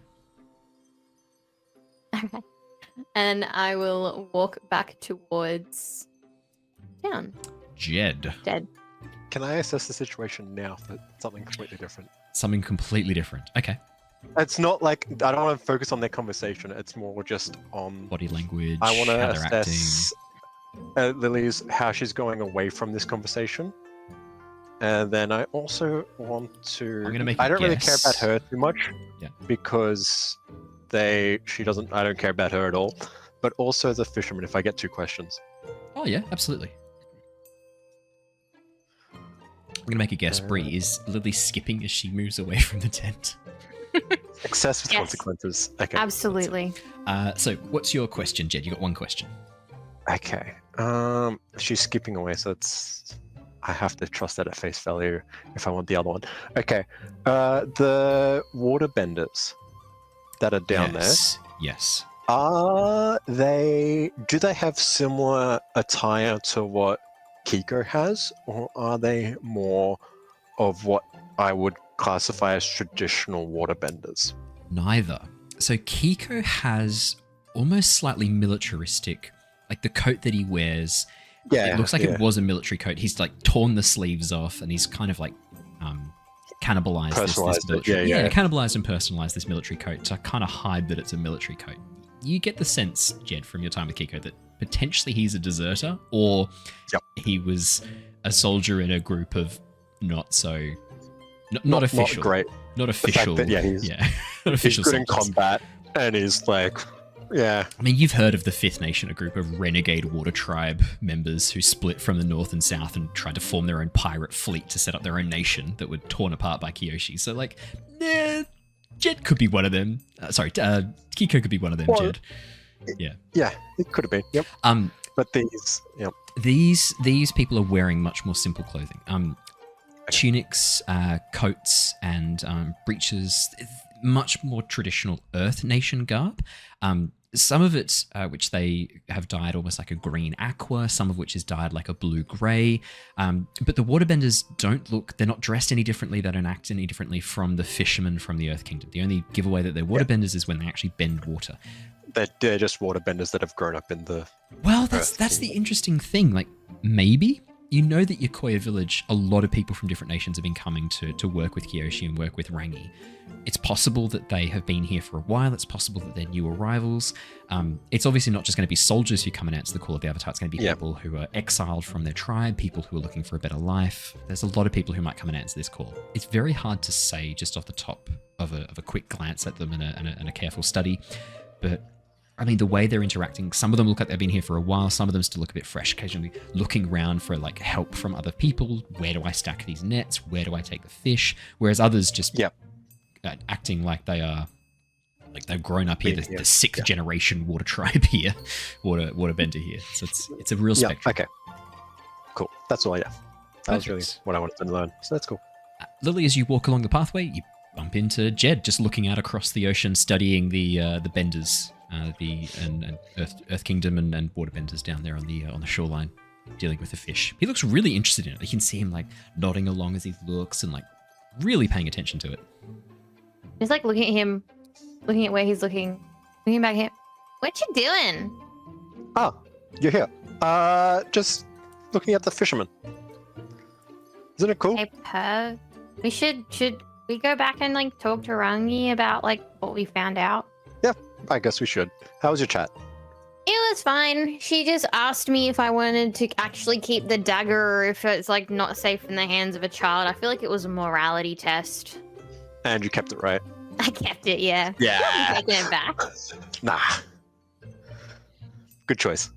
Okay. And I will walk back towards town. Jedd. Jedd. Can I assess the situation now for something completely different? Something completely different. Okay. It's not like I don't want to focus on their conversation. It's more just on Body language. I want to how they're acting. assess Lily's how she's going away from this conversation, and then I also want to. I'm gonna make. I don't really care about guess. her too much. Yeah. Because she doesn't. I don't care about her at all. But also the fisherman. If I get 2 questions. Oh yeah, absolutely. going to make a guess. Bree, is Lilly skipping as she moves away from the tent? Success with Yes. consequences. Okay. Absolutely. So what's your question, Jedd? You got one question. Okay. She's skipping away, so I have to trust that at face value if I want the other one. Okay. The waterbenders that are down Yes. do they have similar attire to what Keeko has, or are they more of what I would classify as traditional waterbenders? Neither. So Keeko has almost slightly militaristic, like the coat that he wears. It looks like it was a military coat. He's like torn the sleeves off, and he's kind of like cannibalized this military. Cannibalized and personalized this military coat to kind of hide that it's a military coat. You get the sense, Jedd, from your time with Keeko, that potentially he's a deserter, or he was a soldier in a group of not official. Not great. Not official. The fact that, not official. He's good in soldiers. combat, and he's like, I mean, you've heard of the Fifth Nation, a group of renegade water tribe members who split from the north and south and tried to form their own pirate fleet to set up their own nation that were torn apart by Kyoshi. So, like, Jedd could be one of them. Keeko could be one of them, Jedd. Yeah, it could have been. Yep. But these people are wearing much more simple clothing. Tunics, coats, and breeches. Much more traditional Earth Nation garb. Some of it, which they have dyed almost like a green aqua, some of which is dyed like a blue-grey. But the waterbenders they're not dressed any differently, they don't act any differently from the fishermen from the Earth Kingdom. The only giveaway that they're waterbenders is when they actually bend water. They're just waterbenders that have grown up in the... Well, that's the interesting thing. Like, maybe... You know that Yokoya Village, a lot of people from different nations have been coming to work with Kyoshi and work with Rangi. It's possible that they have been here for a while. It's possible that they're new arrivals. It's obviously not just going to be soldiers who come and answer the call of the Avatar. It's going to be people who are exiled from their tribe, people who are looking for a better life. There's a lot of people who might come and answer this call. It's very hard to say just off the top of a quick glance at them and a careful study. But I mean, the way they're interacting, some of them look like they've been here for a while. Some of them still look a bit fresh, occasionally looking around for like help from other people. Where do I stack these nets? Where do I take the fish? Whereas others just acting like they are, like they've grown up here, the sixth generation water tribe here, waterbender here. So it's a real spectrum. Okay, cool. That's all. Yeah, that was really what I wanted to learn. So that's cool. Lilly, as you walk along the pathway, you bump into Jedd, just looking out across the ocean, studying the benders. The Earth Kingdom and waterbenders down there on the shoreline, dealing with the fish. He looks really interested in it. You can see him like nodding along as he looks and like really paying attention to it. Just like looking at him, looking at where he's looking back at him. What you doing? Oh, you're here. Just looking at the fisherman. Isn't it cool? Hey, we should we go back and like talk to Rangi about like what we found out? Yeah, I guess we should. How was your chat? It was fine. She just asked me if I wanted to actually keep the dagger or if it's like not safe in the hands of a child. I feel like it was a morality test. And you kept it, right? I kept it, yeah. Yeah. I'm taking it back. Nah. Good choice.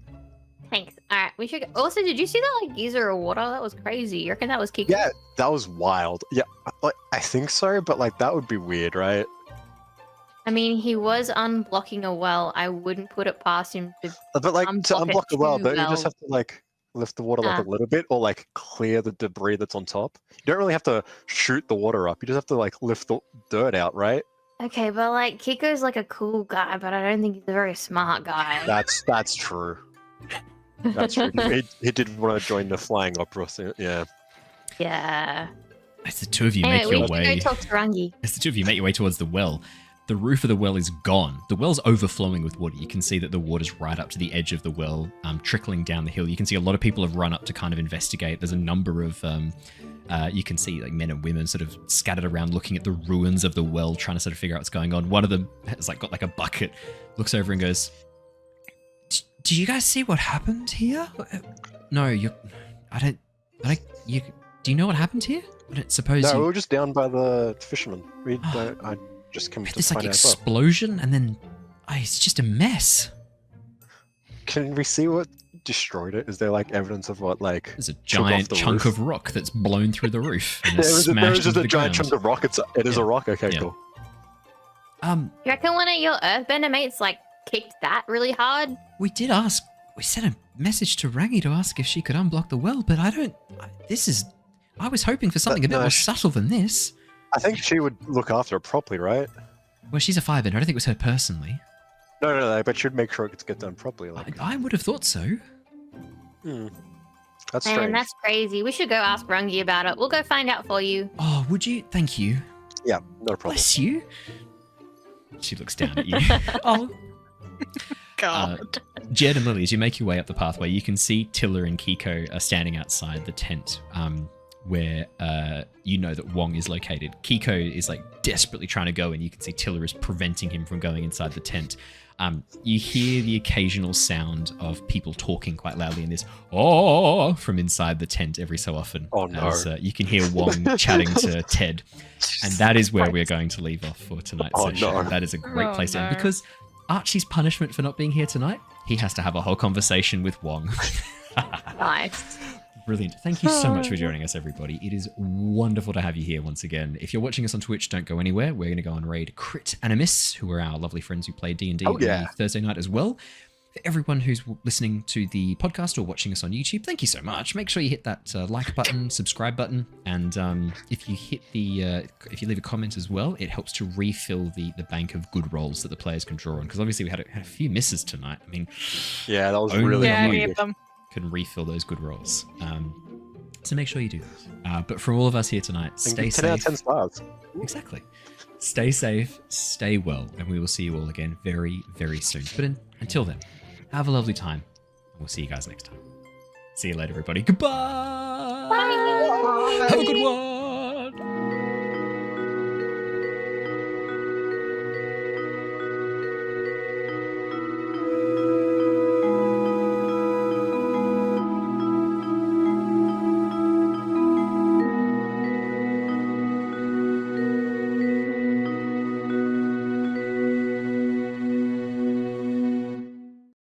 Thanks. All right, we should. Also, did you see that like geyser of water? That was crazy. You reckon that was Keeko? Yeah, that was wild. Yeah, I think so, but like that would be weird, right? I mean, he was unblocking a well. I wouldn't put it past him to But like to unblock the well, don't you just well. have to like lift the water like a little bit, or like clear the debris that's on top? You don't really have to shoot the water up. You just have to like lift the dirt out, right? Okay, but like Keiko's like a cool guy, but I don't think he's a very smart guy. That's true. That's true. He did want to join the flying opera. So, yeah. Yeah. As the two of you Anyway, make your we should way, go talk to Rangi. as the two of you make your way towards the well, the roof of the well is gone. The well's overflowing with water. You can see that the water's right up to the edge of the well, trickling down the hill. You can see a lot of people have run up to kind of investigate. There's a number of, you can see like men and women sort of scattered around looking at the ruins of the well, trying to sort of figure out what's going on. One of them has like got like a bucket, looks over and goes, "Did you guys see what happened here? No, do you know what happened here? I don't suppose No, you... we were just down by the fisherman. I just came to This like find out as well. explosion and then it's just a mess. Can we see what destroyed it? Is there like evidence of what like? There's a took off giant the chunk roof? of rock that's blown through the roof and There is is smashed just into a the giant ground. chunk of rock. It is Yeah. a rock. Okay, Yeah. cool. You reckon one of your Earthbender mates like kicked that really hard? We did ask. We sent a message to Rangi to ask if she could unblock the well, but I don't. I was hoping for something a bit no, more subtle than this. I think she would look after it properly, right? Well, she's a firebender. I don't think it was her personally. No, but she'd make sure it gets done properly. Like, I would have thought so. that's Man, strange. that's crazy. We should go ask Rangi about it. We'll go find out for you. Oh, would you? Thank you. Yeah, no problem. Bless you. She looks down at you. Oh, God. Jedd and Lilly, as you make your way up the pathway, you can see Tilla and Keeko are standing outside the tent where you know that Wong is located. Keeko is like desperately trying to go, and you can see Tilla is preventing him from going inside the tent. You hear the occasional sound of people talking quite loudly in this "oh" from inside the tent every so often. Oh, no. As you can hear Wong chatting to Ted, and that is where we're going to leave off for tonight's Oh, session. no. That is a great Oh, place to end no. because Archie's punishment for not being here tonight, he has to have a whole conversation with Wong. Nice. Brilliant. Thank you so much for joining us, everybody. It is wonderful to have you here once again. If you're watching us on Twitch, don't go anywhere. We're going to go and raid Crit Animus, who are our lovely friends who play D&D Oh, yeah. every Thursday night as well. For everyone who's listening to the podcast or watching us on YouTube, thank you so much. Make sure you hit that like button, subscribe button, and if you hit the if you leave a comment as well, it helps to refill the bank of good rolls that the players can draw on. Because obviously we had a few misses tonight. I mean, Yeah, that was Only really Yeah, I you. gave them. can refill those good rolls. So make sure you do that. But from all of us here tonight, stay 10 out of safe. 10 stars. Exactly. Stay safe, stay well, and we will see you all again very, very soon. But until then, have a lovely time, and we'll see you guys next time. See you later, everybody. Goodbye. Bye. Have a good one.